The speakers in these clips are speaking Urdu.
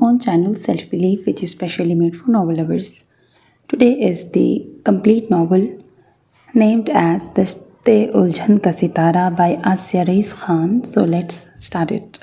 own channel, Self Belief, which is specially made for novel lovers. Today is the complete novel named as Dashte Uljhan Ka Sitara by Asya Reis Khan. So let's start it.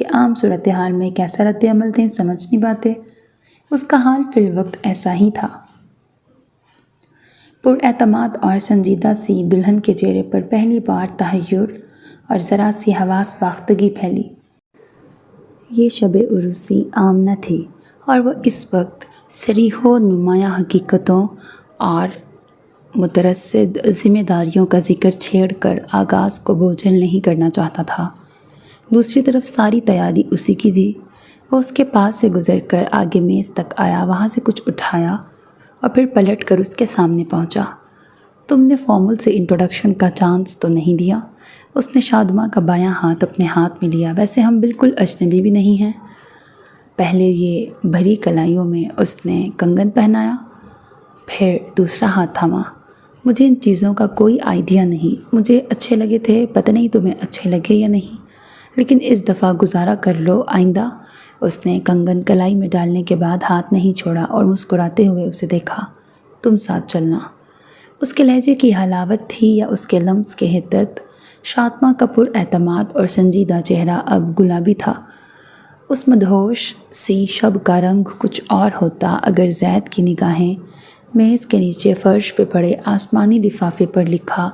کہ عام صورتحال میں کیسا رد عمل دیں سمجھ نہیں پاتے۔ اس کا حال فی الوقت ایسا ہی تھا۔ پر اعتماد اور سنجیدہ سی دلہن کے چہرے پر پہلی بار تحیر اور ذرا سی حواس باختگی پھیلی۔ یہ شب عروسی عام نہ تھی اور وہ اس وقت صریح و نمایاں حقیقتوں اور مترصد ذمہ داریوں کا ذکر چھیڑ کر آغاز کو بوجھل نہیں کرنا چاہتا تھا۔ دوسری طرف ساری تیاری اسی کی تھی۔ وہ اس کے پاس سے گزر کر آگے میز تک آیا، وہاں سے کچھ اٹھایا اور پھر پلٹ کر اس کے سامنے پہنچا۔ تم نے فارمل سے انٹروڈکشن کا چانس تو نہیں دیا؟ اس نے شادماں کا بایاں ہاتھ اپنے ہاتھ میں لیا۔ ویسے ہم بالکل اجنبی بھی نہیں ہیں۔ پہلے یہ بھری کلائیوں میں اس نے کنگن پہنایا، پھر دوسرا ہاتھ تھاما۔ مجھے ان چیزوں کا کوئی آئیڈیا نہیں۔ مجھے اچھے لگے تھے، پتہ نہیں تمہیں اچھے لگے یا نہیں، لیکن اس دفعہ گزارا کر لو، آئندہ۔ اس نے کنگن کلائی میں ڈالنے کے بعد ہاتھ نہیں چھوڑا اور مسکراتے ہوئے اسے دیکھا۔ تم ساتھ چلنا۔ اس کے لہجے کی حلاوت تھی یا اس کے لمس کی حدت؟ شادماں کا پر اعتماد اور سنجیدہ چہرہ اب گلابی تھا۔ اس مدہوش سی شب کا رنگ کچھ اور ہوتا اگر زید کی نگاہیں میز کے نیچے فرش پہ پڑے آسمانی لفافے پر لکھا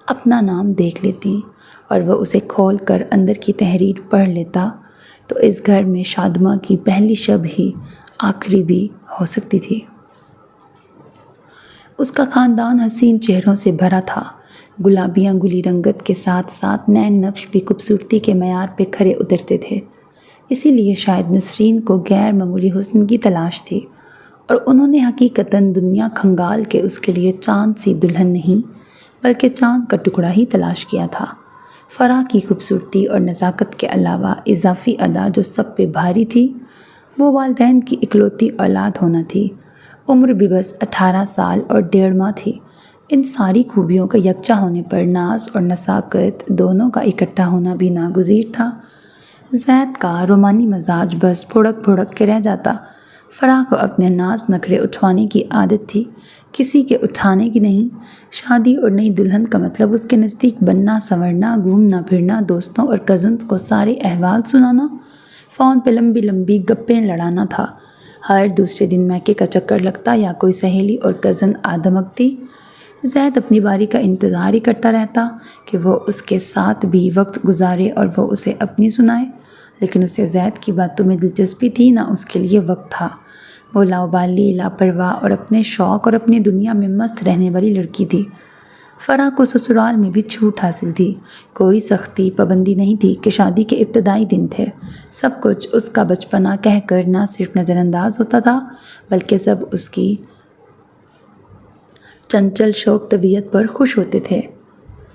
اپنا نام دیکھ لیتی اور وہ اسے کھول کر اندر کی تحریر پڑھ لیتا تو اس گھر میں شادماں کی پہلی شب ہی آخری بھی ہو سکتی تھی۔ اس کا خاندان حسین چہروں سے بھرا تھا۔ گلابیاں گلی رنگت کے ساتھ ساتھ نین نقش بھی خوبصورتی کے معیار پہ کھرے اترتے تھے۔ اسی لیے شاید نسرین کو غیر معمولی حسن کی تلاش تھی اور انہوں نے حقیقتاً دنیا کھنگال کے اس کے لیے چاند سی دلہن نہیں بلکہ چاند کا ٹکڑا ہی تلاش کیا تھا۔ فرح کی خوبصورتی اور نزاکت کے علاوہ اضافی ادا جو سب پہ بھاری تھی وہ والدین کی اکلوتی اولاد ہونا تھی۔ عمر بھی بس 18 سال اور 1.5 ماہ تھی۔ ان ساری خوبیوں کا یکجا ہونے پر ناز اور نزاکت دونوں کا اکٹھا ہونا بھی ناگزیر تھا۔ زید کا رومانی مزاج بس پھڑک پھڑک کے رہ جاتا۔ فرح کو اپنے ناز نخرے اٹھوانے کی عادت تھی، کسی کے اٹھانے کی نہیں۔ شادی اور نئی دلہن کا مطلب اس کے نزدیک بننا سنورنا، گھومنا پھرنا، دوستوں اور کزنز کو سارے احوال سنانا، فون پہ لمبی لمبی گپیں لڑانا تھا۔ ہر دوسرے دن میکے کا چکر لگتا یا کوئی سہیلی اور کزن آدمکتی۔ زید اپنی باری کا انتظار ہی کرتا رہتا کہ وہ اس کے ساتھ بھی وقت گزارے اور وہ اسے اپنی سنائے، لیکن اسے زید کی باتوں میں دلچسپی تھی نہ اس کے لیے وقت تھا۔ وہ لاؤبالی، لاپرواہ اور اپنے شوق اور اپنی دنیا میں مست رہنے والی لڑکی تھی۔ فرح کو سسرال میں بھی چھوٹ حاصل تھی۔ کوئی سختی پابندی نہیں تھی کہ شادی کے ابتدائی دن تھے۔ سب کچھ اس کا بچپنا کہہ کر نہ صرف نظر انداز ہوتا تھا بلکہ سب اس کی چنچل شوق طبیعت پر خوش ہوتے تھے۔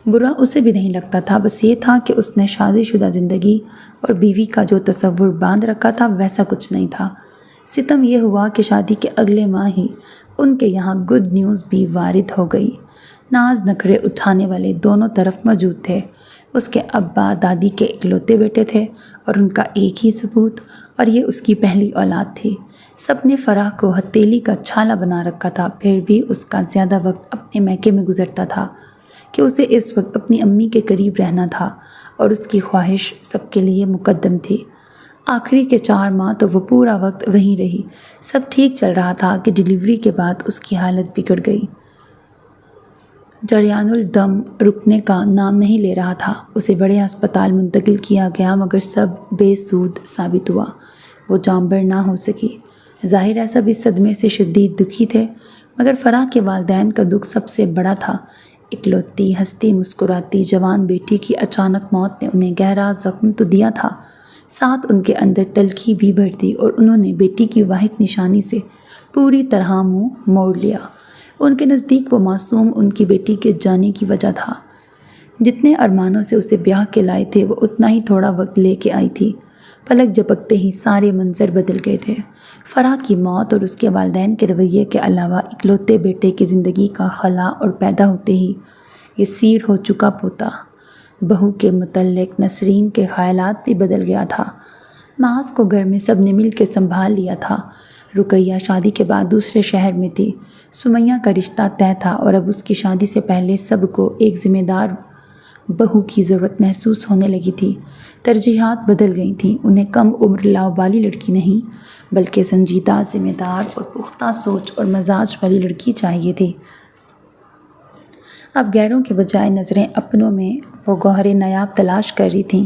برا اسے بھی نہیں لگتا تھا، بس یہ تھا کہ اس نے شادی شدہ زندگی اور بیوی کا جو تصور باندھ رکھا تھا ویسا کچھ نہیں تھا۔ ستم یہ ہوا کہ شادی کے اگلے ماہ ہی ان کے یہاں گڈ نیوز بھی وارد ہو گئی۔ ناز نخرے اٹھانے والے دونوں طرف موجود تھے۔ اس کے ابا دادی کے اکلوتے بیٹے تھے اور ان کا ایک ہی ثبوت، اور یہ اس کی پہلی اولاد تھی۔ سب نے فرح کو ہتھیلی کا چھالا بنا رکھا تھا، پھر بھی اس کا زیادہ وقت اپنے میکے میں گزرتا تھا کہ اسے اس وقت اپنی امی کے قریب رہنا تھا اور اس کی خواہش سب کے لیے مقدم تھی۔ آخری کے 4 ماہ تو وہ پورا وقت وہیں رہی۔ سب ٹھیک چل رہا تھا کہ ڈیلیوری کے بعد اس کی حالت بگڑ گئی۔ جریان الدم رکنے کا نام نہیں لے رہا تھا۔ اسے بڑے ہسپتال منتقل کیا گیا مگر سب بے سود ثابت ہوا۔ وہ جانبر نہ ہو سکی۔ ظاہر ہے سب اس صدمے سے شدید دکھی تھے، مگر فرح کے والدین کا دکھ سب سے بڑا تھا۔ اکلوتی ہنستی مسکراتی جوان بیٹی کی اچانک موت نے انہیں گہرا زخم تو دیا تھا، ساتھ ان کے اندر تلخی بھی بھر دی اور انہوں نے بیٹی کی واحد نشانی سے پوری طرح منہ موڑ لیا۔ ان کے نزدیک وہ معصوم ان کی بیٹی کے جانے کی وجہ تھا۔ جتنے ارمانوں سے اسے بیاہ کے لائے تھے وہ اتنا ہی تھوڑا وقت لے کے آئی تھی۔ پلک جھپکتے ہی سارے منظر بدل گئے تھے۔ فرح کی موت اور اس کے والدین کے رویے کے علاوہ اکلوتے بیٹے کی زندگی کا خلا اور پیدا ہوتے ہی یہ سیر ہو چکا پوتا بہو کے متعلق نسرین کے خیالات بھی بدل گیا تھا۔ محاذ کو گھر میں سب نے مل کے سنبھال لیا تھا۔ رقیہ شادی کے بعد دوسرے شہر میں تھی۔ سمیہ کا رشتہ طے تھا اور اب اس کی شادی سے پہلے سب کو ایک ذمہ دار بہو کی ضرورت محسوس ہونے لگی تھی۔ ترجیحات بدل گئی تھیں، انہیں کم عمر لاؤبالی لڑکی نہیں بلکہ سنجیدہ، ذمہ دار اور پختہ سوچ اور مزاج والی لڑکی چاہیے تھی۔ اب غیروں کے بجائے نظریں اپنوں میں وہ گوہر نایاب تلاش کر رہی تھیں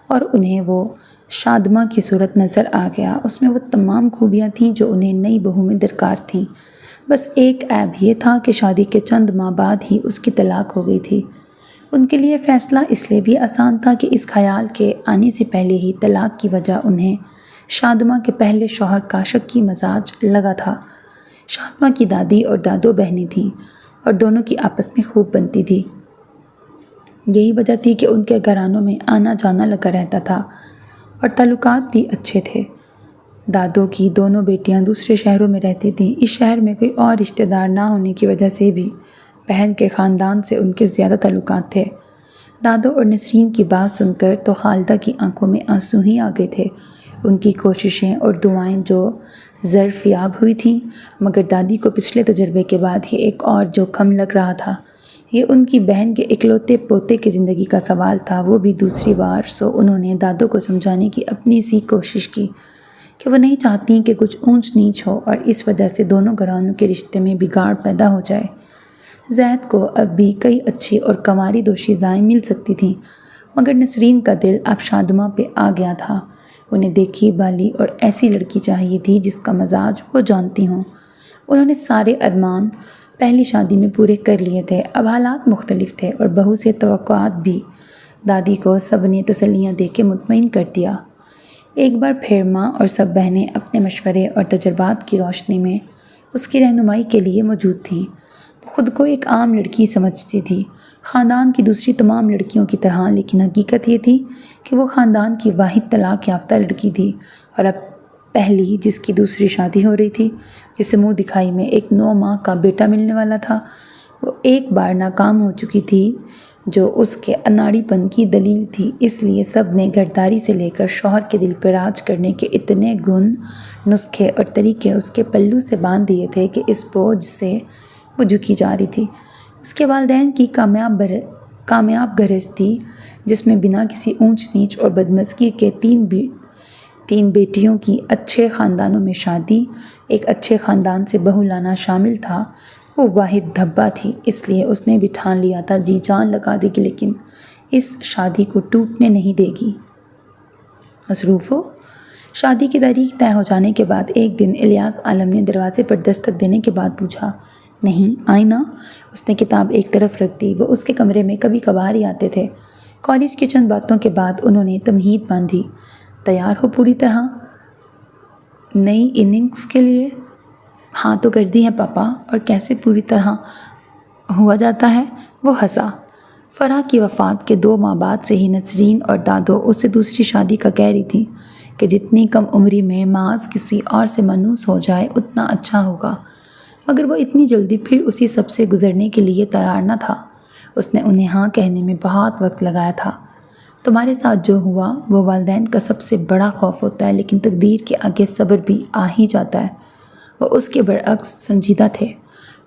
اور انہیں وہ شادماں کی صورت نظر آ گیا۔ اس میں وہ تمام خوبیاں تھیں جو انہیں نئی بہو میں درکار تھیں۔ بس ایک عیب یہ تھا کہ شادی کے چند ماہ بعد ہی اس کی طلاق ہو گئی تھی۔ ان کے لیے فیصلہ اس لیے بھی آسان تھا کہ اس خیال کے آنے سے پہلے ہی طلاق کی وجہ انہیں شادماں کے پہلے شوہر کا شکی مزاج لگا تھا۔ شادماں کی دادی اور دادو بہنیں تھیں اور دونوں کی آپس میں خوب بنتی تھی۔ یہی وجہ تھی کہ ان کے گھرانوں میں آنا جانا لگا رہتا تھا اور تعلقات بھی اچھے تھے۔ دادو کی دونوں بیٹیاں دوسرے شہروں میں رہتی تھیں۔ اس شہر میں کوئی اور رشتہ دار نہ ہونے کی وجہ سے بھی بہن کے خاندان سے ان کے زیادہ تعلقات تھے۔ دادو اور نسرین کی بات سن کر تو خالدہ کی آنکھوں میں آنسو ہی آ گئے تھے۔ ان کی کوششیں اور دعائیں جو ظرفیاب ہوئی تھیں، مگر دادی کو پچھلے تجربے کے بعد یہ ایک اور جوخم لگ رہا تھا۔ یہ ان کی بہن کے اکلوتے پوتے کی زندگی کا سوال تھا، وہ بھی دوسری بار۔ سو انہوں نے دادو کو سمجھانے کی اپنی سی کوشش کی کہ وہ نہیں چاہتی کہ کچھ اونچ نیچ ہو اور اس وجہ سے دونوں گھرانوں کے رشتے میں بگاڑ پیدا ہو جائے۔ زید کو اب بھی کئی اچھی اور کنواری دوشیزائیں مل سکتی تھیں، مگر نسرین کا دل اب شادماں پہ آ گیا تھا۔ انہیں دیکھی بالی اور ایسی لڑکی چاہیے تھی جس کا مزاج وہ جانتی ہوں۔ انہوں نے سارے ارمان پہلی شادی میں پورے کر لیے تھے، اب حالات مختلف تھے اور بہو سے توقعات بھی۔ دادی کو سب نے تسلیاں دے کے مطمئن کر دیا۔ ایک بار پھر ماں اور سب بہنیں اپنے مشورے اور تجربات کی روشنی میں اس کی رہنمائی کے لیے موجود تھیں۔ وہ خود کو ایک عام لڑکی سمجھتی تھی، خاندان کی دوسری تمام لڑکیوں کی طرح، لیکن حقیقت یہ تھی کہ وہ خاندان کی واحد طلاق یافتہ لڑکی تھی اور اب پہلی جس کی دوسری شادی ہو رہی تھی، جسے منہ دکھائی میں ایک 9 ماہ کا بیٹا ملنے والا تھا، وہ ایک بار ناکام ہو چکی تھی، جو اس کے اناڑی پن کی دلیل تھی۔ اس لیے سب نے گھرداری سے لے کر شوہر کے دل پر راج کرنے کے اتنے گن، نسخے اور طریقے اس کے پلو سے باندھ دیے تھے کہ اس بوجھ سے وہ جھکی جا رہی تھی۔ اس کے والدین کی کامیاب گھرستی، جس میں بنا کسی اونچ نیچ اور بدمزگی کے تین بیٹیوں کی اچھے خاندانوں میں شادی، ایک اچھے خاندان سے بہو لانا شامل تھا، وہ واحد دھبا تھی۔ اس لیے اس نے بھی ٹھان لیا تھا، جی جان لگا دے گی لیکن اس شادی کو ٹوٹنے نہیں دے گی۔ مصروف ہو؟ شادی کی تاریخ طے ہو جانے کے بعد ایک دن الیاس عالم نے دروازے پر دستک دینے کے بعد پوچھا، نہیں آئی نا؟ اس نے کتاب ایک طرف رکھ دی۔ وہ اس کے کمرے میں کبھی کبھار ہی آتے تھے۔ کالج کی چند باتوں کے بعد انہوں نے تمہید باندھی، تیار ہو پوری طرح نئی اننگز کے لیے؟ ہاں تو کر دی ہے پاپا، اور کیسے پوری طرح ہوا جاتا ہے؟ وہ ہنسا۔ فرح کی وفات کے 2 ماہ بعد سے ہی نسرین اور دادو اس سے دوسری شادی کا کہہ رہی تھی کہ جتنی کم عمری میں معاذ کسی اور سے منحوس ہو جائے اتنا اچھا ہوگا، مگر وہ اتنی جلدی پھر اسی سب سے گزرنے کے لیے تیار نہ تھا۔ اس نے انہیں ہاں کہنے میں بہت وقت لگایا تھا۔ تمہارے ساتھ جو ہوا وہ والدین کا سب سے بڑا خوف ہوتا ہے، لیکن تقدیر کے آگے صبر بھی آ ہی جاتا ہے۔ وہ اس کے برعکس سنجیدہ تھے۔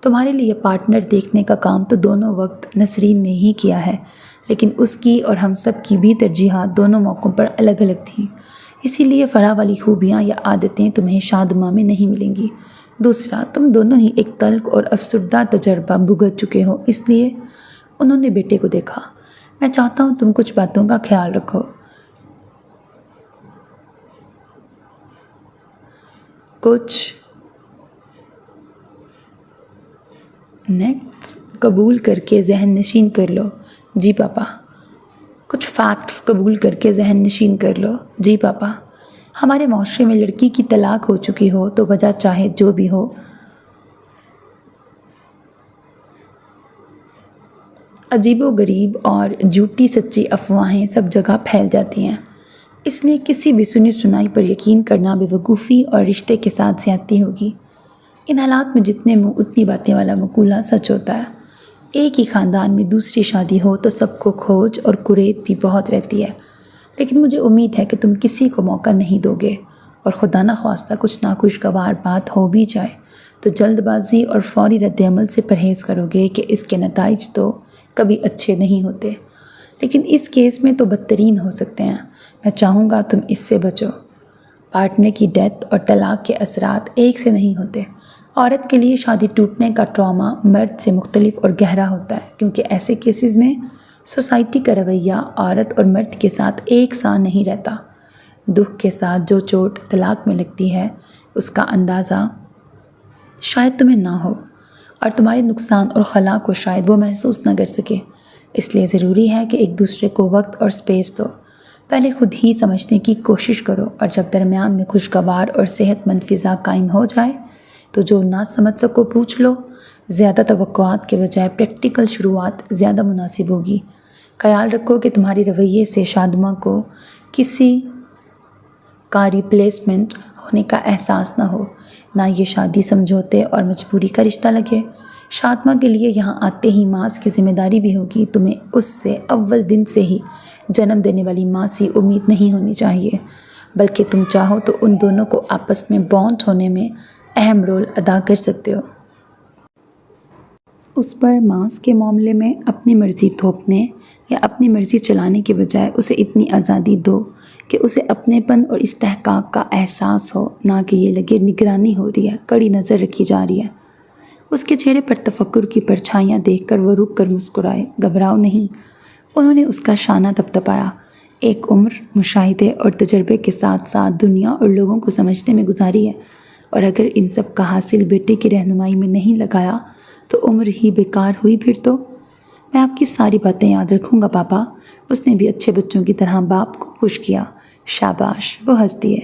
تمہارے لیے پارٹنر دیکھنے کا کام تو دونوں وقت نسرین نے ہی کیا ہے، لیکن اس کی اور ہم سب کی بھی ترجیحات دونوں موقعوں پر الگ الگ تھیں۔ اسی لیے فرح والی خوبیاں یا عادتیں تمہیں شادماں میں نہیں ملیں گی۔ دوسرا، تم دونوں ہی ایک تلخ اور افسردہ تجربہ بھگت چکے ہو۔ اس لیے انہوں نے بیٹے کو دیکھا، میں چاہتا ہوں تم کچھ باتوں کا خیال رکھو۔ کچھ نیٹس قبول کر کے ذہن نشین کر لو۔ جی پاپا۔ کچھ فیکٹس قبول کر کے ذہن نشین کر لو۔ جی پاپا۔ ہمارے معاشرے میں لڑکی کی طلاق ہو چکی ہو تو وجہ چاہے جو بھی ہو، عجیب و غریب اور جھوٹی سچی افواہیں سب جگہ پھیل جاتی ہیں۔ اس لیے کسی بھی سنی سنائی پر یقین کرنا بے وقوفی اور رشتے کے ساتھ زیادتی ہوگی۔ ان حالات میں جتنے منہ اتنی باتیں والا مقولہ سچ ہوتا ہے۔ ایک ہی خاندان میں دوسری شادی ہو تو سب کو کھوج اور کریت بھی بہت رہتی ہے، لیکن مجھے امید ہے کہ تم کسی کو موقع نہیں دو گے، اور خدا نخواستہ کچھ ناخوشگوار بات ہو بھی جائے تو جلد بازی اور فوری رد عمل سے پرہیز کرو گے کہ اس کے نتائج تو کبھی اچھے نہیں ہوتے۔ لیکن اس کیس میں تو بدترین ہو سکتے ہیں۔ میں چاہوں گا تم اس سے بچو۔ پارٹنر کی ڈیتھ اور طلاق کے اثرات ایک سے نہیں ہوتے۔ عورت کے لیے شادی ٹوٹنے کا ٹراما مرد سے مختلف اور گہرا ہوتا ہے، کیونکہ ایسے کیسز میں سوسائٹی کا رویہ عورت اور مرد کے ساتھ ایک سا نہیں رہتا۔ دکھ کے ساتھ جو چوٹ طلاق میں لگتی ہے اس کا اندازہ شاید تمہیں نہ ہو، اور تمہارے نقصان اور خلا کو شاید وہ محسوس نہ کر سکے۔ اس لیے ضروری ہے کہ ایک دوسرے کو وقت اور سپیس دو۔ پہلے خود ہی سمجھنے کی کوشش کرو، اور جب درمیان میں خوشگوار اور صحت مند فضا قائم ہو جائے تو جو نہ سمجھ سکو پوچھ لو۔ زیادہ توقعات کے بجائے پریکٹیکل شروعات زیادہ مناسب ہوگی۔ خیال رکھو کہ تمہاری رویے سے شادمہ کو کسی کا ریپلیسمنٹ ہونے کا احساس نہ ہو، نہ یہ شادی سمجھوتے اور مجبوری کا رشتہ لگے۔ شادمہ کے لیے یہاں آتے ہی ماں کی ذمہ داری بھی ہوگی۔ تمہیں اس سے اول دن سے ہی جنم دینے والی ماں سی امید نہیں ہونی چاہیے، بلکہ تم چاہو تو ان دونوں کو آپس میں بانڈ ہونے میں اہم رول ادا کر سکتے ہو۔ اس پر ماس کے معاملے میں اپنی مرضی تھوپنے یا اپنی مرضی چلانے کے بجائے اسے اتنی آزادی دو کہ اسے اپنے پن اور استحقاق کا احساس ہو، نہ کہ یہ لگے نگرانی ہو رہی ہے، کڑی نظر رکھی جا رہی ہے۔ اس کے چہرے پر تفکر کی پرچھائیاں دیکھ کر وہ رک کر مسکرائے۔ گھبراؤ نہیں، انہوں نے اس کا شانہ تھپتھپایا۔ ایک عمر مشاہدے اور تجربے کے ساتھ ساتھ دنیا اور لوگوں کو سمجھنے میں گزاری ہے، اور اگر ان سب کا حاصل بیٹے کی رہنمائی میں نہیں لگایا تو عمر ہی بیکار ہوئی۔ پھر تو میں آپ کی ساری باتیں یاد رکھوں گا پاپا۔ اس نے بھی اچھے بچوں کی طرح باپ کو خوش کیا۔ شاباش، وہ ہنس دیے۔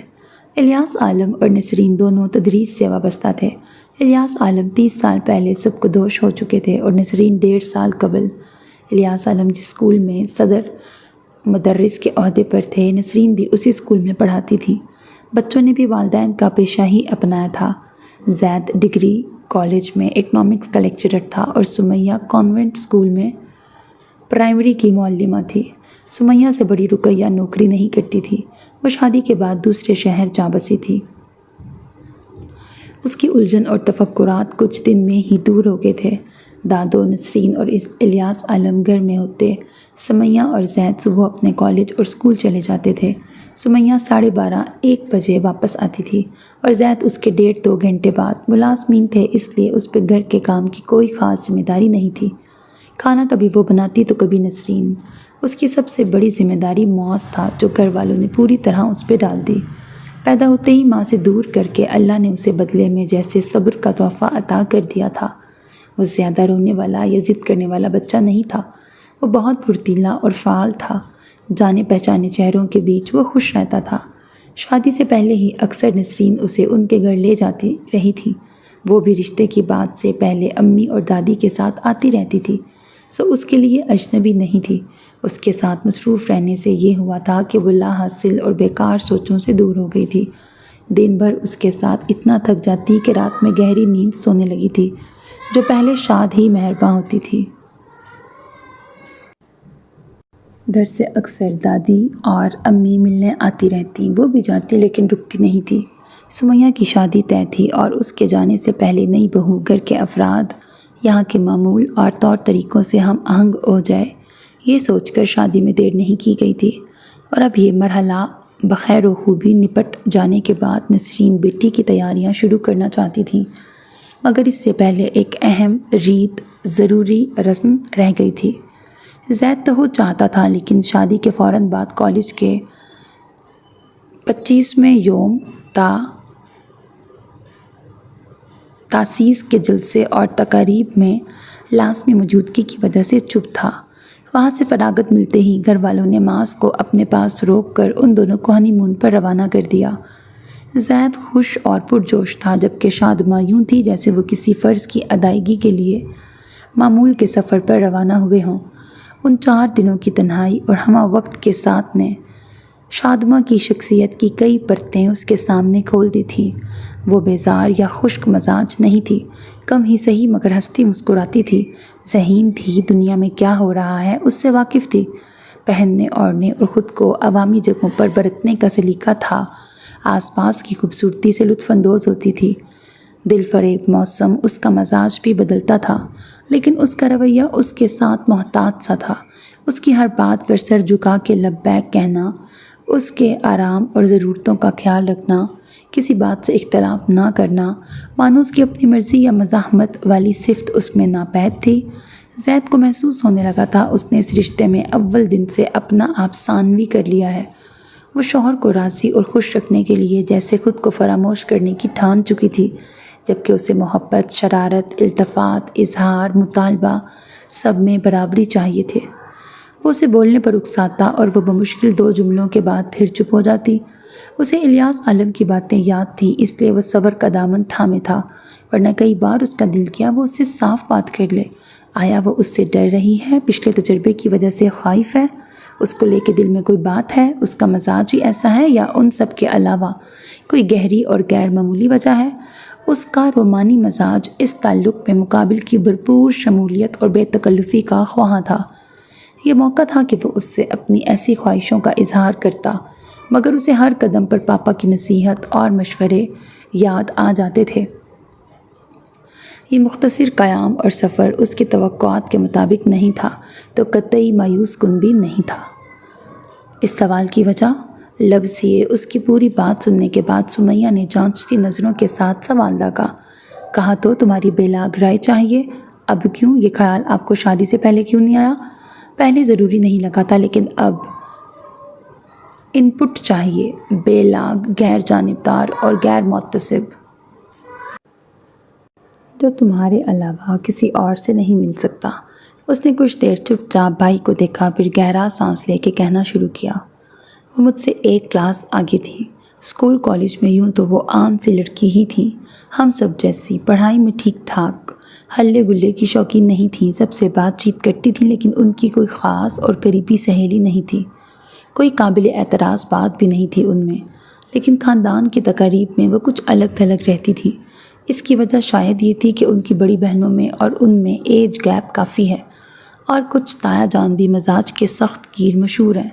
الیاس عالم اور نسرین دونوں تدریس سے وابستہ تھے۔ الیاس عالم 30 سال پہلے سب کو دوش ہو چکے تھے اور نسرین 1.5 سال قبل۔ الیاس عالم جس اسکول میں صدر مدرس کے عہدے پر تھے، نسرین بھی اسی اسکول میں پڑھاتی تھی۔ بچوں نے بھی والدین کا پیشہ ہی اپنایا تھا۔ زید ڈگری کالج میں اکنامکس کا لیکچرر تھا اور سمیہ کانوینٹ اسکول میں پرائمری کی معلمہ تھی۔ سمیہ سے بڑی رقیہ نوکری نہیں کرتی تھی، وہ شادی کے بعد دوسرے شہر جا بسی تھی۔ اس کی الجھن اور تفکرات کچھ دن میں ہی دور ہو گئے تھے۔ دادو، نسرین اور الیاس عالم گھر میں ہوتے۔ سمیہ اور زید صبح اپنے کالج اور اسکول چلے جاتے تھے۔ سمیہ 12:30 1 بجے واپس آتی تھی اور زید اس کے 1.5-2 گھنٹے بعد۔ ملازمین تھے، اس لیے اس پہ گھر کے کام کی کوئی خاص ذمہ داری نہیں تھی۔ کھانا کبھی وہ بناتی تو کبھی نسرین۔ اس کی سب سے بڑی ذمہ داری معاذ تھا، جو گھر والوں نے پوری طرح اس پہ ڈال دی۔ پیدا ہوتے ہی ماں سے دور کر کے اللہ نے اسے بدلے میں جیسے صبر کا تحفہ عطا کر دیا تھا۔ وہ زیادہ رونے والا یا ضد کرنے والا بچہ نہیں تھا، وہ بہت پھرتیلا اور فعال تھا۔ جانے پہچانے چہروں کے بیچ وہ خوش رہتا تھا۔ شادی سے پہلے ہی اکثر نسرین اسے ان کے گھر لے جاتی رہی تھی۔ وہ بھی رشتے کی بات سے پہلے امی اور دادی کے ساتھ آتی رہتی تھی، سو اس کے لیے اجنبی نہیں تھی۔ اس کے ساتھ مصروف رہنے سے یہ ہوا تھا کہ وہ لا حاصل اور بیکار سوچوں سے دور ہو گئی تھی۔ دن بھر اس کے ساتھ اتنا تھک جاتی کہ رات میں گہری نیند سونے لگی تھی، جو پہلے شاد ہی مہرباں ہوتی تھی۔ گھر سے اکثر دادی اور امی ملنے آتی رہتی، وہ بھی جاتی لیکن رکتی نہیں تھی۔ سمیہ کی شادی طے تھی اور اس کے جانے سے پہلے نئی بہو گھر کے افراد، یہاں کے معمول اور طور طریقوں سے ہم آہنگ ہو جائے، یہ سوچ کر شادی میں دیر نہیں کی گئی تھی۔ اور اب یہ مرحلہ بخیر و خوبی نپٹ جانے کے بعد نسرین بیٹی کی تیاریاں شروع کرنا چاہتی تھی، مگر اس سے پہلے ایک اہم ریت، ضروری رسم رہ گئی تھی۔ زید تو چاہتا تھا، لیکن شادی کے فوراً بعد کالج کے 25ویں یوم تاسیس کے جلسے اور تقاریب میں لازمی موجودگی کی وجہ سے چپ تھا۔ وہاں سے فراغت ملتے ہی گھر والوں نے معاذ کو اپنے پاس روک کر ان دونوں کو ہنی مون پر روانہ کر دیا۔ زید خوش اور پرجوش تھا، جبکہ شادمہ یوں تھی جیسے وہ کسی فرض کی ادائیگی کے لیے معمول کے سفر پر روانہ ہوئے ہوں۔ ان 4 دنوں کی تنہائی اور ہمہ وقت کے ساتھ نے شادمہ کی شخصیت کی کئی پرتیں اس کے سامنے کھول دی تھیں۔ وہ بیزار یا خشک مزاج نہیں تھی، کم ہی صحیح مگر ہنستی مسکراتی تھی، ذہین تھی، دنیا میں کیا ہو رہا ہے اس سے واقف تھی۔ پہننے اوڑھنے اور خود کو عوامی جگہوں پر برتنے کا سلیقہ تھا، آس پاس کی خوبصورتی سے لطف اندوز ہوتی تھی۔ دل فریب موسم اس کا مزاج بھی بدلتا تھا، لیکن اس کا رویہ اس کے ساتھ محتاط سا تھا۔ اس کی ہر بات پر سر جھکا کے لبیک کہنا، اس کے آرام اور ضرورتوں کا خیال رکھنا، کسی بات سے اختلاف نہ کرنا، مانو اس کی اپنی مرضی یا مزاحمت والی صفت اس میں ناپید تھی۔ زید کو محسوس ہونے لگا تھا اس نے اس رشتے میں اول دن سے اپنا آپ ثانوی کر لیا ہے۔ وہ شوہر کو راضی اور خوش رکھنے کے لیے جیسے خود کو فراموش کرنے کی ٹھان چکی تھی، جبکہ اسے محبت، شرارت، التفات، اظہار، مطالبہ سب میں برابری چاہیے تھے۔ وہ اسے بولنے پر اکساتا اور وہ بمشکل 2 جملوں کے بعد پھر چپ ہو جاتی۔ اسے الیاس عالم کی باتیں یاد تھیں، اس لیے وہ صبر کا دامن تھامے تھا، ورنہ کئی بار اس کا دل کیا وہ اس سے صاف بات کر لے۔ آیا وہ اس سے ڈر رہی ہے، پچھلے تجربے کی وجہ سے خائف ہے، اس کو لے کے دل میں کوئی بات ہے، اس کا مزاج ہی ایسا ہے، یا ان سب کے علاوہ کوئی گہری اور غیر معمولی وجہ ہے؟ اس کا رومانی مزاج اس تعلق میں مقابل کی بھرپور شمولیت اور بے تکلفی کا خواہاں تھا۔ یہ موقع تھا کہ وہ اس سے اپنی ایسی خواہشوں کا اظہار کرتا، مگر اسے ہر قدم پر پاپا کی نصیحت اور مشورے یاد آ جاتے تھے۔ یہ مختصر قیام اور سفر اس کی توقعات کے مطابق نہیں تھا تو قطعی مایوس کن بھی نہیں تھا۔ اس سوال کی وجہ لب سیے اس کی پوری بات سننے کے بعد سمیہ نے جانچتی نظروں کے ساتھ سوال داغا۔ کہا تو تمہاری بے لاگ رائے چاہیے؟ اب کیوں؟ یہ خیال آپ کو شادی سے پہلے کیوں نہیں آیا؟ پہلے ضروری نہیں لگا تھا، لیکن اب ان پٹ چاہیے، بے لاگ، غیر جانبدار اور غیر متصب، جو تمہارے علاوہ کسی اور سے نہیں مل سکتا۔ اس نے کچھ دیر چپ چاپ بھائی کو دیکھا، پھر گہرا سانس لے کے کہنا شروع کیا۔ وہ مجھ سے ایک کلاس آگے تھی، اسکول کالج میں یوں تو وہ عام سی لڑکی ہی تھی، ہم سب جیسی، پڑھائی میں ٹھیک ٹھاک، ہلے گلے کی شوقین نہیں تھیں، سب سے بات چیت کرتی تھیں، لیکن ان کی کوئی خاص اور قریبی سہیلی نہیں تھی، کوئی قابل اعتراض بات بھی نہیں تھی ان میں، لیکن خاندان کی تقاریب میں وہ کچھ الگ تھلگ رہتی تھی۔ اس کی وجہ شاید یہ تھی کہ ان کی بڑی بہنوں میں اور ان میں ایج گیپ کافی ہے، اور کچھ تایا جان بھی مزاج کے سخت گیر مشہور ہیں،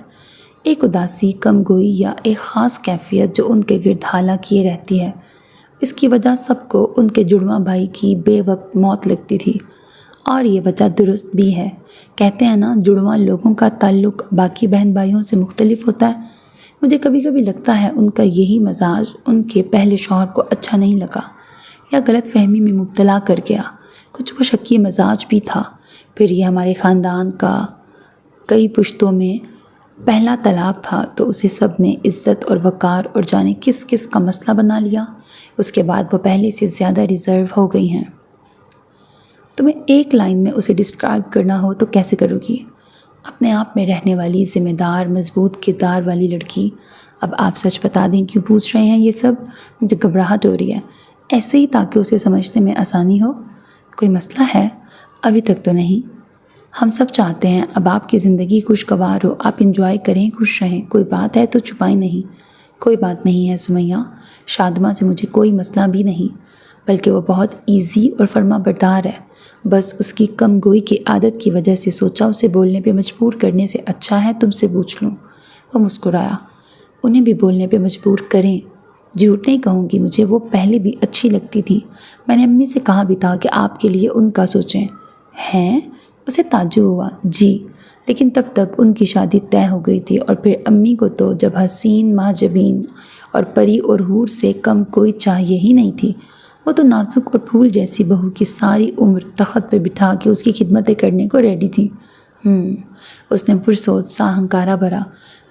ایک اداسی، کم گوئی یا ایک خاص کیفیت جو ان کے گرد حالہ کیے رہتی ہے۔ اس کی وجہ سب کو ان کے جڑواں بھائی کی بے وقت موت لگتی تھی، اور یہ وجہ درست بھی ہے۔ کہتے ہیں نا، جڑواں لوگوں کا تعلق باقی بہن بھائیوں سے مختلف ہوتا ہے۔ مجھے کبھی کبھی لگتا ہے ان کا یہی مزاج ان کے پہلے شوہر کو اچھا نہیں لگا، یا غلط فہمی میں مبتلا کر گیا۔ کچھ وہ شکی مزاج بھی تھا۔ پھر یہ ہمارے خاندان کا کئی پشتوں میں پہلا طلاق تھا، تو اسے سب نے عزت اور وقار اور جانے کس کس کا مسئلہ بنا لیا۔ اس کے بعد وہ پہلے سے زیادہ ریزرو ہو گئی ہیں۔ تمہیں ایک لائن میں اسے ڈسکرائب کرنا ہو تو کیسے کرو گی؟ اپنے آپ میں رہنے والی، ذمہ دار، مضبوط کردار والی لڑکی۔ اب آپ سچ بتا دیں کیوں پوچھ رہے ہیں یہ سب؟ مجھے گھبراہٹ ہو رہی ہے۔ ایسے ہی تاکہ اسے سمجھنے میں آسانی ہو۔ کوئی مسئلہ ہے؟ ابھی تک تو نہیں۔ ہم سب چاہتے ہیں اب آپ کی زندگی خوشگوار ہو، آپ انجوائے کریں، خوش رہیں۔ کوئی بات ہے تو چھپائیں نہیں۔ کوئی بات نہیں ہے سمیہ، شادمہ سے مجھے کوئی مسئلہ بھی نہیں، بلکہ وہ بہت ایزی اور فرما بردار ہے۔ بس اس کی کم گوئی کی عادت کی وجہ سے سوچا اسے بولنے پہ مجبور کرنے سے اچھا ہے تم سے پوچھ لوں۔ وہ مسکرایا۔ انہیں بھی بولنے پہ مجبور کریں؟ جھوٹ نہیں کہوں گی، مجھے وہ پہلے بھی اچھی لگتی تھی۔ میں نے امی سے کہا بھی تھا کہ آپ کے لیے ان کا سوچیں۔ ہیں؟ اسے تعجب ہوا۔ جی، لیکن تب تک ان کی شادی طے ہو گئی تھی، اور پھر امی کو تو جب حسین ماجبین اور پری اور حور سے کم کوئی چاہیے ہی نہیں تھی۔ وہ تو نازک اور پھول جیسی بہو کی ساری عمر تخت پہ بٹھا کے اس کی خدمتیں کرنے کو ریڈی تھی۔ اس نے پرسوچ سا ہنکارا بھرا۔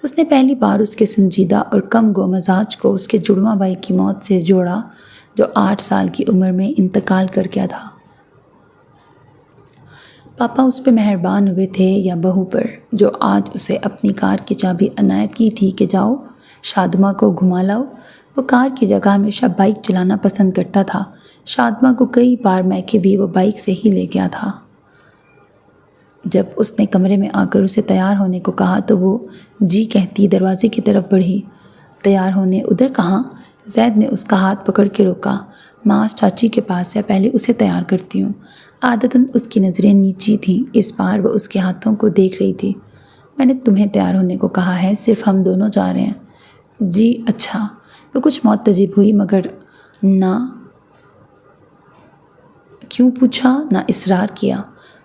اس نے پہلی بار اس کے سنجیدہ اور کم گو مزاج کو اس کے جڑواں بھائی کی موت سے جوڑا، جو 8 سال کی عمر میں انتقال کر گیا تھا۔ پاپا اس پہ مہربان ہوئے تھے یا بہو پر، جو آج اسے اپنی کار کی چابی عنایت کی تھی کہ جاؤ شادمہ کو گھما لاؤ۔ وہ کار کی جگہ ہمیشہ بائک چلانا پسند کرتا تھا۔ شادمہ کو کئی بار میکے بھی وہ بائک سے ہی لے گیا تھا۔ جب اس نے کمرے میں آ کر اسے تیار ہونے کو کہا تو وہ جی کہتی دروازے کی طرف بڑھی۔ تیار ہونے ادھر کہاں؟ زید نے اس کا ہاتھ پکڑ کے روکا۔ معاش چاچی کے پاس ہے، پہلے اسے تیار کرتی ہوں۔ عادتاً اس کی نظریں نیچی تھیں، اس بار وہ اس کے ہاتھوں کو دیکھ رہی تھی۔ میں نے تمہیں تیار ہونے کو کہا ہے، صرف ہم دونوں جا رہے ہیں۔ جی اچھا۔ وہ کچھ معتجب ہوئی، مگر نہ کیوں پوچھا، نہ اصرار کیا۔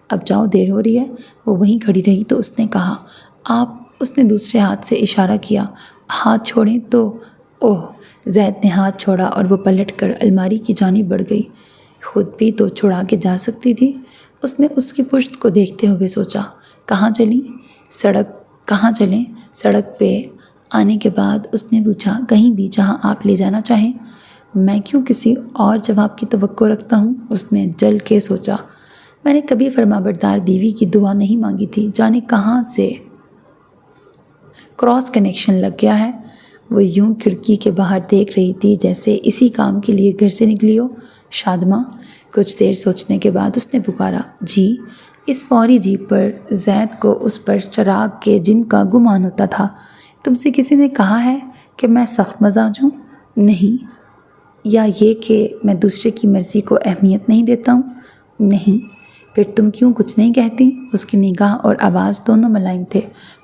اب جاؤ، دیر ہو رہی ہے۔ وہ وہیں کھڑی رہی تو اس نے کہا، آپ؟ اس نے دوسرے ہاتھ سے اشارہ کیا۔ ہاتھ چھوڑیں تو۔ اوہ! زید نے ہاتھ چھوڑا اور وہ پلٹ کر الماری کی جانب بڑھ گئی۔ خود بھی تو چھڑا کے جا سکتی تھی۔ اس نے اس کی پشت کو دیکھتے ہوئے سوچا۔ کہاں چلیں؟ کہاں چلیں؟ سڑک پہ آنے کے بعد اس نے پوچھا، کہیں بھی جہاں آپ لے جانا چاہیں۔ میں کیوں کسی اور جواب کی توقع رکھتا ہوں؟ اس نے جل کے سوچا۔ میں نے کبھی فرمانبردار بیوی کی دعا نہیں مانگی تھی، جانے کہاں سے کراس کنیکشن لگ گیا ہے۔ وہ یوں کھڑکی کے باہر دیکھ رہی تھی جیسے اسی کام کے لیے گھر سے نکلی ہو۔ شادماں؟ کچھ دیر سوچنے کے بعد اس نے پکارا، جی؟ اس فوری جی پر زید کو اس پر چراغ کے جن کا گمان ہوتا تھا۔ تم سے کسی نے کہا ہے کہ میں سخت مزاج ہوں؟ نہیں۔ یا یہ کہ میں دوسرے کی مرضی کو اہمیت نہیں دیتا ہوں؟ نہیں۔ پھر تم کیوں کچھ نہیں کہتی؟ اس کی نگاہ اور آواز دونوں ملائم تھے۔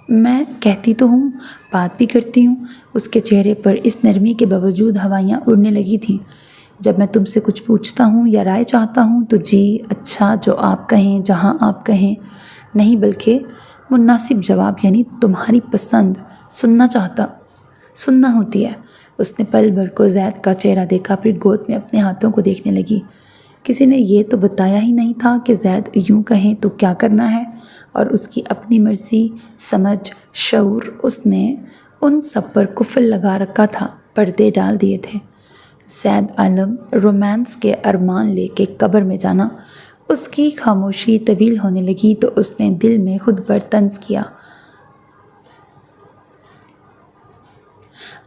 میں کہتی تو ہوں، بات بھی کرتی ہوں۔ اس کے چہرے پر اس نرمی کے باوجود ہوائیاں اڑنے لگی تھیں۔ جب میں تم سے کچھ پوچھتا ہوں یا رائے چاہتا ہوں تو جی، اچھا، جو آپ کہیں، جہاں آپ کہیں، نہیں بلکہ مناسب جواب، یعنی تمہاری پسند سننا ہوتی ہے۔ اس نے پل بھر کو زید کا چہرہ دیکھا، پھر گود میں اپنے ہاتھوں کو دیکھنے لگی۔ کسی نے یہ تو بتایا ہی نہیں تھا کہ زید یوں کہیں تو کیا کرنا ہے، اور اس کی اپنی مرضی، سمجھ، شعور، اس نے ان سب پر قفل لگا رکھا تھا، پردے ڈال دیے تھے۔ زید عالم رومانس کے ارمان لے کے قبر میں جانا۔ اس کی خاموشی طویل ہونے لگی تو اس نے دل میں خود پر طنز کیا۔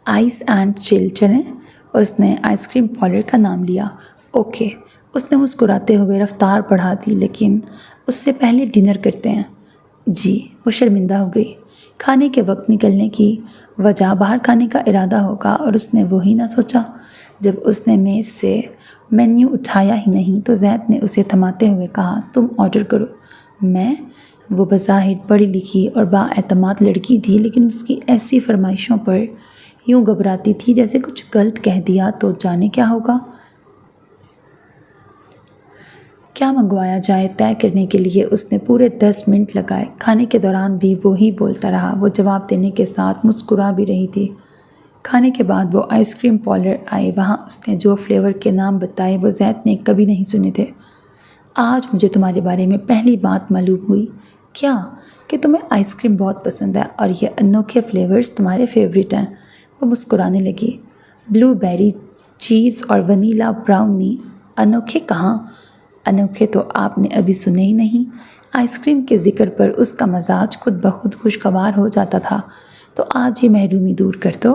آئس اینڈ چل چلیں؟ اس نے آئس کریم پارلر کا نام لیا۔ اوکے۔ اس نے مسکراتے ہوئے رفتار بڑھا دی، لیکن اس سے پہلے ڈنر کرتے ہیں۔ جی۔ وہ شرمندہ ہو گئی۔ کھانے کے وقت نکلنے کی وجہ باہر کھانے کا ارادہ ہوگا، اور اس نے وہی نہ سوچا۔ جب اس نے میز سے مینیو اٹھایا ہی نہیں تو زید نے اسے تھماتے ہوئے کہا، تم آرڈر کرو۔ میں؟ وہ بظاہر پڑھی لکھی اور بااعتماد لڑکی تھی، لیکن اس کی ایسی فرمائشوں پر یوں گھبراتی تھی جیسے کچھ غلط کہہ دیا تو جانے کیا ہوگا۔ کیا منگوایا جائے طے کرنے کے لیے اس نے پورے 10 منٹ لگائے۔ کھانے کے دوران بھی وہی بولتا رہا۔ وہ جواب دینے کے ساتھ مسکرا بھی رہی تھی۔ کھانے کے بعد وہ آئس کریم پارلر آئے۔ وہاں اس نے جو فلیور کے نام بتائے وہ زید نے کبھی نہیں سنے تھے۔ آج مجھے تمہارے بارے میں پہلی بات معلوم ہوئی۔ کیا؟ کہ تمہیں آئس کریم بہت پسند ہے اور یہ انوکھے فلیورز تمہارے فیورٹ ہیں۔ وہ مسکرانے لگی۔ بلو بیری، چیز اور ونیلا براؤنی۔ انوکھے کہاں؟ انوکھے تو آپ نے ابھی سنے ہی نہیں۔ آئس کریم کے ذکر پر اس کا مزاج خود بخود خوشگوار ہو جاتا تھا۔ تو آج یہ محرومی دور کر دو۔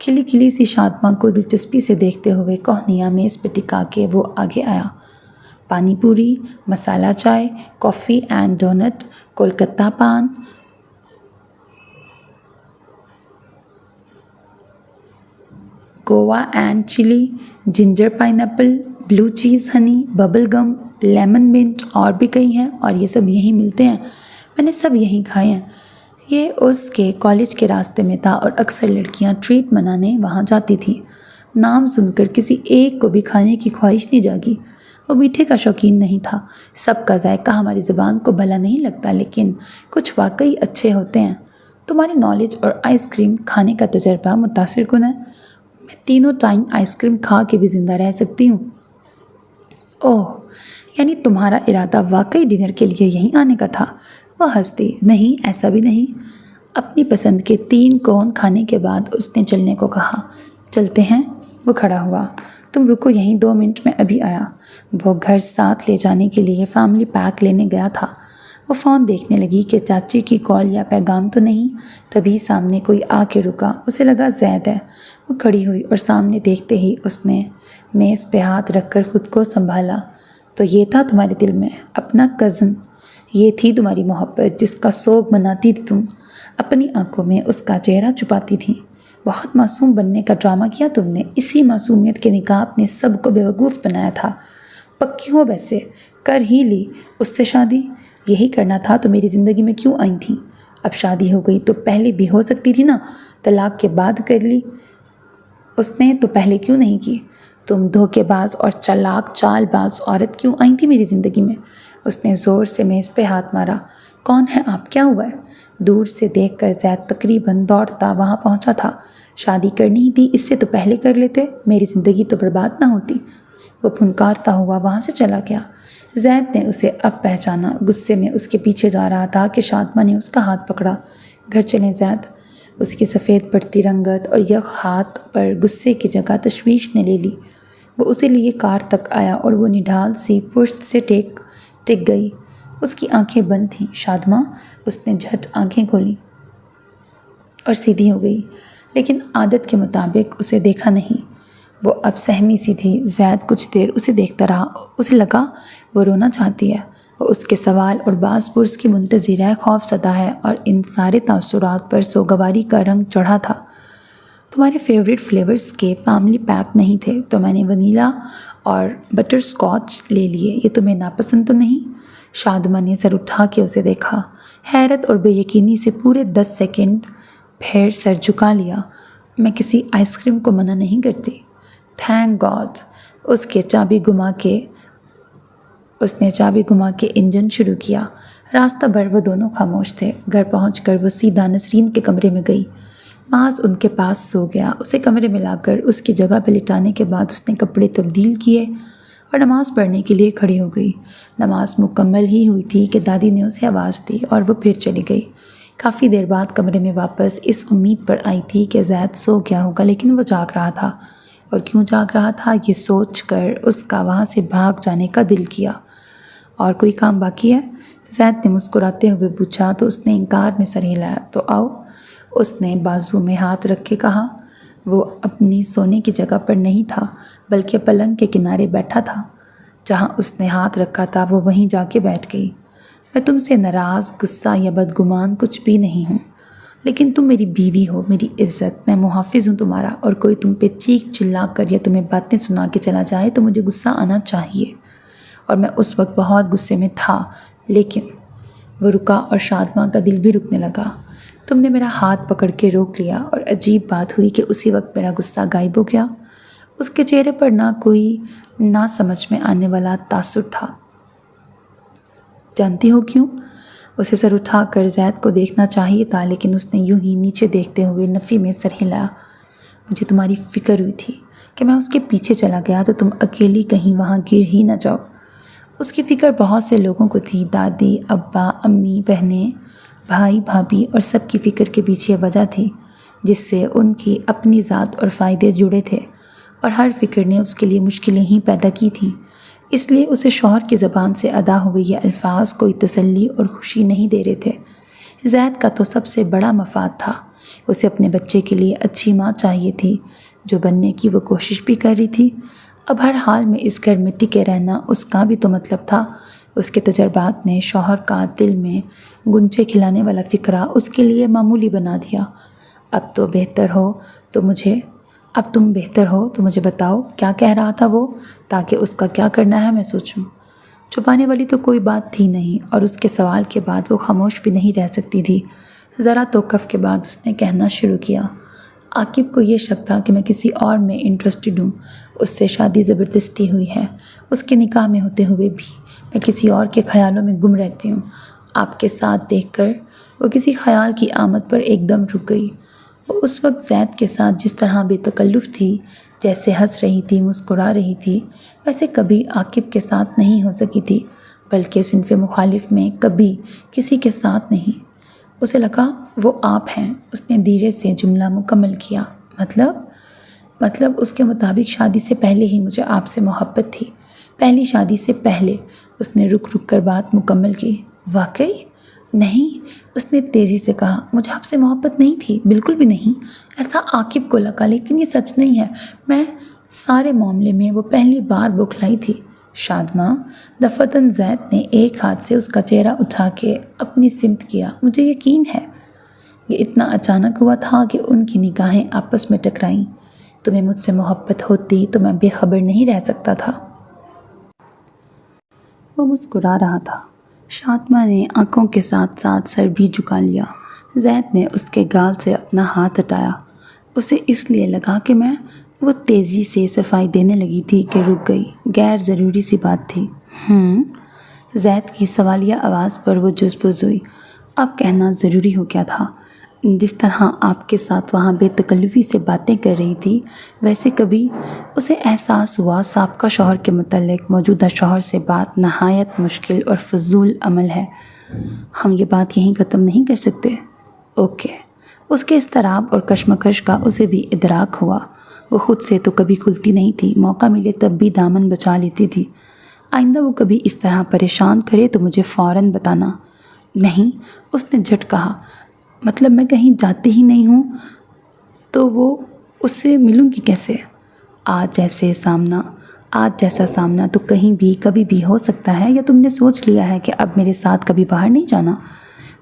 کھلی کھلی سی شادماں کو دلچسپی سے دیکھتے ہوئے کوہنیاں میز پہ ٹکا کے وہ آگے آیا۔ پانی پوری، مسالہ چائے، کافی اینڈ ڈونٹ، کولکتہ پان، گووا اینڈ چلی، جنجر پائن ایپل، بلو چیز honey, bubble gum, lemon minute, اور بھی کئی ہیں، اور یہ سب یہیں ملتے ہیں۔ میں نے سب یہیں کھائے ہیں۔ یہ اس کے کالج کے راستے میں تھا اور اکثر لڑکیاں ٹریٹ منانے وہاں جاتی تھیں۔ نام سن کر کسی ایک کو بھی کھانے کی خواہش نہیں جاگی۔ وہ میٹھے کا شوقین نہیں تھا۔ سب کا ذائقہ ہماری زبان کو بھلا نہیں لگتا، لیکن کچھ واقعی اچھے ہوتے ہیں۔ تمہاری نالج اور آئس کریم کھانے کا تجربہ متاثر کن ہے۔ میں تینوں ٹائم آئس کریم کھا کے بھی زندہ رہ سکتی ہوں۔ اوہ، یعنی تمہارا ارادہ واقعی ڈنر کے لیے یہیں آنے کا تھا؟ وہ ہنس دی۔ نہیں، ایسا بھی نہیں۔ اپنی پسند کے 3 کون کھانے کے بعد اس نے چلنے کو کہا۔ چلتے ہیں؟ وہ کھڑا ہوا۔ تم رکو یہیں 2 منٹ میں ابھی آیا۔ وہ گھر ساتھ لے جانے کے لیے فیملی پیک لینے گیا تھا۔ وہ فون دیکھنے لگی کہ چاچی کی کال یا پیغام تو نہیں۔ تبھی سامنے کوئی آ کے رکا۔ اسے لگا زید ہے۔ وہ کھڑی ہوئی اور سامنے دیکھتے ہی اس نے میز پہ ہاتھ رکھ کر خود کو سنبھالا۔ تو یہ تھا تمہارے دل میں؟ اپنا کزن؟ یہ تھی تمہاری محبت جس کا سوگ مناتی تھی تم؟ اپنی آنکھوں میں اس کا چہرہ چھپاتی تھی۔ بہت معصوم بننے کا ڈرامہ کیا تم نے۔ اسی معصومیت کے نقاب نے سب کو بیوقوف بنایا تھا۔ پکی ہو ویسے؟ کر ہی لی اس سے شادی؟ یہی کرنا تھا تو میری زندگی میں کیوں آئی تھی؟ اب شادی ہو گئی تو پہلے بھی ہو سکتی تھی نا؟ طلاق کے بعد کر لی اس نے تو پہلے کیوں نہیں کی؟ تم دھوکے باز اور چالاک چال باز عورت کیوں آئی تھی میری زندگی میں؟ اس نے زور سے میز پہ ہاتھ مارا۔ کون ہے آپ؟ کیا ہوا ہے؟ دور سے دیکھ کر زید تقریباً دوڑتا وہاں پہنچا تھا۔ شادی کرنی ہی تھی، اس سے تو پہلے کر لیتے، میری زندگی تو برباد نہ ہوتی۔ وہ پھنکارتا ہوا وہاں سے چلا گیا۔ زید نے اسے اب پہچانا، غصے میں اس کے پیچھے جا رہا تھا کہ شادمہ نے اس کا ہاتھ پکڑا۔ گھر چلیں زید۔ اس کی سفید پڑتی رنگت اور یک ہاتھ پر غصے کی جگہ تشویش نے لے لی۔ وہ اسے لیے کار تک آیا اور وہ نڈھال سی پشت سے ٹک گئی۔ اس کی آنکھیں بند تھیں۔ شادمہ؟ اس نے جھٹ آنکھیں کھولیں اور سیدھی ہو گئی، لیکن عادت کے مطابق اسے دیکھا نہیں۔ وہ اب سہمی سی تھی۔ زید کچھ دیر اسے دیکھتا رہا۔ اسے لگا وہ رونا چاہتی ہے۔ وہ اس کے سوال اور باز پرس کی منتظر ہے، خوف زدہ ہے، اور ان سارے تاثرات پر سوگواری کا رنگ چڑھا تھا۔ تمہارے فیورٹ فلیورز کے فیملی پیک نہیں تھے تو میں نے ونیلا اور بٹر اسکاچ لے لیے۔ یہ تمہیں ناپسند تو نہیں؟ شادمہ نے سر اٹھا کے اسے دیکھا، حیرت اور بے یقینی سے پورے 10 سیکنڈ، پھر سر جھکا لیا۔ میں کسی آئس کریم کو منع نہیں کرتی۔ Thank God. اس نے چابی گھما کے انجن شروع کیا۔ راستہ بھر وہ دونوں خاموش تھے۔ گھر پہنچ کر وہ سیدھا نسرین کے کمرے میں گئی۔ معاذ ان کے پاس سو گیا۔ اسے کمرے میں لا کر اس کی جگہ پہ لٹانے کے بعد اس نے کپڑے تبدیل کیے اور نماز پڑھنے کے لیے کھڑی ہو گئی۔ نماز مکمل ہی ہوئی تھی کہ دادی نے اسے آواز دی اور وہ پھر چلی گئی۔ کافی دیر بعد کمرے میں واپس اس امید پر آئی تھی کہ زید سو گیا ہوگا، لیکن وہ جاگ رہا تھا، اور کیوں جاگ رہا تھا یہ سوچ کر اس کا وہاں سے بھاگ جانے کا دل کیا۔ اور کوئی کام باقی ہے؟ زید نے مسکراتے ہوئے پوچھا تو اس نے انکار میں سر ہلایا۔ تو آؤ، اس نے بازو میں ہاتھ رکھ کے کہا۔ وہ اپنی سونے کی جگہ پر نہیں تھا، بلکہ پلنگ کے کنارے بیٹھا تھا۔ جہاں اس نے ہاتھ رکھا تھا وہ وہیں جا کے بیٹھ گئی۔ میں تم سے ناراض، غصہ یا بدگمان کچھ بھی نہیں ہوں، لیکن تم میری بیوی ہو، میری عزت، میں محافظ ہوں تمہارا، اور کوئی تم پہ چیخ چلا کر یا تمہیں باتیں سنا کے چلا جائے تو مجھے غصہ آنا چاہیے، اور میں اس وقت بہت غصے میں تھا۔ لیکن وہ رکا اور شادمہ کا دل بھی رکنے لگا۔ تم نے میرا ہاتھ پکڑ کے روک لیا، اور عجیب بات ہوئی کہ اسی وقت میرا غصہ غائب ہو گیا۔ اس کے چہرے پر نہ سمجھ میں آنے والا تاثر تھا۔ جانتی ہو کیوں؟ اسے سر اٹھا کر زید کو دیکھنا چاہیے تھا، لیکن اس نے یوں ہی نیچے دیکھتے ہوئے نفی میں سر ہلایا۔ مجھے تمہاری فکر ہوئی تھی کہ میں اس کے پیچھے چلا گیا تو تم اکیلی کہیں وہاں گر ہی نہ جاؤ۔ اس کی فکر بہت سے لوگوں کو تھی، دادی، ابا، امی، بہنیں، بھائی، بھابھی، اور سب کی فکر کے پیچھے وجہ تھی جس سے ان کی اپنی ذات اور فائدے جڑے تھے، اور ہر فکر نے اس کے لیے مشکلیں ہی پیدا کی تھیں۔ اس لیے اسے شوہر کی زبان سے ادا ہوئے یہ الفاظ کوئی تسلی اور خوشی نہیں دے رہے تھے۔ زید کا تو سب سے بڑا مفاد تھا۔ اسے اپنے بچے کے لیے اچھی ماں چاہیے تھی، جو بننے کی وہ کوشش بھی کر رہی تھی۔ اب ہر حال میں اس گھر میں ٹکے رہنا اس کا بھی تو مطلب تھا۔ اس کے تجربات نے شوہر کا دل میں گنچے کھلانے والا فکرہ اس کے لیے معمولی بنا دیا۔ اب تم بہتر ہو تو مجھے بتاؤ کیا کہہ رہا تھا وہ، تاکہ اس کا کیا کرنا ہے میں سوچوں۔ چھپانے والی تو کوئی بات تھی نہیں، اور اس کے سوال کے بعد وہ خاموش بھی نہیں رہ سکتی تھی۔ ذرا توقف کے بعد اس نے کہنا شروع کیا۔ عاقب کو یہ شک تھا کہ میں کسی اور میں انٹرسٹڈ ہوں، اس سے شادی زبردستی ہوئی ہے، اس کے نکاح میں ہوتے ہوئے بھی میں کسی اور کے خیالوں میں گم رہتی ہوں۔ آپ کے ساتھ دیکھ کر وہ کسی خیال کی آمد پر ایک دم رک گئی۔ وہ اس وقت زید کے ساتھ جس طرح بے تکلف تھی، جیسے ہنس رہی تھی، مسکرا رہی تھی، ویسے کبھی عاقب کے ساتھ نہیں ہو سکی تھی، بلکہ صنف مخالف میں کبھی کسی کے ساتھ نہیں۔ اسے لگا وہ آپ ہیں۔ اس نے دھیرے سے جملہ مکمل کیا۔ مطلب اس کے مطابق شادی سے پہلے ہی مجھے آپ سے محبت تھی، پہلی شادی سے پہلے۔ اس نے رک کر بات مکمل کی۔ واقعی؟ نہیں، اس نے تیزی سے کہا، مجھے آپ سے محبت نہیں تھی، بالکل بھی نہیں۔ ایسا عاقب کو لگا، لیکن یہ سچ نہیں ہے۔ میں سارے معاملے میں وہ پہلی بار بوکھلائی تھی۔ شادمہ، دفعتاً زید نے ایک ہاتھ سے اس کا چہرہ اٹھا کے اپنی سمت کیا۔ مجھے یقین ہے یہ اتنا اچانک ہوا تھا کہ ان کی نگاہیں آپس میں ٹکرائیں۔ تمہیں مجھ سے محبت ہوتی تو میں بے خبر نہیں رہ سکتا تھا۔ وہ مسکرا رہا تھا۔ شادمہ نے آنکھوں کے ساتھ ساتھ سر بھی جھکا لیا۔ زید نے اس کے گال سے اپنا ہاتھ ہٹایا۔ اسے اس لیے لگا کہ وہ تیزی سے صفائی دینے لگی تھی کہ رک گئی۔ غیر ضروری سی بات تھی۔ زید کی سوالیہ آواز پر وہ جزبز ہوئی۔ اب کہنا ضروری ہو گیا تھا۔ جس طرح آپ کے ساتھ وہاں بے تکلفی سے باتیں کر رہی تھی، ویسے کبھی اسے احساس ہوا سابقہ شوہر کے متعلق موجودہ شوہر سے بات نہایت مشکل اور فضول عمل ہے۔ ہم یہ بات یہیں ختم نہیں کر سکتے؟ اوکے۔ اس کے اضطراب اور کشمکش کا اسے بھی ادراک ہوا۔ وہ خود سے تو کبھی کھلتی نہیں تھی، موقع ملے تب بھی دامن بچا لیتی تھی۔ آئندہ وہ کبھی اس طرح پریشان کرے تو مجھے فوراً بتانا۔ نہیں، اس نے جھٹ کہا، مطلب میں کہیں جاتی ہی نہیں ہوں تو وہ اس سے ملوں گی کیسے؟ آج جیسا سامنا تو کہیں بھی کبھی بھی ہو سکتا ہے، یا تم نے سوچ لیا ہے کہ اب میرے ساتھ کبھی باہر نہیں جانا؟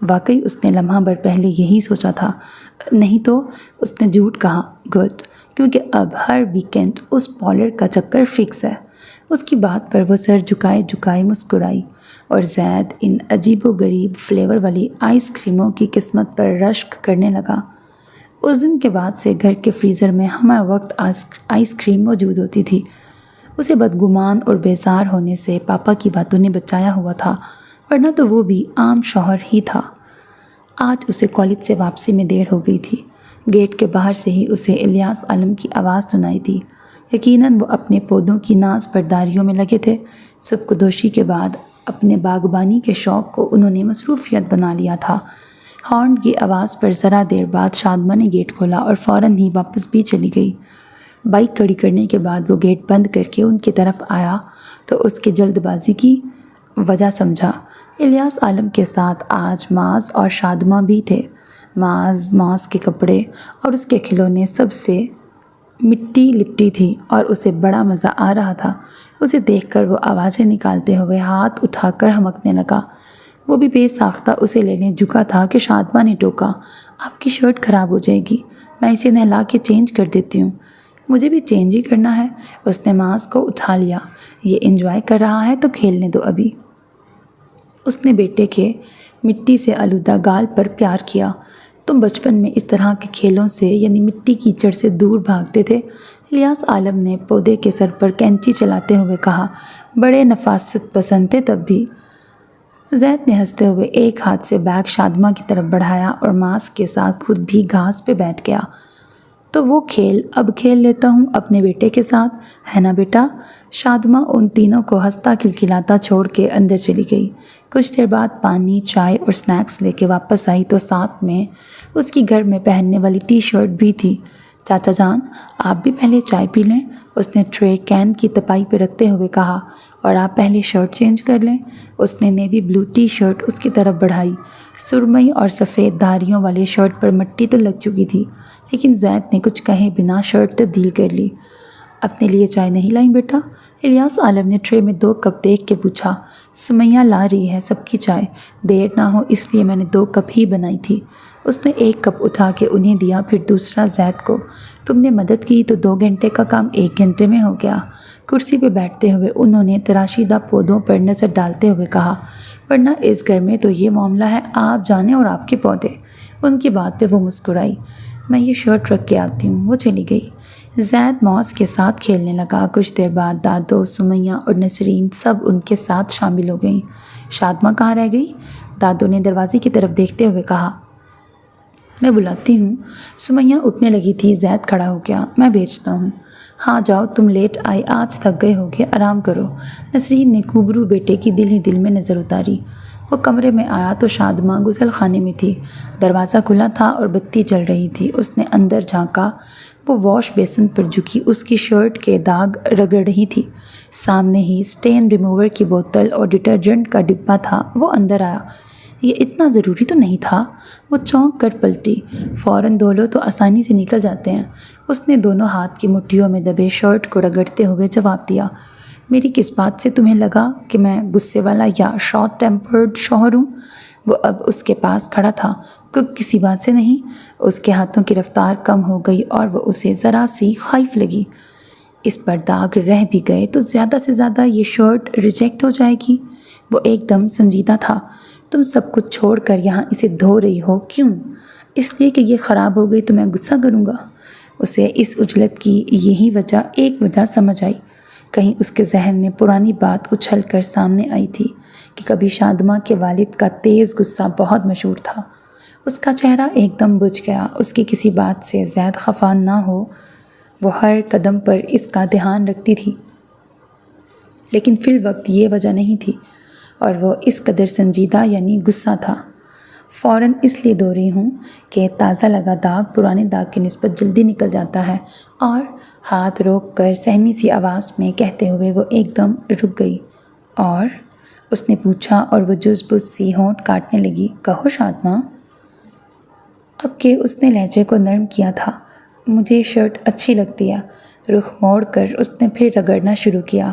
واقعی اس نے لمحہ بھر پہلے یہی سوچا تھا۔ نہیں تو، اس نے جھوٹ کہا۔ گڈ، کیونکہ اب ہر ویکنڈ اس پارلر کا چکر فکس ہے۔ اس کی بات پر وہ سر جھکائے مسکرائی، اور زید ان عجیب و غریب فلیور والی آئس کریموں کی قسمت پر رشک کرنے لگا۔ اس دن کے بعد سے گھر کے فریزر میں ہمہ وقت آئس کریم موجود ہوتی تھی۔ اسے بدگمان اور بیزار ہونے سے پاپا کی باتوں نے بچایا ہوا تھا، ورنہ تو وہ بھی عام شوہر ہی تھا۔ آج اسے کالج سے واپسی میں دیر ہو گئی تھی۔ گیٹ کے باہر سے ہی اسے الیاس عالم کی آواز سنائی تھی۔ یقیناً وہ اپنے پودوں کی ناز برداریوں میں لگے تھے۔ سبکدوشی کے بعد اپنے باغبانی کے شوق کو انہوں نے مصروفیت بنا لیا تھا۔ ہارن کی آواز پر ذرا دیر بعد شادمہ نے گیٹ کھولا اور فوراً ہی واپس بھی چلی گئی۔ بائک کھڑی کرنے کے بعد وہ گیٹ بند کر کے ان کی طرف آیا تو اس کی جلد بازی کی وجہ سمجھا۔ الیاس عالم کے ساتھ آج معاذ اور شادمہ بھی تھے۔ معاذ کے کپڑے اور اس کے کھلونے سب سے مٹی لپٹی تھی اور اسے بڑا مزہ آ رہا تھا۔ اسے دیکھ کر وہ آوازیں نکالتے ہوئے ہاتھ اٹھا کر ہمکنے لگا۔ وہ بھی بے ساختہ اسے لینے جھکا تھا کہ شادمہ نے ٹوکا، آپ کی شرٹ خراب ہو جائے گی، میں اسے نہلا کے چینج کر دیتی ہوں۔ مجھے بھی چینج ہی کرنا ہے۔ اس نے معاذ کو اٹھا لیا۔ یہ انجوائے کر رہا ہے تو کھیلنے دو ابھی۔ اس نے بیٹے کے مٹی سے آلودہ گال پر پیار کیا۔ تم بچپن میں اس طرح کے کھیلوں سے یعنی مٹی کیچڑ سے دور بھاگتے تھے؟ الیاس عالم نے پودے کے سر پر کینچی چلاتے ہوئے کہا۔ بڑے نفاست پسند تھے تب بھی۔ زید نے ہنستے ہوئے ایک ہاتھ سے بیگ شادمہ کی طرف بڑھایا اور معاذ کے ساتھ خود بھی گھاس پہ بیٹھ گیا۔ تو وہ کھیل اب کھیل لیتا ہوں اپنے بیٹے کے ساتھ، ہے نا بیٹا؟ شادمہ ان تینوں کو ہنستا کھلکھلاتا چھوڑ کے اندر چلی گئی۔ کچھ دیر بعد پانی، چائے اور سنیکس لے کے واپس آئی تو ساتھ میں اس کی گھر میں پہننے والی ٹی شرٹ بھی تھی۔ چاچا جان، آپ بھی پہلے چائے پی لیں، اس نے ٹرے کین کی تپائی پہ رکھتے ہوئے کہا، اور آپ پہلے شرٹ چینج کر لیں۔ اس نے نیوی بلو ٹی شرٹ اس کی طرف بڑھائی۔ سرمئی اور سفید دھاریوں والے شرٹ پر مٹی تو لگ چکی تھی، لیکن زید نے کچھ کہے بنا شرٹ تبدیل کر لی۔ اپنے لیے چائے نہیں لائیں بیٹا؟ الیاس عالم نے ٹرے میں 2 کپ دیکھ کے پوچھا۔ سمیہ لا رہی ہے سب کی چائے، دیر نہ ہو اس لیے میں نے 2 کپ ہی بنائی تھی۔ اس نے 1 کپ اٹھا کے انہیں دیا، پھر دوسرا زید کو۔ تم نے مدد کی تو 2 گھنٹے کا کام 1 گھنٹے میں ہو گیا۔ کرسی پہ بیٹھتے ہوئے انہوں نے تراشیدہ پودوں پر نظر ڈالتے ہوئے کہا، ورنہ اس گھر میں تو یہ معاملہ ہے آپ جانے اور آپ کے پودے۔ ان کی بات پہ وہ مسکرائی۔ میں یہ شرٹ رکھ کے آتی ہوں۔ وہ چلی گئی۔ زید معاذ کے ساتھ کھیلنے لگا۔ کچھ دیر بعد دادو، سمیہ اور نسرین سب ان کے ساتھ شامل ہو گئیں۔ شادمہ کہاں رہ گئی؟ دادو نے دروازے کی طرف دیکھتے ہوئے کہا۔ میں بلاتی ہوں۔ سمیہ اٹھنے لگی تھی۔ زید کھڑا ہو گیا۔ میں بھیجتا ہوں۔ ہاں جاؤ، تم لیٹ آئے، آج تھک گئے ہوگے، آرام کرو۔ نسرین نے خوبرو بیٹے کی دل ہی دل میں نظر اتاری۔ وہ کمرے میں آیا تو شادمہ غسل خانے میں تھی۔ دروازہ کھلا تھا اور بتی جل رہی تھی۔ اس نے اندر جھانکا۔ وہ واش بیسن پر جھکی اس کی شرٹ کے داغ رگڑ رہی تھی۔ سامنے ہی سٹین ریموور کی بوتل اور ڈٹرجنٹ کا ڈبہ تھا۔ وہ اندر آیا۔ یہ اتنا ضروری تو نہیں تھا۔ وہ چونک کر پلٹی۔ فوراً دھو لو تو آسانی سے نکل جاتے ہیں۔ اس نے دونوں ہاتھ کی مٹھیوں میں دبے شرٹ کو رگڑتے ہوئے جواب دیا۔ میری کس بات سے تمہیں لگا کہ میں غصے والا یا شارٹ ٹیمپرڈ شوہر ہوں؟ وہ اب اس کے پاس کھڑا تھا۔ کسی بات سے نہیں۔ اس کے ہاتھوں کی رفتار کم ہو گئی اور وہ اسے ذرا سی خائف لگی۔ اس پر داغ رہ بھی گئے تو زیادہ سے زیادہ یہ شرٹ ریجیکٹ ہو جائے گی۔ وہ ایک دم سنجیدہ تھا۔ تم سب کچھ چھوڑ کر یہاں اسے دھو رہی ہو، کیوں؟ اس لیے کہ یہ خراب ہو گئی تو میں غصہ کروں گا؟ اسے اس عجلت کی ایک وجہ سمجھ آئی۔ کہیں اس کے ذہن میں پرانی بات اچھل کر سامنے آئی تھی کہ کبھی شادماں کے والد کا تیز غصہ بہت مشہور تھا۔ اس کا چہرہ ایک دم بجھ گیا۔ اس کی کسی بات سے زید خفا نہ ہو، وہ ہر قدم پر اس کا دھیان رکھتی تھی، لیکن فی الوقت یہ وجہ نہیں تھی اور وہ اس قدر سنجیدہ یعنی غصہ تھا۔ فوراً اس لیے دھو رہی ہوں کہ تازہ لگا داغ پرانے داغ کی نسبت جلدی نکل جاتا ہے، اور ہاتھ روک کر سہمی سی آواز میں کہتے ہوئے وہ ایک دم رک گئی اور اس نے پوچھا، اور وہ جز بز سی ہونٹ کاٹنے لگی، کہو شادماں۔ اب کہ اس نے لہجے کو نرم کیا تھا، مجھے یہ شرٹ اچھی لگتی ہے۔ رخ موڑ کر اس نے پھر رگڑنا شروع کیا۔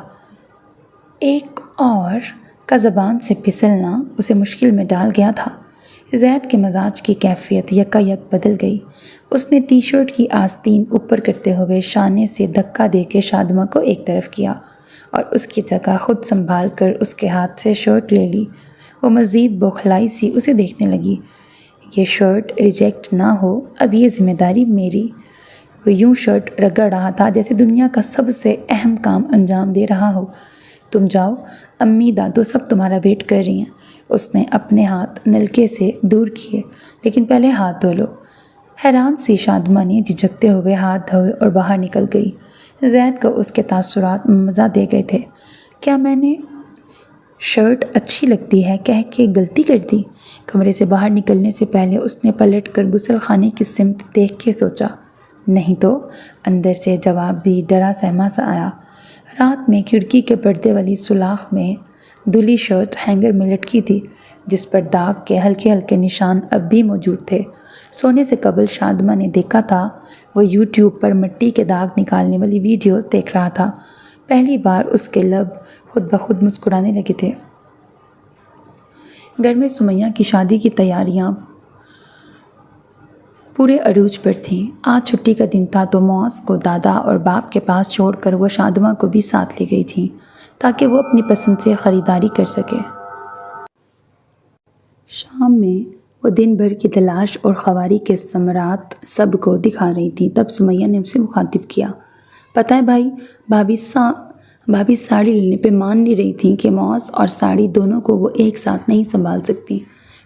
ایک اور کا زبان سے پھسلنا اسے مشکل میں ڈال گیا تھا۔ زید کے مزاج کی کیفیت یکا یک بدل گئی۔ اس نے ٹی شرٹ کی آستین اوپر کرتے ہوئے شانے سے دھکا دے کے شادماں کو ایک طرف کیا اور اس کی جگہ خود سنبھال کر اس کے ہاتھ سے شرٹ لے لی۔ وہ مزید بوکھلائی سی اسے دیکھنے لگی۔ یہ شرٹ ریجیکٹ نہ ہو، اب یہ ذمہ داری میری۔ وہ یوں شرٹ رگڑ رہا تھا جیسے دنیا کا سب سے اہم کام انجام دے رہا ہو۔ تم جاؤ، امی دادو سب تمہارا ویٹ کر رہی ہیں۔ اس نے اپنے ہاتھ نلکے سے دور کیے، لیکن پہلے ہاتھ دھو لو۔ حیران سی شادماں نے جھجکتے ہوئے ہاتھ دھوئے اور باہر نکل گئی۔ زید کو اس کے تاثرات مزہ دے گئے تھے۔ کیا میں نے شرٹ اچھی لگتی ہے کہہ کے غلطی کر دی؟ کمرے سے باہر نکلنے سے پہلے اس نے پلٹ کر غسل خانے کی سمت دیکھ کے سوچا، نہیں تو؟ اندر سے جواب بھی ڈرا سہما سا آیا۔ رات میں کھڑکی کے پردے والی سوراخ میں دھلی شرٹ ہینگر میں لٹکی تھی، جس پر داغ کے ہلکے ہلکے نشان اب بھی موجود تھے۔ سونے سے قبل شادماں نے دیکھا تھا، وہ یوٹیوب پر مٹی کے داغ نکالنے والی ویڈیوز دیکھ رہا تھا۔ پہلی بار اس کے لب خود بخود مسکرانے لگے تھے۔ گھر میں سمیہ کی شادی کی تیاریاں پورے عروج پر تھیں۔ آج چھٹی کا دن تھا تو معاذ کو دادا اور باپ کے پاس چھوڑ کر وہ شادماں کو بھی ساتھ لے گئی تھیں تاکہ وہ اپنی پسند سے خریداری کر سکے۔ شام میں وہ دن بھر کی تلاش اور خواری کے ثمرات سب کو دکھا رہی تھی۔ تب سمیہ نے اسے مخاطب کیا، پتہ ہے بھائی، بھابھی ساڑی لینے پہ مان نہیں رہی تھیں کہ معاذ اور ساڑی دونوں کو وہ ایک ساتھ نہیں سنبھال سکتی۔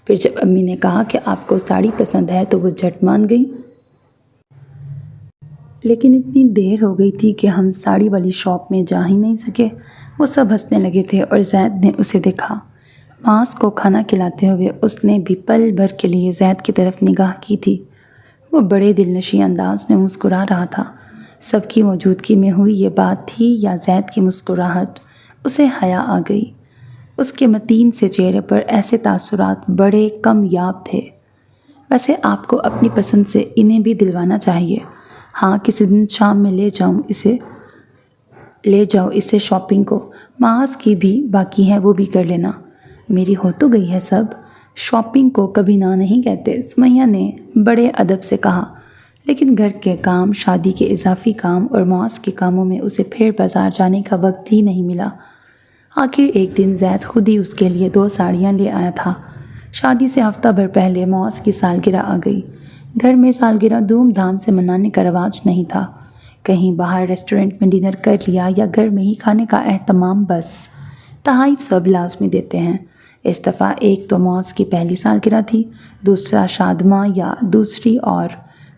پھر جب امی نے کہا کہ آپ کو ساڑی پسند ہے تو وہ جھٹ مان گئی۔ لیکن اتنی دیر ہو گئی تھی کہ ہم ساڑی والی شاپ میں جا ہی نہیں سکے۔ وہ سب ہنسنے لگے تھے اور زید نے اسے دیکھا۔ معاذ کو کھانا کھلاتے ہوئے اس نے بھی پل بھر کے لیے زید کی طرف نگاہ کی تھی۔ وہ بڑے دلنشیں انداز میں مسکرا رہا تھا۔ سب کی موجودگی میں ہوئی یہ بات تھی یا زید کی مسکراہٹ؟ اسے حیا آ گئی۔ اس کے متین سے چہرے پر ایسے تاثرات بڑے کم یاب تھے۔ ویسے آپ کو اپنی پسند سے انہیں بھی دلوانا چاہیے۔ ہاں، کسی دن شام میں لے جاؤ اسے شاپنگ کو۔ معاذ کی بھی باقی ہے، وہ بھی کر لینا۔ میری ہو تو گئی ہے سب، شاپنگ کو کبھی نہ نہیں کہتے، سمیہ نے بڑے ادب سے کہا۔ لیکن گھر کے کام، شادی کے اضافی کام اور معاذ کے کاموں میں اسے پھر بازار جانے کا وقت ہی نہیں ملا۔ آخر ایک دن زید خود ہی اس کے لیے 2 ساڑیاں لے آیا تھا۔ شادی سے ہفتہ بھر پہلے معاذ کی سالگرہ آ گئی۔ گھر میں سالگرہ دھوم دھام سے منانے کا رواج نہیں تھا۔ کہیں باہر ریسٹورنٹ میں ڈنر کر لیا یا گھر میں ہی کھانے کا اہتمام بس۔ تحائف سب لازمی دیتے ہیں۔ اس دفعہ ایک تو معاذ کی پہلی سالگرہ تھی، دوسرا شادماں یا دوسری اور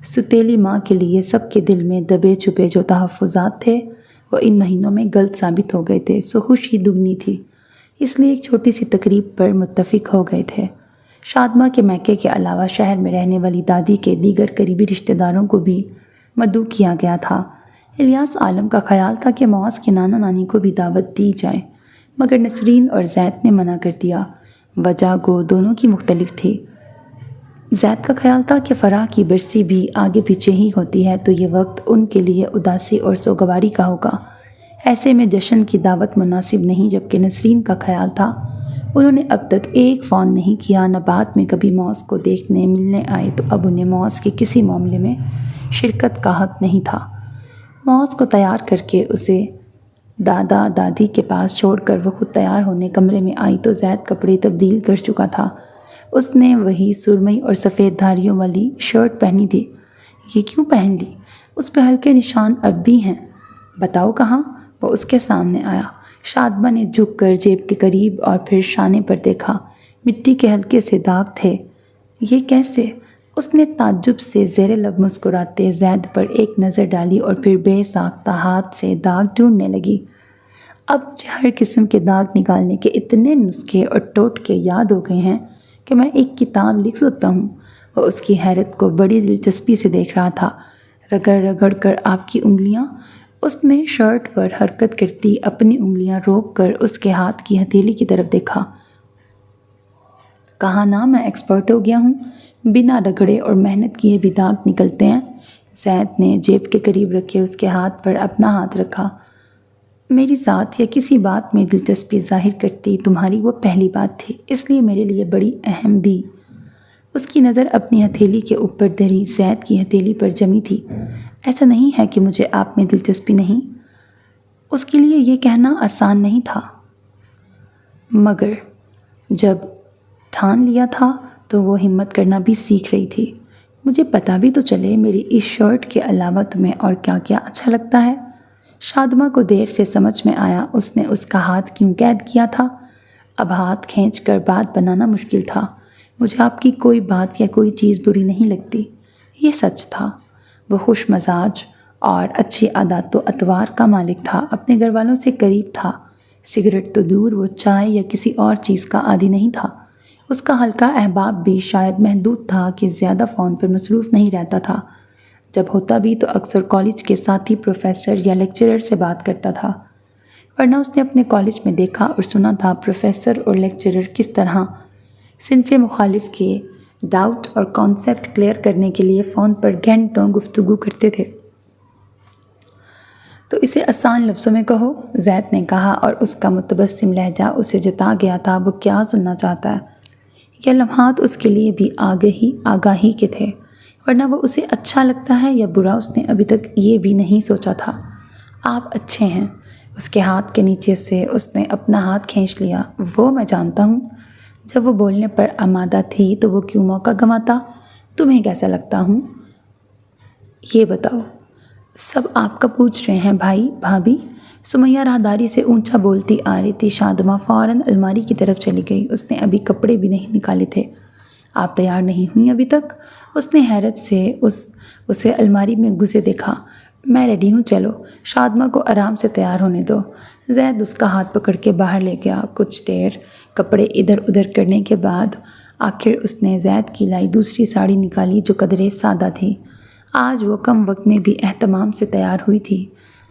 ستیلی ماں کے لیے سب کے دل میں دبے چھپے جو تحفظات تھے وہ ان مہینوں میں غلط ثابت ہو گئے تھے، سو خوشی دگنی تھی۔ اس لیے ایک چھوٹی سی تقریب پر متفق ہو گئے تھے۔ شادماں کے میکے کے علاوہ شہر میں رہنے والی دادی کے دیگر قریبی رشتہ داروں کو بھی مدعو کیا گیا تھا۔ الیاس عالم کا خیال تھا کہ معاذ کے نانا نانی کو بھی دعوت دی جائے، مگر نسرین اور زید نے منع کر دیا۔ وجہ گو دونوں کی مختلف تھی۔ زید کا خیال تھا کہ فرح کی برسی بھی آگے پیچھے ہی ہوتی ہے تو یہ وقت ان کے لیے اداسی اور سوگواری کا ہوگا، ایسے میں جشن کی دعوت مناسب نہیں۔ جبکہ نسرین کا خیال تھا انہوں نے اب تک ایک فون نہیں کیا، نہ بعد میں کبھی معاذ کو دیکھنے ملنے آئے، تو اب انہیں معاذ کے کسی معاملے میں شرکت کا حق نہیں تھا۔ معاذ کو تیار کر کے اسے دادا دادی کے پاس چھوڑ کر وہ خود تیار ہونے کمرے میں آئی تو زید کپڑے تبدیل کر چکا تھا۔ اس نے وہی سرمئی اور سفید دھاریوں والی شرٹ پہنی تھی۔ یہ کیوں پہن لی؟ اس پہ ہلکے نشان اب بھی ہیں۔ بتاؤ کہاں؟ وہ اس کے سامنے آیا۔ شادمہ نے جھک کر جیب کے قریب اور پھر شانے پر دیکھا۔ مٹی کے ہلکے سے داغ تھے۔ یہ کیسے؟ اس نے تعجب سے زیر لب مسکراتے زید پر ایک نظر ڈالی اور پھر بے ساختہ ہاتھ سے داغ ڈھونڈنے لگی۔ اب مجھے ہر قسم کے داغ نکالنے کے اتنے نسخے اور ٹوٹکے یاد ہو گئے ہیں کہ میں ایک کتاب لکھ سکتا ہوں۔ وہ اس کی حیرت کو بڑی دلچسپی سے دیکھ رہا تھا۔ رگڑ رگڑ کر آپ کی انگلیاں؟ اس نے شرٹ پر حرکت کرتی اپنی انگلیاں روک کر اس کے ہاتھ کی ہتھیلی کی طرف دیکھا۔ کہا نا میں ایکسپرٹ ہو گیا ہوں، بنا رگڑے اور محنت کیے بھی داغ نکلتے ہیں۔ زید نے جیب کے قریب رکھے اس کے ہاتھ پر اپنا ہاتھ رکھا۔ میری ذات یا کسی بات میں دلچسپی ظاہر کرتی تمہاری وہ پہلی بات تھی، اس لیے میرے لیے بڑی اہم بھی۔ اس کی نظر اپنی ہتھیلی کے اوپر دھری زید کی ہتھیلی پر جمی تھی۔ ایسا نہیں ہے کہ مجھے آپ میں دلچسپی نہیں۔ اس کے لیے یہ کہنا آسان نہیں تھا، مگر جب ٹھان لیا تھا تو وہ ہمت کرنا بھی سیکھ رہی تھی۔ مجھے پتہ بھی تو چلے میری اس شرٹ کے علاوہ تمہیں اور کیا کیا اچھا لگتا ہے۔ شادمہ کو دیر سے سمجھ میں آیا اس نے اس کا ہاتھ کیوں قید کیا تھا۔ اب ہاتھ کھینچ کر بات بنانا مشکل تھا۔ مجھے آپ کی کوئی بات یا کوئی چیز بری نہیں لگتی۔ یہ سچ تھا۔ وہ خوش مزاج اور اچھی عادات و اطوار کا مالک تھا، اپنے گھر والوں سے قریب تھا۔ سگریٹ تو دور، وہ چائے یا کسی اور چیز کا عادی نہیں تھا۔ اس کا حلقہ احباب بھی شاید محدود تھا کہ زیادہ فون پر مصروف نہیں رہتا تھا۔ جب ہوتا بھی تو اکثر کالج کے ساتھی پروفیسر یا لیکچرر سے بات کرتا تھا، ورنہ اس نے اپنے کالج میں دیکھا اور سنا تھا پروفیسر اور لیکچرر کس طرح صنف مخالف کے ڈاؤٹ اور کانسیپٹ کلیئر کرنے کے لیے فون پر گھنٹوں گفتگو کرتے تھے۔ تو اسے آسان لفظوں میں کہو، زید نے کہا اور اس کا متبسم لہجہ اسے جتا گیا تھا وہ کیا سننا چاہتا ہے۔ یہ لمحات اس کے لیے بھی آگاہی کے تھے، ورنہ وہ اسے اچھا لگتا ہے یا برا اس نے ابھی تک یہ بھی نہیں سوچا تھا۔ آپ اچھے ہیں۔ اس کے ہاتھ کے نیچے سے اس نے اپنا ہاتھ کھینچ لیا۔ وہ میں جانتا ہوں۔ جب وہ بولنے پر آمادہ تھی تو وہ کیوں موقع گنواتا؟ تمہیں کیسا لگتا ہوں؟ یہ بتاؤ۔ سب آپ کا پوچھ رہے ہیں بھائی بھابھی۔ سمیہ راہداری سے اونچا بولتی آ رہی تھی۔ شادمہ فوراً الماری کی طرف چلی گئی۔ اس نے ابھی کپڑے بھی نہیں نکالے تھے۔ آپ تیار نہیں ہوئی ابھی تک؟ اس نے حیرت سے اسے الماری میں گھسے دیکھا۔ میں ریڈی ہوں، چلو۔ شادمہ کو آرام سے تیار ہونے دو۔ زید اس کا ہاتھ پکڑ کے باہر لے گیا۔ کچھ دیر کپڑے ادھر ادھر کرنے کے بعد آخر اس نے زید کی لائی دوسری ساڑی نکالی جو قدرے سادہ تھی۔ آج وہ کم وقت میں بھی اہتمام سے تیار ہوئی تھی۔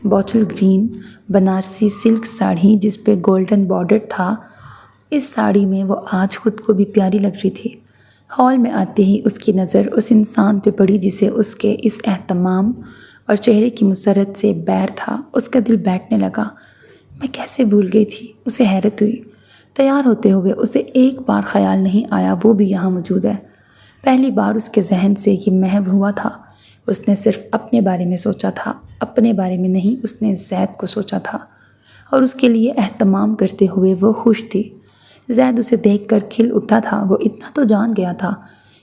Bottle green Banarasi silk sari جس پہ گولڈن بارڈر تھا، اس ساڑی میں وہ آج خود کو بھی پیاری لگ رہی تھی۔ ہال میں آتے ہی اس کی نظر اس انسان پہ پڑی جسے اس کے اس اہتمام اور چہرے کی مسرت سے بیر تھا۔ اس کا دل بیٹھنے لگا۔ میں کیسے بھول گئی تھی؟ اسے حیرت ہوئی۔ تیار ہوتے ہوئے اسے ایک بار خیال نہیں آیا وہ بھی یہاں موجود ہے۔ پہلی بار اس کے ذہن سے یہ محو ہوا تھا۔ اس نے صرف اپنے بارے میں سوچا تھا، اپنے بارے میں نہیں۔ اس نے زید کو سوچا تھا اور اس کے لیے اہتمام کرتے ہوئے وہ خوش تھی۔ زید اسے دیکھ کر کھل اٹھا تھا۔ وہ اتنا تو جان گیا تھا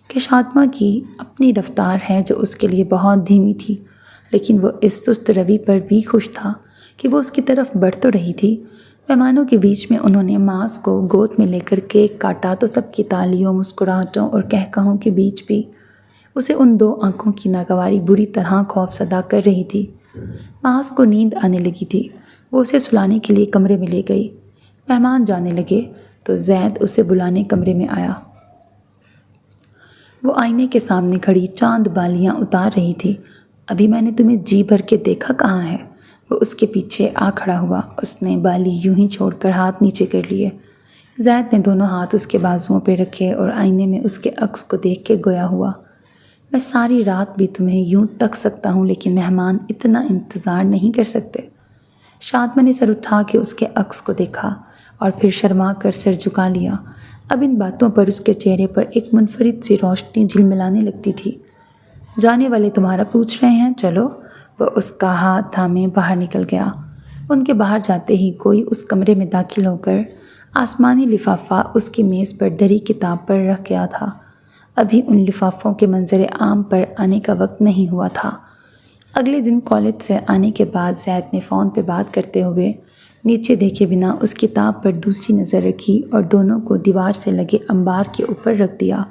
کہ شادمہ کی اپنی رفتار ہے جو اس کے لیے بہت دھیمی تھی، لیکن وہ اس سست روی پر بھی خوش تھا کہ وہ اس کی طرف بڑھ تو رہی تھی۔ مہمانوں کے بیچ میں انہوں نے ماس کو گود میں لے کر کیک کاٹا تو سب کی تالیوں، مسکراہٹوں اور کہکہوں کے بیچ بھی اسے ان دو آنکھوں کی ناگواری بری طرح خوف زدہ کر رہی تھی۔ ماس کو نیند آنے لگی تھی۔ وہ اسے سلانے کے لیے کمرے میں لے گئی۔ مہمان جانے لگے تو زید اسے بلانے کمرے میں آیا۔ وہ آئینے کے سامنے کھڑی چاند بالیاں اتار رہی تھی۔ ابھی میں نے تمہیں جی بھر کے دیکھا کہاں ہے؟ وہ اس کے پیچھے آ کھڑا ہوا۔ اس نے بالی یوں ہی چھوڑ کر ہاتھ نیچے کر لیے۔ زید نے دونوں ہاتھ اس کے بازوؤں پہ رکھے اور آئینے میں اس کے عکس کو دیکھ کے گویا ہوا، میں ساری رات بھی تمہیں یوں تک سکتا ہوں لیکن مہمان اتنا انتظار نہیں کر سکتے۔ شادمہ نے سر اٹھا کے اس کے عکس کو دیکھا اور پھر شرما کر سر جھکا لیا۔ اب ان باتوں پر اس کے چہرے پر ایک منفرد سی روشنی جھلملانے لگتی تھی۔ جانے والے تمہارا پوچھ رہے ہیں، چلو۔ وہ اس کا ہاتھ تھامے باہر نکل گیا۔ ان کے باہر جاتے ہی کوئی اس کمرے میں داخل ہو کر آسمانی لفافہ اس کی میز پر دری کتاب پر رکھ گیا تھا۔ ابھی ان لفافوں کے منظر عام پر آنے کا وقت نہیں ہوا تھا۔ اگلے دن کالج سے آنے کے بعد زید نے فون پہ بات کرتے ہوئے نیچے دیکھے بنا اس کتاب پر دوسری نظر رکھی اور دونوں کو دیوار سے لگے انبار کے اوپر رکھ دیا۔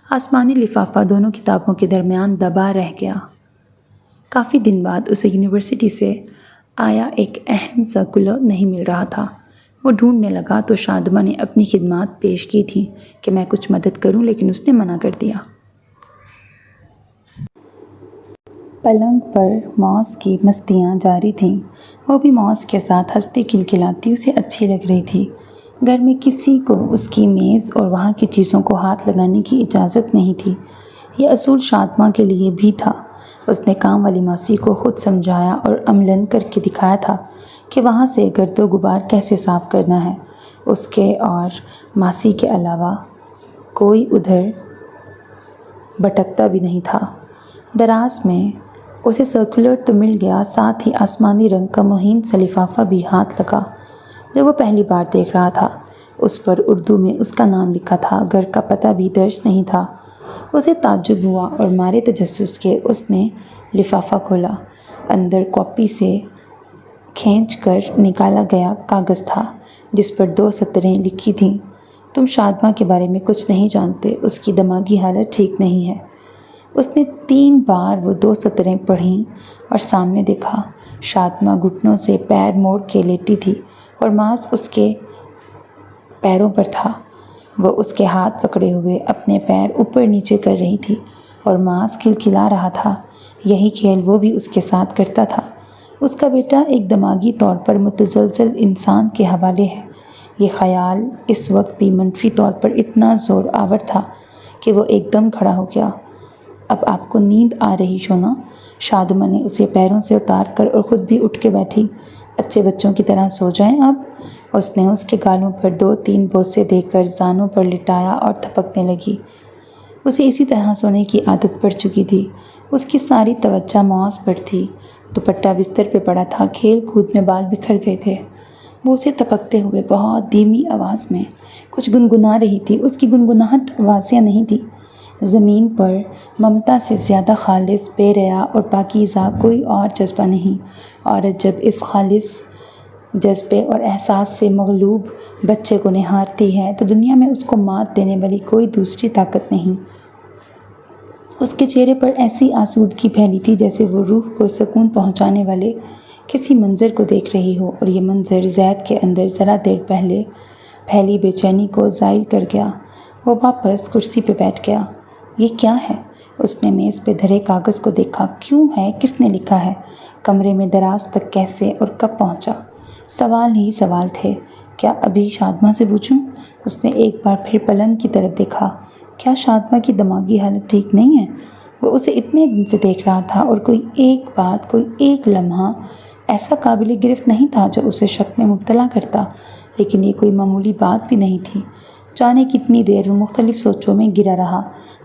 آسمانی لفافہ دونوں کتابوں کے درمیان دبا رہ گیا۔ کافی دن بعد اسے یونیورسٹی سے آیا ایک اہم سرکولر نہیں مل رہا تھا۔ وہ ڈھونڈنے لگا تو شادمہ نے اپنی خدمات پیش کی تھیں کہ میں کچھ مدد کروں، لیکن اس نے منع کر دیا۔ پلنگ پر موز کی مستیاں جاری تھیں۔ وہ بھی موز کے ساتھ ہنستی کھلکھلاتی اسے اچھی لگ رہی تھی۔ گھر میں کسی کو اس کی میز اور وہاں کی چیزوں کو ہاتھ لگانے کی اجازت نہیں تھی۔ یہ اصول شادمہ کے لیے بھی تھا۔ اس نے کام والی ماسی کو خود سمجھایا اور عملاً کر کے دکھایا تھا کہ وہاں سے گرد و غبار کیسے صاف کرنا ہے۔ اس کے اور ماسی کے علاوہ کوئی ادھر بھٹکتا بھی نہیں تھا۔ دراز میں اسے سرکولر تو مل گیا، ساتھ ہی آسمانی رنگ کا مہین سا لفافہ بھی ہاتھ لگا جو وہ پہلی بار دیکھ رہا تھا۔ اس پر اردو میں اس کا نام لکھا تھا، گھر کا پتہ بھی درج نہیں تھا۔ اسے تعجب ہوا اور مارے تجسس کے اس نے لفافہ کھولا۔ اندر کاپی سے کھینچ کر نکالا گیا کاغذ تھا جس پر 2 سطریں لکھی تھیں۔ تم شادمہ کے بارے میں کچھ نہیں جانتے، اس کی دماغی حالت ٹھیک نہیں ہے۔ اس نے 3 بار وہ 2 سطریں پڑھیں اور سامنے دیکھا۔ شادمہ گھٹنوں سے پیر موڑ کے لیٹی تھی اور ماس اس کے پیروں پر تھا۔ وہ اس کے ہاتھ پکڑے ہوئے اپنے پیر اوپر نیچے کر رہی تھی اور ماس کھلکھلا رہا تھا۔ یہی کھیل وہ بھی اس کے ساتھ کرتا تھا۔ اس کا بیٹا ایک دماغی طور پر متزلزل انسان کے حوالے ہے۔ یہ خیال اس وقت بھی منفی طور پر اتنا زور آور تھا کہ وہ ایک دم کھڑا ہو گیا۔ اب آپ کو نیند آ رہی ہو نا؟ شادمہ نے اسے پیروں سے اتار کر اور خود بھی اٹھ کے بیٹھی۔ اچھے بچوں کی طرح سو جائیں اب۔ اس نے اس کے گالوں پر 2-3 بوسے دے کر زانوں پر لٹایا اور تھپکنے لگی۔ اسے اسی طرح سونے کی عادت پڑ چکی تھی۔ اس کی ساری توجہ موز پر تھی۔ دوپٹہ بستر پہ پڑا تھا، کھیل کود میں بال بکھر گئے تھے۔ وہ اسے تھپکتے ہوئے بہت دھیمی آواز میں کچھ گنگنا رہی تھی۔ اس کی گنگناہٹ واضح نہیں تھی۔ زمین پر ممتا سے زیادہ خالص، بے ریا اور پاکیزہ کوئی اور جذبہ نہیں۔ عورت جب اس خالص جذبے اور احساس سے مغلوب بچے کو نہارتی ہے تو دنیا میں اس کو مات دینے والی کوئی دوسری طاقت نہیں۔ اس کے چہرے پر ایسی آسودگی پھیلی تھی جیسے وہ روح کو سکون پہنچانے والے کسی منظر کو دیکھ رہی ہو، اور یہ منظر زید کے اندر ذرا دیر پہلے پھیلی بے چینی کو زائل کر گیا۔ وہ واپس کرسی پہ بیٹھ گیا۔ یہ کیا ہے؟ اس نے میز پہ دھرے کاغذ کو دیکھا۔ کیوں ہے؟ کس نے لکھا ہے؟ کمرے میں دراز تک کیسے اور کب پہنچا؟ سوال ہی سوال تھے۔ کیا ابھی شادمہ سے پوچھوں؟ اس نے ایک بار پھر پلنگ کی طرف دیکھا۔ کیا شادمہ کی دماغی حالت ٹھیک نہیں ہے؟ وہ اسے اتنے دن سے دیکھ رہا تھا اور کوئی ایک بات، کوئی ایک لمحہ ایسا قابل گرفت نہیں تھا جو اسے شک میں مبتلا کرتا، لیکن یہ کوئی معمولی بات بھی نہیں تھی۔ جانے کتنی دیر وہ مختلف سوچوں میں گرا رہا۔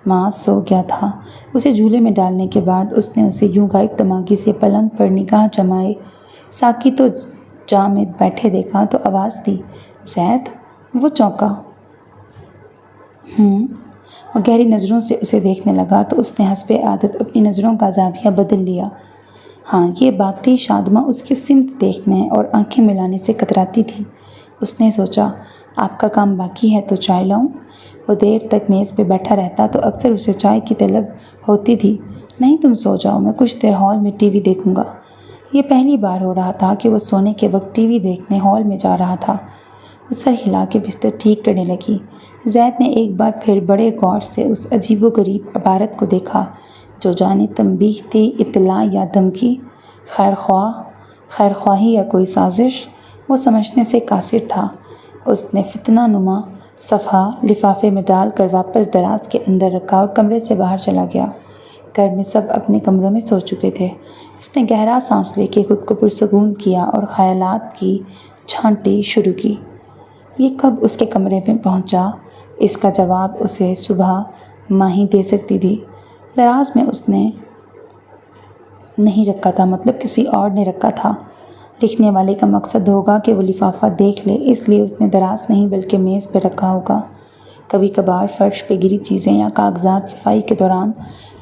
ماس سو گیا تھا۔ اسے جھولے میں ڈالنے کے بعد اس نے اسے یوں غائب دماغی سے پلنگ پر نگاہ جمائے ساکی تو جامد بیٹھے دیکھا تو آواز دی، زید! وہ چونکا۔ وہ گہری نظروں سے اسے دیکھنے لگا تو اس نے حسب عادت اپنی نظروں کا زاویہ بدل لیا۔ ہاں، یہ باتیں شادمہ اس کی سمت دیکھنے اور آنکھیں ملانے سے کتراتی تھی۔ اس نے سوچا، آپ کا کام باقی ہے تو چائے لاؤں؟ وہ دیر تک میز پہ بیٹھا رہتا تو اکثر اسے چائے کی طلب ہوتی تھی۔ نہیں، تم سو جاؤ، میں کچھ دیر ہال میں ٹی وی دیکھوں گا۔ یہ پہلی بار ہو رہا تھا کہ وہ سونے کے وقت ٹی وی دیکھنے ہال میں جا رہا تھا۔ وہ سر ہلا کے بستر ٹھیک کرنے لگی۔ زید نے ایک بار پھر بڑے غور سے اس عجیب و غریب عبارت کو دیکھا جو جانے تنبیہ تھی، اطلاع یا دھمکی، خیر خواہی یا کوئی سازش، وہ سمجھنے سے قاصر تھا۔ اس نے فتنہ نما صفحہ لفافے میں ڈال کر واپس دراز کے اندر رکھا اور کمرے سے باہر چلا گیا۔ گھر میں سب اپنے کمروں میں سو چکے تھے۔ اس نے گہرا سانس لے کے خود کو پرسکون کیا اور خیالات کی چھانٹی شروع کی۔ یہ کب اس کے کمرے میں پہنچا؟ اس کا جواب اسے صبح ماں ہی دے سکتی تھی۔ دراز میں اس نے نہیں رکھا تھا، مطلب کسی اور نے رکھا تھا۔ لکھنے والے کا مقصد ہوگا کہ وہ لفافہ دیکھ لے، اس لیے اس نے دراز نہیں بلکہ میز پہ رکھا ہوگا۔ کبھی کبھار فرش پہ گری چیزیں یا کاغذات صفائی کے دوران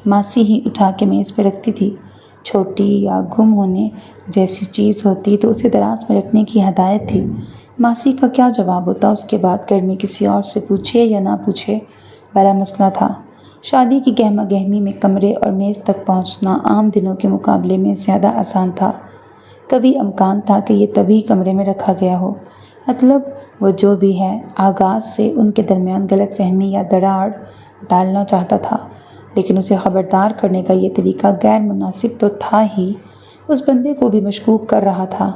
ماسی ہی اٹھا کے میز پہ رکھتی تھی۔ چھوٹی یا گم ہونے جیسی چیز ہوتی تو اسے دراز میں رکھنے کی ہدایت تھی۔ ماسی کا کیا جواب ہوتا اس کے بعد گھر میں کسی اور سے پوچھے یا نہ پوچھے، بڑا مسئلہ تھا۔ شادی کی گہما گہمی میں کمرے اور میز تک پہنچنا عام دنوں کے مقابلے میں زیادہ آسان تھا۔ کبھی امکان تھا کہ یہ تبھی کمرے میں رکھا گیا ہو، مطلب وہ جو بھی ہے آغاز سے ان کے درمیان غلط فہمی یا دراڑ ڈالنا چاہتا تھا، لیکن اسے خبردار کرنے کا یہ طریقہ غیر مناسب تو تھا ہی، اس بندے کو بھی مشکوک کر رہا تھا۔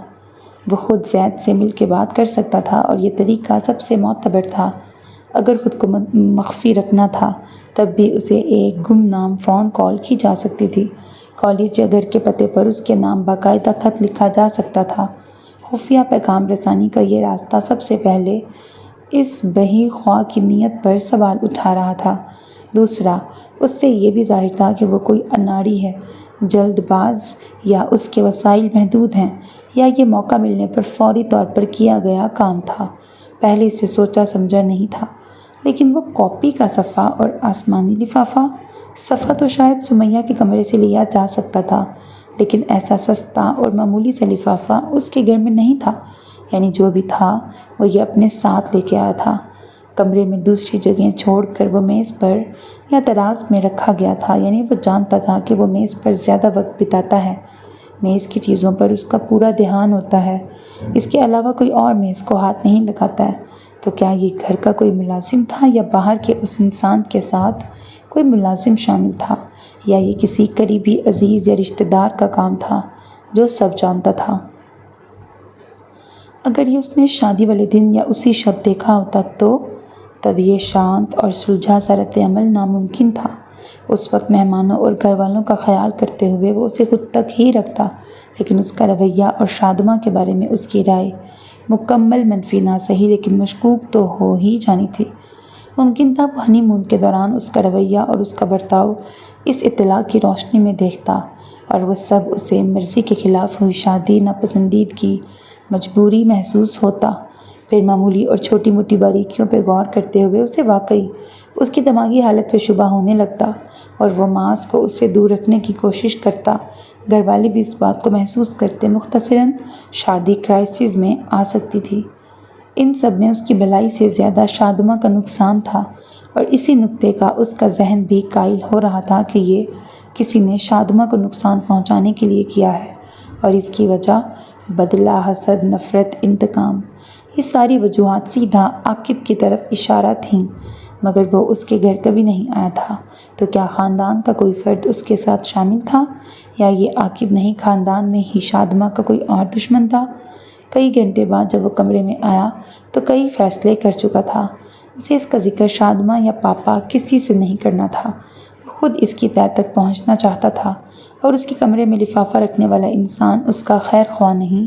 وہ خود زید سے مل کے بات کر سکتا تھا اور یہ طریقہ سب سے معتبر تھا۔ اگر خود کو مخفی رکھنا تھا تب بھی اسے ایک گمنام فون کال کی جا سکتی تھی۔ کالج یا گھر کے پتے پر اس کے نام باقاعدہ خط لکھا جا سکتا تھا۔ خفیہ پیغام رسانی کا یہ راستہ سب سے پہلے اس بہی خواہ کی نیت پر سوال اٹھا رہا تھا۔ دوسرا، اس سے یہ بھی ظاہر تھا کہ وہ کوئی اناڑی ہے، جلد باز، یا اس کے وسائل محدود ہیں، یا یہ موقع ملنے پر فوری طور پر کیا گیا کام تھا، پہلے سے سوچا سمجھا نہیں تھا۔ لیکن وہ کاپی کا صفحہ اور آسمانی لفافہ، صفحہ تو شاید سمیہ کے کمرے سے لیا جا سکتا تھا، لیکن ایسا سستا اور معمولی سا لفافہ اس کے گھر میں نہیں تھا، یعنی جو بھی تھا وہ یہ اپنے ساتھ لے کے آیا تھا۔ کمرے میں دوسری جگہیں چھوڑ کر وہ میز پر یا دراز میں رکھا گیا تھا، یعنی وہ جانتا تھا کہ وہ میز پر زیادہ وقت بتاتا ہے، میز کی چیزوں پر اس کا پورا دھیان ہوتا ہے، اس کے علاوہ کوئی اور میز کو ہاتھ نہیں لگاتا ہے۔ تو کیا یہ گھر کا کوئی ملازم تھا یا باہر کے اس انسان کے ساتھ کوئی ملازم شامل تھا، یا یہ کسی قریبی عزیز یا رشتہ دار کا کام تھا جو سب جانتا تھا؟ اگر یہ اس نے شادی والے دن یا اسی شب دیکھا ہوتا تو تب یہ شانت اور سلجھا سا رد عمل ناممکن تھا۔ اس وقت مہمانوں اور گھر والوں کا خیال کرتے ہوئے وہ اسے خود تک ہی رکھتا، لیکن اس کا رویہ اور شادماں کے بارے میں اس کی رائے مکمل منفی نہ صحیح لیکن مشکوک تو ہو ہی جانی تھی۔ ممکن تھا وہ ہنی مون کے دوران اس کا رویہ اور اس کا برتاؤ اس اطلاع کی روشنی میں دیکھتا، اور وہ سب اسے مرضی کے خلاف ہوئی شادی ناپسندیدگی مجبوری محسوس ہوتا۔ پھر معمولی اور چھوٹی موٹی باریکیوں پہ غور کرتے ہوئے اسے واقعی اس کی دماغی حالت پہ شبہ ہونے لگتا، اور وہ ماس کو اس سے دور رکھنے کی کوشش کرتا۔ گھر والے بھی اس بات کو محسوس کرتے۔ مختصراً شادی کرائسس میں آ سکتی تھی۔ ان سب میں اس کی بھلائی سے زیادہ شادماں کا نقصان تھا، اور اسی نکتے کا اس کا ذہن بھی قائل ہو رہا تھا کہ یہ کسی نے شادماں کو نقصان پہنچانے کے لیے کیا ہے، اور اس کی وجہ بدلہ، حسد، نفرت، انتقام، یہ ساری وجوہات سیدھا عاقب کی طرف اشارہ تھیں۔ مگر وہ اس کے گھر کبھی نہیں آیا تھا، تو کیا خاندان کا کوئی فرد اس کے ساتھ شامل تھا، یا یہ عاقب نہیں خاندان میں ہی شادماں کا کوئی اور دشمن تھا؟ کئی گھنٹے بعد جب وہ کمرے میں آیا تو کئی فیصلے کر چکا تھا۔ اسے اس کا ذکر شادماں یا پاپا کسی سے نہیں کرنا تھا۔ وہ خود اس کی تہہ تک پہنچنا چاہتا تھا، اور اس کے کمرے میں لفافہ رکھنے والا انسان اس کا خیر خواہ نہیں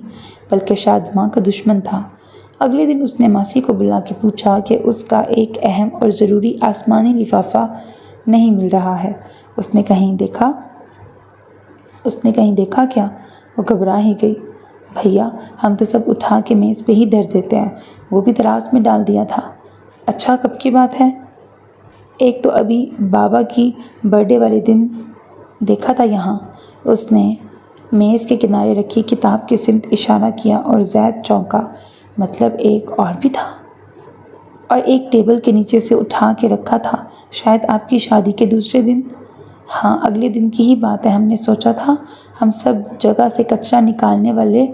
بلکہ شادماں کا دشمن تھا۔ اگلے دن اس نے ماسی کو بلا کے پوچھا کہ اس کا ایک اہم اور ضروری آسمانی لفافہ نہیں مل رہا ہے۔ اس نے کہیں دیکھا کیا؟ وہ گھبرا ہی گئی۔ بھیا، ہم تو سب اٹھا کے میز پہ ہی دھر دیتے ہیں، وہ بھی دراز میں ڈال دیا تھا۔ اچھا، کب کی بات ہے؟ ایک تو ابھی بابا کی برتھڈے والے دن دیکھا تھا یہاں۔ اس نے میز کے کنارے رکھی کتاب کی سمت اشارہ کیا اور زید چونکا۔ مطلب ایک اور بھی تھا؟ اور ایک ٹیبل کے نیچے سے اٹھا کے رکھا تھا، شاید آپ کی شادی کے دوسرے دن؟ ہاں، اگلے دن کی ہی بات ہے۔ ہم نے سوچا تھا ہم سب جگہ سے کچرا نکالنے والے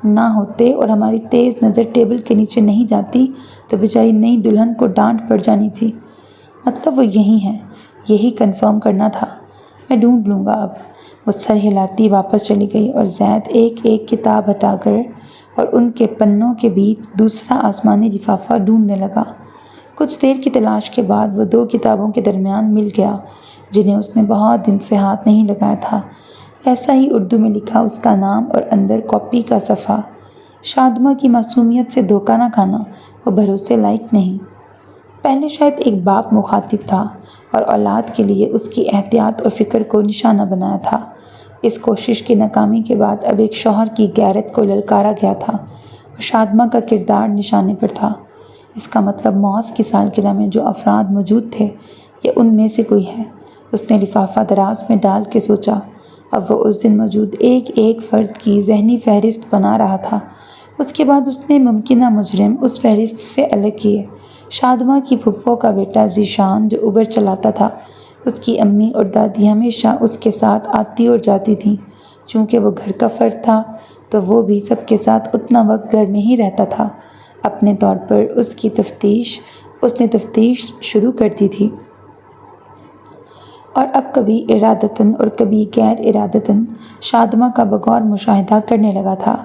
نہ ہوتے اور ہماری تیز نظر ٹیبل کے نیچے نہیں جاتی تو بیچاری نئی دلہن کو ڈانٹ پڑ جانی تھی۔ مطلب وہ یہی ہیں؟ یہی کنفرم کرنا تھا۔ میں ڈھونڈ لوں گا اب۔ وہ سر ہلاتی واپس چلی گئی، اور زید ایک ایک کتاب ہٹا کر اور ان کے پنوں کے بیچ دوسرا آسمانی لفافہ ڈھونڈنے لگا۔ کچھ دیر کی تلاش کے بعد وہ دو کتابوں کے درمیان مل گیا جنہیں اس نے بہت دن سے ہاتھ نہیں لگایا تھا۔ ایسا ہی اردو میں لکھا اس کا نام اور اندر کاپی کا صفحہ۔ شادماں کی معصومیت سے دھوکہ نہ کھانا، وہ بھروسے لائق نہیں۔ پہلے شاید ایک باپ مخاطب تھا اور اولاد کے لیے اس کی احتیاط اور فکر کو نشانہ بنایا تھا۔ اس کوشش کی ناکامی کے بعد اب ایک شوہر کی غیرت کو للکارا گیا تھا، اور شادماں کا کردار نشانے پر تھا۔ اس کا مطلب موز کی سالگرہ میں جو افراد موجود تھے یہ ان میں سے کوئی ہے۔ اس نے لفافہ دراز میں ڈال کے سوچا، اب وہ اس دن موجود ایک ایک فرد کی ذہنی فہرست بنا رہا تھا۔ اس کے بعد اس نے ممکنہ مجرم اس فہرست سے الگ کیے۔ شادماں کی پھپھو کا بیٹا ذیشان جو اوبر چلاتا تھا، اس کی امی اور دادی ہمیشہ اس کے ساتھ آتی اور جاتی تھیں۔ چونکہ وہ گھر کا فرد تھا تو وہ بھی سب کے ساتھ اتنا وقت گھر میں ہی رہتا تھا۔ اپنے طور پر اس نے تفتیش شروع کر دی تھی، اور اب کبھی ارادتاً اور کبھی غیر ارادتاً شادماں کا بغور مشاہدہ کرنے لگا تھا،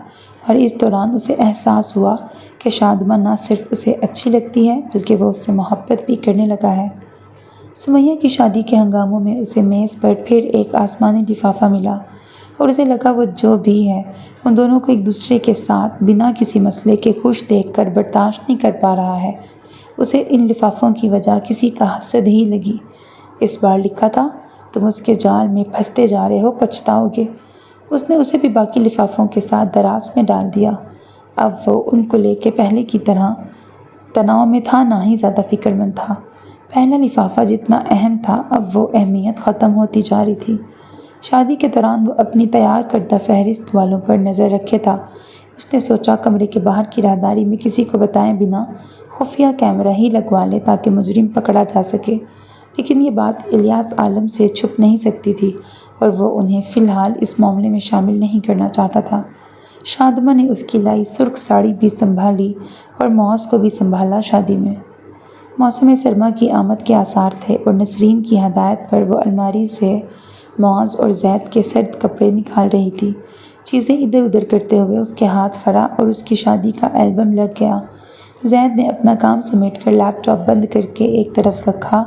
اور اس دوران اسے احساس ہوا کہ شادماں نہ صرف اسے اچھی لگتی ہے بلکہ وہ اس سے محبت بھی کرنے لگا ہے۔ سمیہ کی شادی کے ہنگاموں میں اسے میز پر پھر ایک آسمانی لفافہ ملا، اور اسے لگا وہ جو بھی ہے ان دونوں کو ایک دوسرے کے ساتھ بنا کسی مسئلے کے خوش دیکھ کر برداشت نہیں کر پا رہا ہے۔ اسے ان لفافوں کی وجہ کسی کا حسد ہی لگی۔ اس بار لکھا تھا، تم اس کے جال میں پھنستے جا رہے ہو، پچھتاؤ گے۔ اس نے اسے بھی باقی لفافوں کے ساتھ دراز میں ڈال دیا۔ اب وہ ان کو لے کے پہلے کی طرح تناؤ میں تھا، نہ ہی زیادہ فکر مند تھا۔ پہلا لفافہ جتنا اہم تھا اب وہ اہمیت ختم ہوتی جا رہی تھی۔ شادی کے دوران وہ اپنی تیار کردہ فہرست والوں پر نظر رکھے تھا۔ اس نے سوچا کمرے کے باہر کی راہداری میں کسی کو بتائے بنا خفیہ کیمرہ ہی لگوا لے تاکہ مجرم پکڑا جا سکے، لیکن یہ بات الیاس عالم سے چھپ نہیں سکتی تھی، اور وہ انہیں فی الحال اس معاملے میں شامل نہیں کرنا چاہتا تھا۔ شادماں نے اس کی لائی سرخ ساڑی بھی سنبھالی اور معاذ کو بھی سنبھالا۔ شادی میں موسم سرما کی آمد کے آثار تھے، اور نسرین کی ہدایت پر وہ الماری سے معاذ اور زید کے سرد کپڑے نکال رہی تھی۔ چیزیں ادھر ادھر کرتے ہوئے اس کے ہاتھ فرح اور اس کی شادی کا البم لگ گیا۔ زید نے اپنا کام سمیٹ کر لیپ ٹاپ بند کر کے ایک طرف رکھا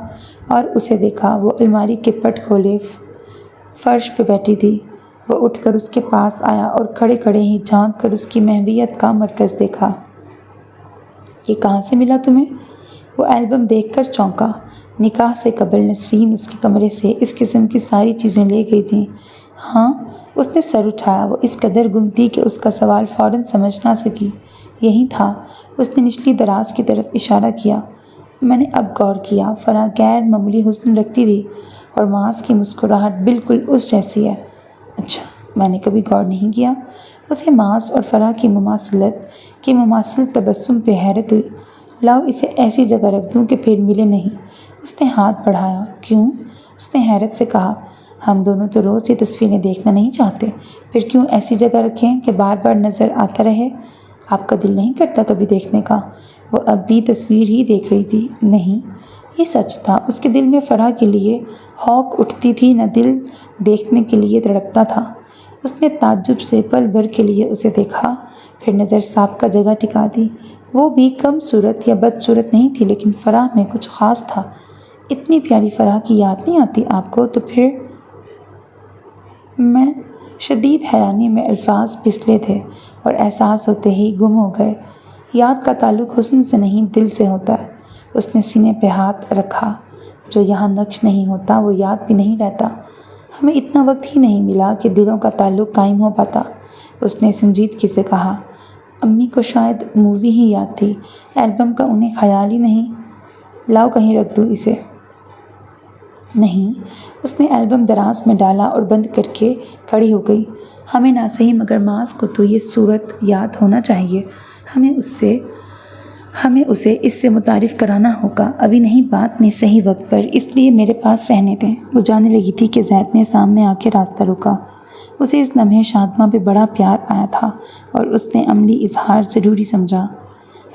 اور اسے دیکھا۔ وہ الماری کے پٹ کھولے فرش پہ بیٹھی تھی۔ وہ اٹھ کر اس کے پاس آیا اور کھڑے کھڑے ہی جھانک کر اس کی محویت کا مرکز دیکھا۔ یہ کہاں سے ملا تمہیں؟ وہ البم دیکھ کر چونکا۔ نکاح سے قبل نسرین اس کے کمرے سے اس قسم کی ساری چیزیں لے گئی تھیں۔ ہاں، اس نے سر اٹھایا۔ وہ اس قدر گم تھی کہ اس کا سوال فوراً سمجھ نہ سکی۔ یہی تھا۔ اس نے نچلی دراز کی طرف اشارہ کیا۔ میں نے اب غور کیا، فرح غیر معمولی حسن رکھتی تھی، اور معاذ کی مسکراہٹ بالکل اس جیسی ہے۔ اچھا، میں نے کبھی غور نہیں کیا۔ اسے معاذ اور فرح کی مماثلت کے مماثل تبسم پہ حیرت ہوئی۔ لاؤ اسے ایسی جگہ رکھ دوں کہ پھر ملے نہیں۔ اس نے ہاتھ بڑھایا۔ کیوں؟ اس نے حیرت سے کہا۔ ہم دونوں تو روز یہ تصویریں دیکھنا نہیں چاہتے، پھر کیوں ایسی جگہ رکھیں کہ بار بار نظر آتا رہے؟ آپ کا دل نہیں کرتا کبھی دیکھنے کا؟ وہ اب بھی تصویر ہی دیکھ رہی تھی۔ نہیں، یہ سچ تھا۔ اس کے دل میں فرح کے لیے ہوک اٹھتی تھی، نہ دل دیکھنے کے لیے تڑپتا تھا۔ اس نے تعجب سے پل بھر کے لیے اسے دیکھا، پھر نظر سابقہ جگہ ٹکا دی۔ وہ بھی کم صورت یا بد صورت نہیں تھی، لیکن فرح میں کچھ خاص تھا۔ اتنی پیاری فرح کی یاد نہیں آتی آپ کو؟ تو پھر میں شدید حیرانی میں الفاظ پھسلے تھے اور احساس ہوتے ہی گم ہو گئے۔ یاد کا تعلق حسن سے نہیں، دل سے ہوتا ہے۔ اس نے سینے پہ ہاتھ رکھا۔ جو یہاں نقش نہیں ہوتا وہ یاد بھی نہیں رہتا۔ ہمیں اتنا وقت ہی نہیں ملا کہ دلوں کا تعلق قائم ہو پاتا۔ اس نے سنجیدگی سے کہا۔ امی کو شاید مووی ہی یاد تھی، البم کا انہیں خیال ہی نہیں۔ لاؤ کہیں رکھ دوں اسے؟ نہیں۔ اس نے البم دراز میں ڈالا اور بند کر کے کھڑی ہو گئی۔ ہمیں نہ صحیح مگر معاذ کو تو یہ صورت یاد ہونا چاہیے۔ ہمیں اسے اس سے متعارف کرانا ہوگا، ابھی نہیں، بعد میں صحیح وقت پر، اس لیے میرے پاس رہنے دیں۔ وہ جانے لگی تھی کہ زید نے سامنے آ کے راستہ روکا۔ اسے اس لمحے شادماں پہ بڑا پیار آیا تھا، اور اس نے عملی اظہار ضروری سمجھا۔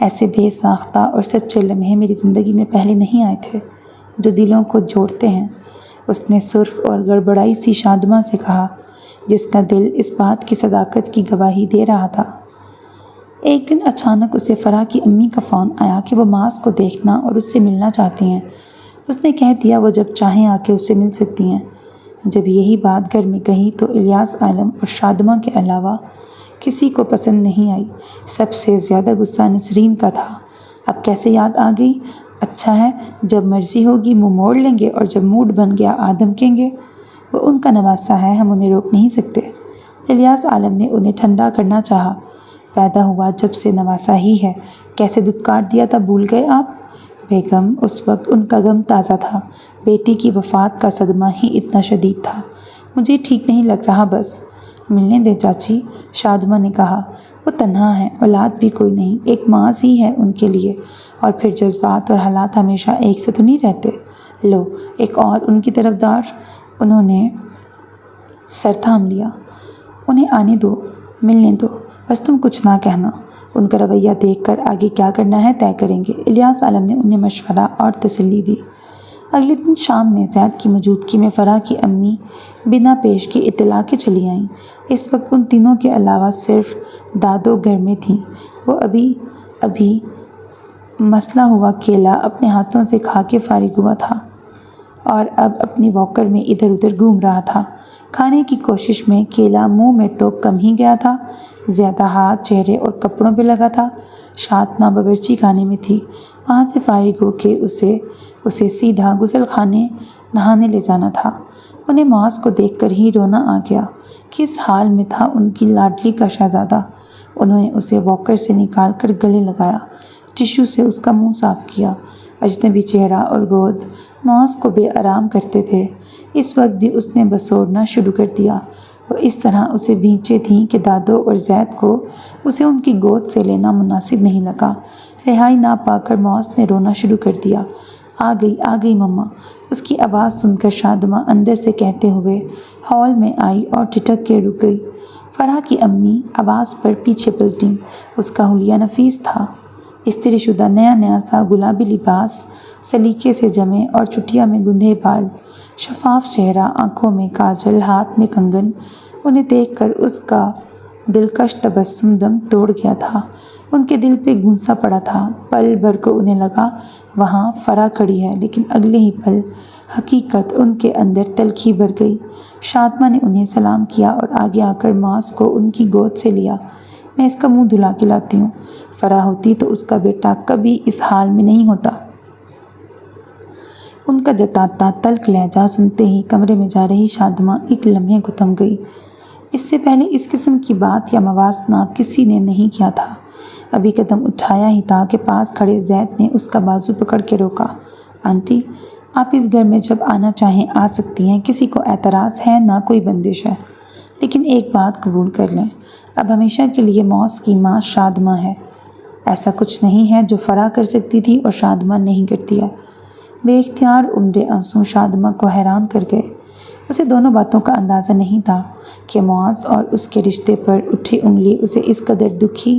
ایسے بے ساختہ اور سچے لمحے میری زندگی میں پہلے نہیں آئے تھے، جو دلوں کو جوڑتے ہیں۔ اس نے سرخ اور گڑبڑائی سی شادماں سے کہا، جس کا دل اس بات کی صداقت کی گواہی دے رہا تھا۔ ایک دن اچانک اسے فرح کی امی کا فون آیا کہ وہ معاذ کو دیکھنا اور اس سے ملنا چاہتی ہیں۔ اس نے کہہ دیا وہ جب چاہیں آ کے اس سے مل سکتی ہیں۔ جب یہی بات گھر میں کہی تو الیاس عالم اور شادماں کے علاوہ کسی کو پسند نہیں آئی۔ سب سے زیادہ غصہ نسرین کا تھا۔ اب کیسے یاد آ گئی؟ اچھا ہے، جب مرضی ہوگی منہ موڑ لیں گے، اور جب موڈ بن گیا دھمکیں گے۔ وہ ان کا نواسہ ہے، ہم انہیں روک نہیں سکتے۔ الیاس عالم نے انہیں ٹھنڈا کرنا چاہا۔ پیدا ہوا جب سے نواسہ ہی ہے، کیسے دھتکار دیا تھا بھول گئے آپ؟ بیگم، اس وقت ان کا غم تازہ تھا، بیٹی کی وفات کا صدمہ ہی اتنا شدید تھا۔ مجھے ٹھیک نہیں لگ رہا بس۔ ملنے دیں چاچی، شادماں نے کہا۔ وہ تنہا ہے، اولاد بھی کوئی نہیں، ایک ماں ہی ہے ان کے لیے، اور پھر جذبات اور حالات ہمیشہ ایک سے تو نہیں رہتے۔ لو ایک اور ان کی طرفدار۔ انہوں نے سر تھام لیا۔ انہیں آنے دو، ملنے دو، بس تم کچھ نہ کہنا۔ ان کا رویہ دیکھ کر آگے کیا کرنا ہے طے کریں گے، الیاس عالم نے انہیں مشورہ اور تسلی دی۔ اگلے دن شام میں زید کی موجودگی میں فرح کی امی بنا پیش کی اطلاع کے چلی آئیں۔ اس وقت ان تینوں کے علاوہ صرف دادو گھر میں تھیں۔ وہ ابھی مسلا ہوا کیلا اپنے ہاتھوں سے کھا کے فارغ ہوا تھا اور اب اپنی واکر میں ادھر ادھر گھوم رہا تھا۔ کھانے کی کوشش میں کیلا منہ میں تو کم ہی گیا تھا، زیادہ ہاتھ، چہرے اور کپڑوں پہ لگا تھا۔ شادماں باورچی خانے میں تھی، وہاں سے فارغ ہو کے اسے سیدھا غسل خانے نہانے لے جانا تھا۔ انہیں معاذ کو دیکھ کر ہی رونا آ گیا۔ کس حال میں تھا ان کی لاڈلی کا شہزادہ۔ انہوں نے اسے واکر سے نکال کر گلے لگایا، ٹشو سے اس کا منہ صاف کیا۔ اجنبی چہرہ اور گود معاذ کو بے آرام کرتے تھے۔ اس وقت بھی اس نے بسوڑنا شروع کر دیا۔ وہ اس طرح اسے بھینچے تھیں کہ دادو اور زید کو اسے ان کی گود سے لینا مناسب نہیں لگا۔ رہائی نہ پا کر معاذ نے رونا شروع کر دیا۔ آ گئی مما، اس کی آواز سن کر شادماں اندر سے کہتے ہوئے ہال میں آئی اور ٹھٹک کے رک گئی۔ فرح کی امی آواز پر پیچھے پلٹیں۔ اس کا حلیہ نفیس تھا، استری شدہ نیا سا گلابی لباس، سلیقے سے جمے اور چٹیا میں گندھے بال، شفاف چہرہ، آنکھوں میں کاجل، ہاتھ میں کنگن۔ انہیں دیکھ کر اس کا دلکش تبسم دم توڑ گیا تھا۔ ان کے دل پہ گھونسا پڑا تھا۔ پل بھر کو انہیں لگا وہاں فرح کھڑی ہے، لیکن اگلے ہی پل حقیقت ان کے اندر تلخی بھر گئی۔ شادماں نے انہیں سلام کیا اور آگے آ کر معاذ کو ان کی گود سے لیا۔ میں اس کا منہ دھلا کے لاتی ہوں۔ فرح ہوتی تو اس کا بیٹا کبھی اس حال میں نہیں ہوتا۔ ان کا جتاتا تلخ لہجہ سنتے ہی کمرے میں جا رہی شادماں ایک لمحے کو تھم گئی۔ اس سے پہلے اس قسم کی بات یا موازنہ کسی نے نہیں کیا تھا۔ ابھی قدم اٹھایا ہی تھا کہ پاس کھڑے زید نے اس کا بازو پکڑ کے روکا۔ آنٹی، آپ اس گھر میں جب آنا چاہیں آ سکتی ہیں، کسی کو اعتراض ہے، نہ کوئی بندش ہے، لیکن ایک بات قبول کر لیں، اب ہمیشہ کے لیے معاذ کی ماں شادماں ہے۔ ایسا کچھ نہیں ہے جو فرح کر سکتی تھی اور شادماں نہیں کرتی ہے۔ بے اختیار امڈے آنسو شادماں کو حیران کر گئے۔ اسے دونوں باتوں کا اندازہ نہیں تھا کہ معاذ اور اس کے رشتے پر اٹھی انگلی اسے اس قدر دکھی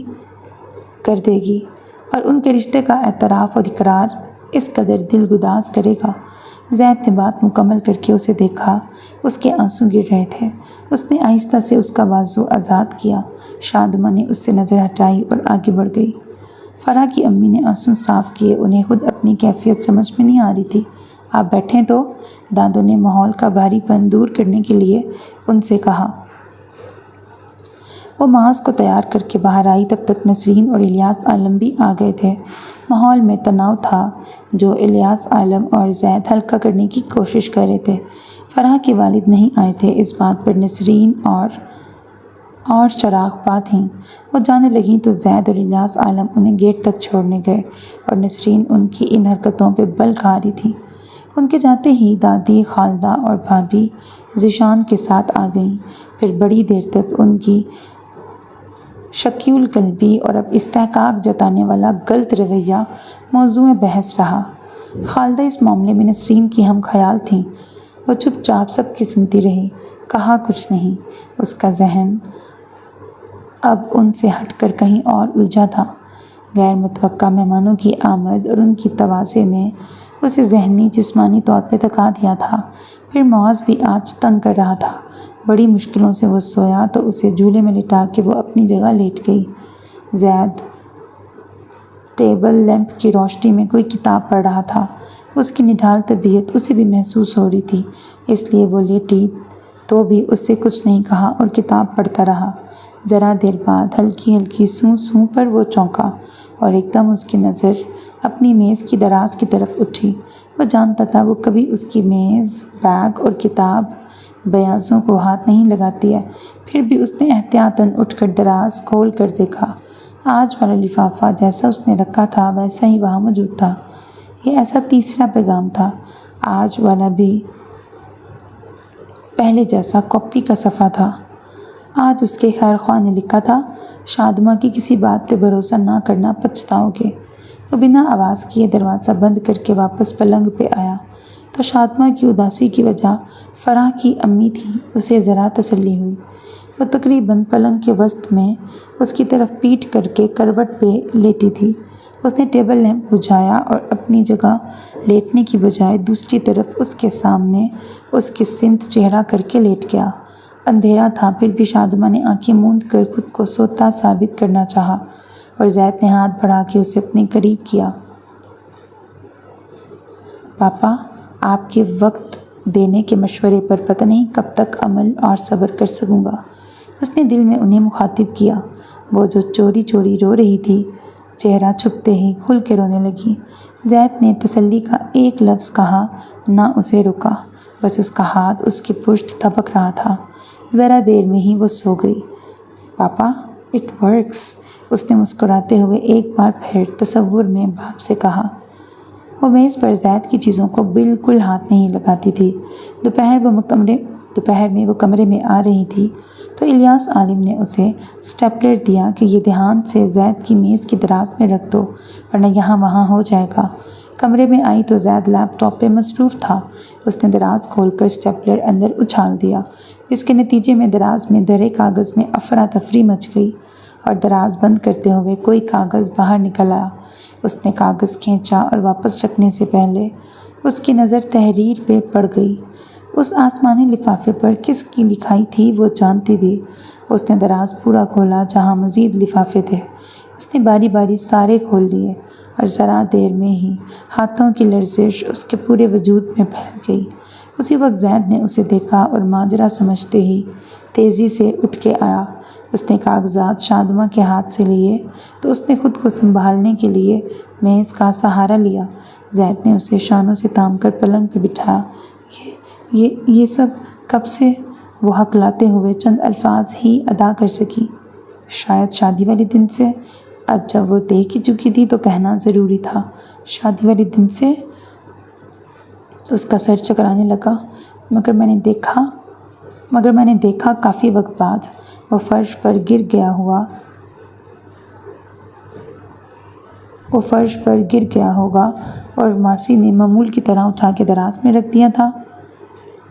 کر دے گی، اور ان کے رشتے کا اعتراف اور اقرار اس قدر دل گداز کرے گا۔ زید نے بات مکمل کر کے اسے دیکھا۔ اس کے آنسو گر رہے تھے۔ اس نے آہستہ سے اس کا بازو آزاد کیا۔ شادماں نے اس سے نظر ہٹائی اور آگے بڑھ گئی۔ فرح کی امی نے آنسو صاف کیے۔ انہیں خود اپنی کیفیت سمجھ میں نہیں آ رہی تھی۔ آپ بیٹھیں تو، دادو نے ماحول کا بھاری پن دور کرنے کے لیے ان سے کہا۔ وہ معاذ کو تیار کر کے باہر آئی، تب تک نسرین اور الیاس عالم بھی آ گئے تھے۔ ماحول میں تناؤ تھا جو الیاس عالم اور زید ہلکا کرنے کی کوشش کر رہے تھے۔ فرح کے والد نہیں آئے تھے، اس بات پر نسرین اور چراغ پا تھیں۔ وہ جانے لگیں تو زید اور الیاس عالم انہیں گیٹ تک چھوڑنے گئے اور نسرین ان کی ان حرکتوں پہ بل کھا رہی تھی۔ ان کے جاتے ہی دادی، خالدہ اور بھابھی ذیشان کے ساتھ آ گئیں۔ پھر بڑی دیر تک ان کی شکیل القلبی اور اب استحقاق جتانے والا غلط رویہ موضوع بحث رہا۔ خالدہ اس معاملے میں نسرین کی ہم خیال تھیں۔ وہ چپ چاپ سب کی سنتی رہی، کہا کچھ نہیں۔ اس کا ذہن اب ان سے ہٹ کر کہیں اور الجھا تھا۔ غیر متوقع مہمانوں کی آمد اور ان کی تواضع نے اسے ذہنی جسمانی طور پہ تھکا دیا تھا۔ پھر معاذ بھی آج تنگ کر رہا تھا۔ بڑی مشکلوں سے وہ سویا تو اسے جھولے میں لٹا کے وہ اپنی جگہ لیٹ گئی۔ زید ٹیبل لیمپ کی روشنی میں کوئی کتاب پڑھ رہا تھا۔ اس کی نڈھال طبیعت اسے بھی محسوس ہو رہی تھی، اس لیے وہ لیٹی تو بھی اس سے کچھ نہیں کہا اور کتاب پڑھتا رہا۔ ذرا دیر بعد ہلکی ہلکی سوں سوں پر وہ چونکا اور ایک دم اس کی نظر اپنی میز کی دراز کی طرف اٹھی۔ وہ جانتا تھا وہ کبھی اس کی میز، بیگ اور کتاب بیاضوں کو ہاتھ نہیں لگاتی ہے، پھر بھی اس نے احتیاطاً اٹھ کر دراز کھول کر دیکھا۔ آج والا لفافہ جیسا اس نے رکھا تھا ویسا ہی وہاں موجود تھا۔ یہ ایسا تیسرا پیغام تھا۔ آج والا بھی پہلے جیسا کاپی کا صفحہ تھا۔ آج اس کے خیر خواہ نے لکھا تھا، شادماں کی کسی بات پہ بھروسہ نہ کرنا، پچھتاؤ گے۔ وہ بنا آواز کیے دروازہ بند کر کے واپس پلنگ پہ آیا تو شادماں کی اداسی کی وجہ فرح کی امی تھی۔ اسے ذرا تسلی ہوئی۔ وہ تقریباً پلنگ کے وسط میں اس کی طرف پیٹھ کر کے کروٹ پہ لیٹی تھی۔ اس نے ٹیبل لیمپ بجھایا اور اپنی جگہ لیٹنے کی بجائے دوسری طرف اس کے سامنے اس کی سمت چہرہ کر کے لیٹ گیا۔ اندھیرا تھا، پھر بھی شادماں نے آنکھیں موند کر خود کو سوتا ثابت کرنا چاہا اور زید نے ہاتھ بڑھا کے اسے اپنے قریب کیا۔ پاپا، آپ کے وقت دینے کے مشورے پر پتہ نہیں کب تک عمل اور صبر کر سکوں گا۔ اس نے دل میں انہیں مخاطب کیا۔ وہ جو چوری چوری رو رہی تھی، چہرہ چھپتے ہی کھل کے رونے لگی۔ زید نے تسلی کا ایک لفظ کہا، نہ اسے رکا، بس اس کا ہاتھ اس کی پشت تھپک رہا تھا۔ ذرا دیر میں ہی وہ سو گئی۔ پاپا، اٹ ورکس، اس نے مسکراتے ہوئے ایک بار پھر تصور میں باپ سے کہا۔ وہ میز پر زید کی چیزوں کو بالکل ہاتھ نہیں لگاتی تھی۔ دوپہر میں وہ کمرے میں آ رہی تھی تو الیاس عالم نے اسے سٹیپلر دیا کہ یہ دھیان سے زید کی میز کی دراز میں رکھ دو ورنہ یہاں وہاں ہو جائے گا۔ کمرے میں آئی تو زید لیپ ٹاپ پہ مصروف تھا۔ اس نے دراز کھول کر سٹیپلر اندر اچھال دیا، جس کے نتیجے میں دراز میں دھرے کاغذ میں افراتفری مچ گئی اور دراز بند کرتے ہوئے کوئی کاغذ باہر نکل آیا۔ اس نے کاغذ کھینچا اور واپس رکھنے سے پہلے اس کی نظر تحریر پہ پڑ گئی۔ اس آسمانی لفافے پر کس کی لکھائی تھی وہ جانتی تھی۔ اس نے دراز پورا کھولا جہاں مزید لفافے تھے۔ اس نے باری باری سارے کھول لیے اور ذرا دیر میں ہی ہاتھوں کی لرزش اس کے پورے وجود میں پھیل گئی۔ اسی وقت زید نے اسے دیکھا اور ماجرا سمجھتے ہی تیزی سے اٹھ کے آیا۔ اس نے کاغذات شادماں کے ہاتھ سے لیے تو اس نے خود کو سنبھالنے کے لیے میز کا سہارا لیا۔ زید نے اسے شانوں سے تھام کر پلنگ پہ بٹھایا۔ یہ سب کب سے؟ وہ ہکلاتے ہوئے چند الفاظ ہی ادا کر سکی۔ شاید شادی والے دن سے۔ اب جب وہ دیکھ ہی چکی تھی تو کہنا ضروری تھا، شادی والے دن سے؟ اس کا سر چکرانے لگا۔ مگر میں نے دیکھا کافی وقت بعد۔ وہ فرش پر گر گیا ہوگا اور ماسی نے معمول کی طرح اٹھا کے دراز میں رکھ دیا تھا۔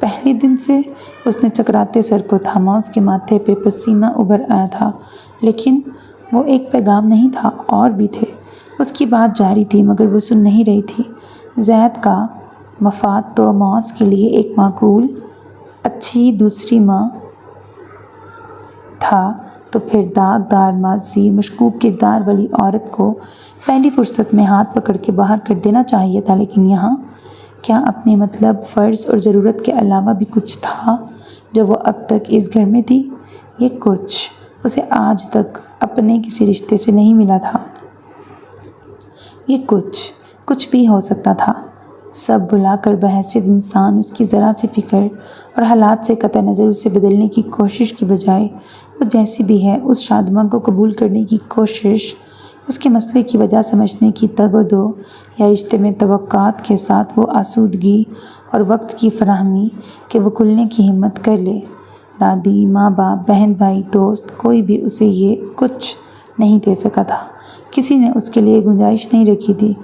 پہلے دن سے؟ اس نے چکراتے سر کو تھاما۔ اس کے ماتھے پہ پسینہ ابھر آیا تھا، لیکن وہ ایک پیغام نہیں تھا، اور بھی تھے۔ اس کی بات جاری تھی مگر وہ سن نہیں رہی تھی۔ زید کا مفاد تو معاذ کے لیے ایک معقول، اچھی دوسری ماں تھا، تو پھر داغ دار ماضی، مشکوک کردار والی عورت کو پہلی فرصت میں ہاتھ پکڑ کے باہر کر دینا چاہیے تھا۔ لیکن یہاں کیا اپنے مطلب، فرض اور ضرورت کے علاوہ بھی کچھ تھا جو وہ اب تک اس گھر میں تھی؟ یہ کچھ اسے آج تک اپنے کسی رشتے سے نہیں ملا تھا۔ یہ کچھ بھی ہو سکتا تھا۔ سب بھلا کر بحیثیت انسان اس کی ذرا سی فکر اور حالات سے قطع نظر اسے بدلنے کی کوشش کی بجائے وہ جیسی بھی ہے اس شادماں کو قبول کرنے کی کوشش، اس کے مسئلے کی وجہ سمجھنے کی تگ و دو، یا رشتے میں توقعات کے ساتھ وہ آسودگی اور وقت کی فراہمی کہ وہ کھلنے کی ہمت کر لے۔ دادی، ماں باپ، بہن بھائی، دوست، کوئی بھی اسے یہ کچھ نہیں دے سکا تھا۔ کسی نے اس کے لیے گنجائش نہیں رکھی تھی۔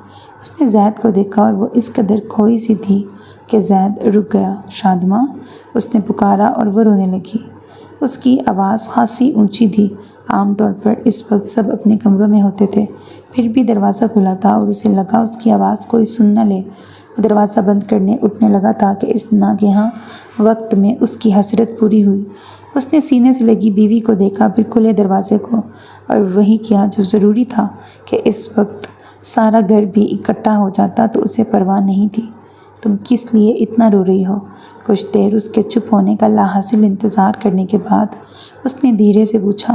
اس نے زید کو دیکھا اور وہ اس قدر کھوئی سی تھی کہ زید رک گیا۔ شادماں، اس نے پکارا اور وہ رونے لگی۔ اس کی آواز خاصی اونچی تھی۔ عام طور پر اس وقت سب اپنے کمروں میں ہوتے تھے، پھر بھی دروازہ کھلا تھا اور اسے لگا اس کی آواز کوئی سن نہ لے۔ وہ دروازہ بند کرنے اٹھنے لگا تھا کہ اس ناگہاں وقت میں اس کی حسرت پوری ہوئی۔ اس نے سینے سے لگی بیوی کو دیکھا، پھر کھلے دروازے کو، اور وہی کیا جو ضروری تھا کہ اس وقت سارا گھر بھی اکٹھا ہو جاتا تو اسے پرواہ نہیں تھی۔ تم کس لیے اتنا رو رہی ہو؟ کچھ دیر اس کے چپ ہونے کا لاحاصل انتظار کرنے کے بعد اس نے دھیرے سے پوچھا،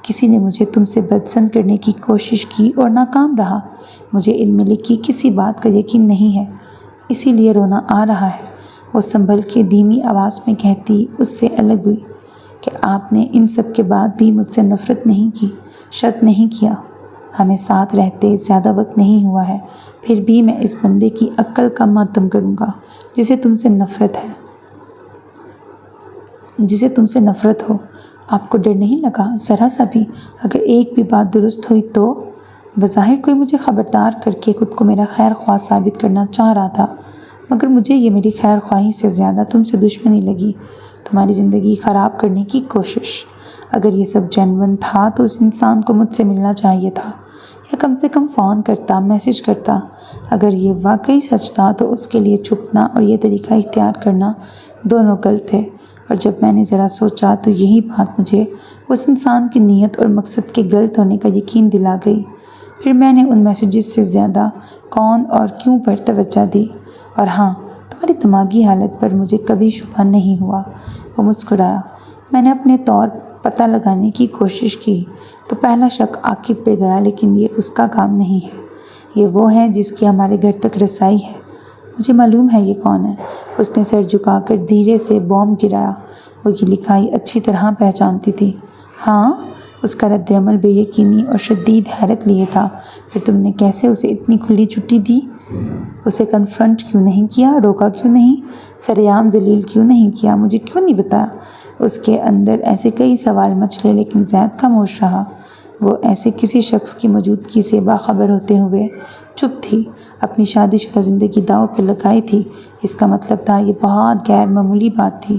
کسی نے مجھے تم سے بدسن کرنے کی کوشش کی اور ناکام رہا۔ مجھے ان میں لکھی کسی بات کا یقین نہیں ہے، اسی لیے رونا آ رہا ہے۔ وہ سنبھل کے دھیمی آواز میں کہتی اس سے الگ ہوئی کہ آپ نے ان سب کے بعد بھی مجھ سے نفرت نہیں کی، شک نہیں کیا۔ ہمیں ساتھ رہتے زیادہ وقت نہیں ہوا ہے، پھر بھی میں اس بندے کی عقل کا ماتم کروں گا جسے تم سے نفرت ہے۔ جسے تم سے نفرت ہو؟ آپ کو ڈر نہیں لگا ذرا سا بھی؟ اگر ایک بھی بات درست ہوئی تو؟ بظاہر کوئی مجھے خبردار کر کے خود کو میرا خیر خواہ ثابت کرنا چاہ رہا تھا، مگر مجھے یہ میری خیر خواہی سے زیادہ تم سے دشمنی لگی، تمہاری زندگی خراب کرنے کی کوشش۔ اگر یہ سب جینون تھا تو اس انسان کو مجھ سے ملنا چاہیے تھا، یا کم سے کم فون کرتا، میسج کرتا۔ اگر یہ واقعی سچ تھا تو اس کے لیے چھپنا اور یہ طریقہ اختیار کرنا دونوں غلط تھے، اور جب میں نے ذرا سوچا تو یہی بات مجھے اس انسان کی نیت اور مقصد کے غلط ہونے کا یقین دلا گئی۔ پھر میں نے ان میسیجز سے زیادہ کون اور کیوں پر توجہ دی، اور ہاں، تمہاری دماغی حالت پر مجھے کبھی شبہ نہیں ہوا۔ وہ مسکرایا۔ میں نے اپنے طور پتہ لگانے کی کوشش کی تو پہلا شک عاقب پہ گیا، لیکن یہ اس کا کام نہیں ہے، یہ وہ ہے جس کی ہمارے گھر تک رسائی ہے۔ مجھے معلوم ہے یہ کون ہے۔ اس نے سر جھکا کر دھیرے سے بوم گرایا۔ وہ یہ لکھائی اچھی طرح پہچانتی تھی۔ ہاں؟ اس کا رد عمل بے یقینی اور شدید حیرت لیے تھا۔ پھر تم نے کیسے اسے اتنی کھلی چھٹی دی؟ اسے کنفرنٹ کیوں نہیں کیا؟ روکا کیوں نہیں؟ سرعام ذلیل کیوں نہیں کیا؟ مجھے کیوں نہیں بتایا؟ اس کے اندر ایسے کئی سوال مچلے، لیکن زید خاموش رہا۔ وہ ایسے کسی شخص کی موجودگی سے باخبر ہوتے ہوئے چپ تھی، اپنی شادی شدہ زندگی داؤ پہ لگائی تھی۔ اس کا مطلب تھا یہ بہت غیر معمولی بات تھی۔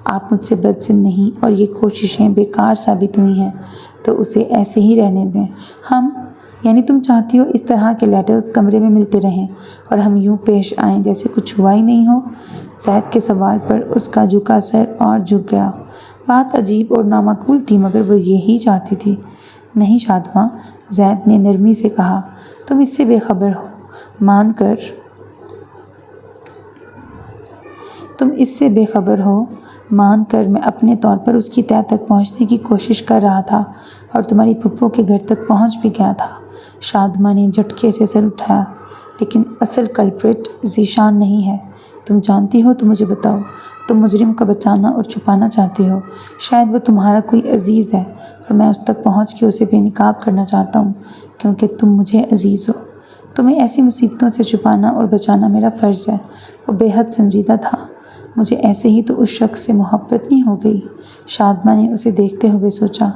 آپ مجھ سے بدظن نہیں اور یہ کوششیں بیکار ثابت ہوئی ہیں تو اسے ایسے ہی رہنے دیں۔ یعنی تم چاہتی ہو اس طرح کے لیٹرز کمرے میں ملتے رہیں اور ہم یوں پیش آئیں جیسے کچھ ہوا ہی نہیں ہو؟ زید کے سوال پر اس کا جھکا سر اور جھک گیا۔ بات عجیب اور نامعقول تھی، مگر وہ یہی چاہتی تھی۔ نہیں شادماں، زید نے نرمی سے کہا، تم اس سے بے خبر ہو مان کر میں اپنے طور پر اس کی تہہ تک پہنچنے کی کوشش کر رہا تھا اور تمہاری پھپھو کے گھر تک پہنچ بھی گیا تھا۔ شادماں نے جھٹکے سے سر اٹھایا۔ لیکن اصل کلپریٹ ذیشان نہیں ہے۔ تم جانتی ہو تو مجھے بتاؤ۔ تم مجرم کو بچانا اور چھپانا چاہتی ہو۔ شاید وہ تمہارا کوئی عزیز ہے اور میں اس تک پہنچ کے اسے بے نقاب کرنا چاہتا ہوں کیونکہ تم مجھے عزیز ہو۔ تمہیں ایسی مصیبتوں سے چھپانا اور بچانا میرا فرض ہے۔ وہ بے حد سنجیدہ تھا۔ مجھے ایسے ہی تو اس شخص سے محبت نہیں ہو گئی؟ شادماں نے اسے دیکھتے ہوئے سوچا۔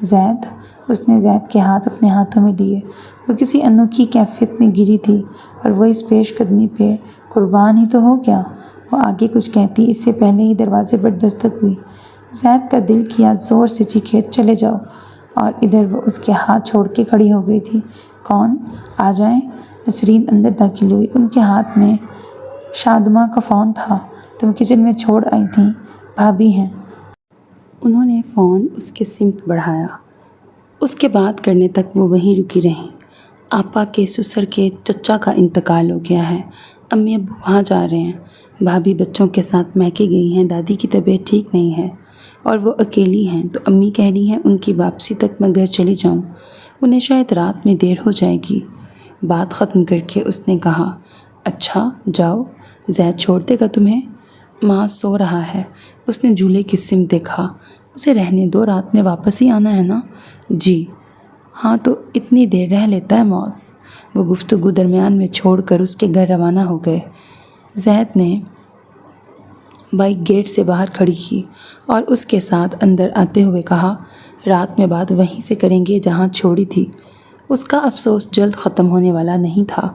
زید؟ اس نے زید کے ہاتھ اپنے ہاتھوں میں لیے۔ وہ کسی انوکھی کیفیت میں گری تھی اور وہ اس پیش قدمی پہ قربان ہی تو ہو گیا۔ وہ آگے کچھ کہتی اس سے پہلے ہی دروازے پر دستک ہوئی۔ زید کا دل کیا زور سے چیخے، چلے جاؤ، اور ادھر وہ اس کے ہاتھ چھوڑ کے کھڑی ہو گئی تھی۔ کون؟ آ جائیں۔ نسرین اندر داخل ہوئی۔ ان کے ہاتھ میں شادماں کا فون تھا۔ تم کچن میں چھوڑ آئی تھیں؟ بھابی ہیں۔ انہوں نے فون اس کے سمت بڑھایا۔ اس کے بات کرنے تک وہ وہیں رکی رہیں۔ آپا کے سسر کے چچا کا انتقال ہو گیا ہے، امی ابو وہاں جا رہے ہیں، بھابی بچوں کے ساتھ میکے گئی ہیں، دادی کی طبیعت ٹھیک نہیں ہے اور وہ اکیلی ہیں، تو امی کہہ رہی ہیں ان کی واپسی تک میں گھر چلی جاؤں، انہیں شاید رات میں دیر ہو جائے گی۔ بات ختم کر کے اس نے کہا، اچھا جاؤ، زید چھوڑ دے گا تمہیں؟ ماں سو رہا ہے۔ اس نے جھولے کی سمت دیکھا۔ اسے رہنے دو، رات میں واپس ہی آنا ہے نا؟ جی ہاں، تو اتنی دیر رہ لیتا ہے موز۔ وہ گفتگو درمیان میں چھوڑ کر اس کے گھر روانہ ہو گئے۔ زید نے بائک گیٹ سے باہر کھڑی کی اور اس کے ساتھ اندر آتے ہوئے کہا، رات میں بات وہیں سے کریں گے جہاں چھوڑی تھی۔ اس کا افسوس جلد ختم ہونے والا نہیں تھا۔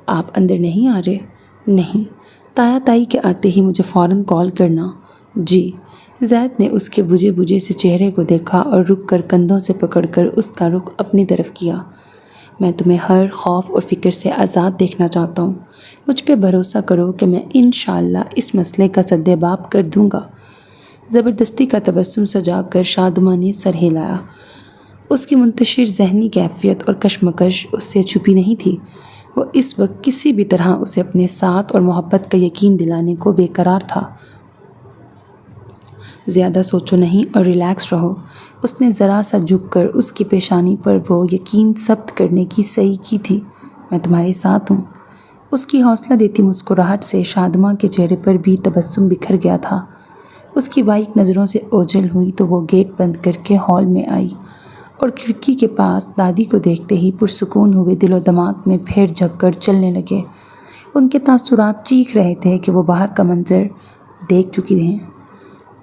آپ اندر نہیں آ رہے؟ نہیں، تایا تائی کے آتے ہی مجھے فوراً کال کرنا۔ جی۔ زید نے اس کے بجھے بجھے سے چہرے کو دیکھا اور رک کر کندھوں سے پکڑ کر اس کا رخ اپنی طرف کیا۔ میں تمہیں ہر خوف اور فکر سے آزاد دیکھنا چاہتا ہوں۔ مجھ پہ بھروسہ کرو کہ میں انشاءاللہ اس مسئلے کا سد باب کر دوں گا۔ زبردستی کا تبسم سجا کر شادماں نے سر ہلایا۔ اس کی منتشر ذہنی کیفیت اور کشمکش اس سے چھپی نہیں تھی۔ وہ اس وقت کسی بھی طرح اسے اپنے ساتھ اور محبت کا یقین دلانے کو بے قرار تھا۔ زیادہ سوچو نہیں اور ریلیکس رہو۔ اس نے ذرا سا جھک کر اس کی پیشانی پر وہ یقین ثبت کرنے کی صحیح کی تھی، میں تمہارے ساتھ ہوں۔ اس کی حوصلہ دیتی مسکراہٹ سے شادماں کے چہرے پر بھی تبسم بکھر گیا تھا۔ اس کی بائک نظروں سے اوجھل ہوئی تو وہ گیٹ بند کر کے ہال میں آئی اور کھڑکی کے پاس دادی کو دیکھتے ہی پرسکون ہوئے دل و دماغ میں پھیر جھک کر چلنے لگے۔ ان کے تاثرات چیخ رہے تھے کہ وہ باہر کا منظر دیکھ چکی ہیں۔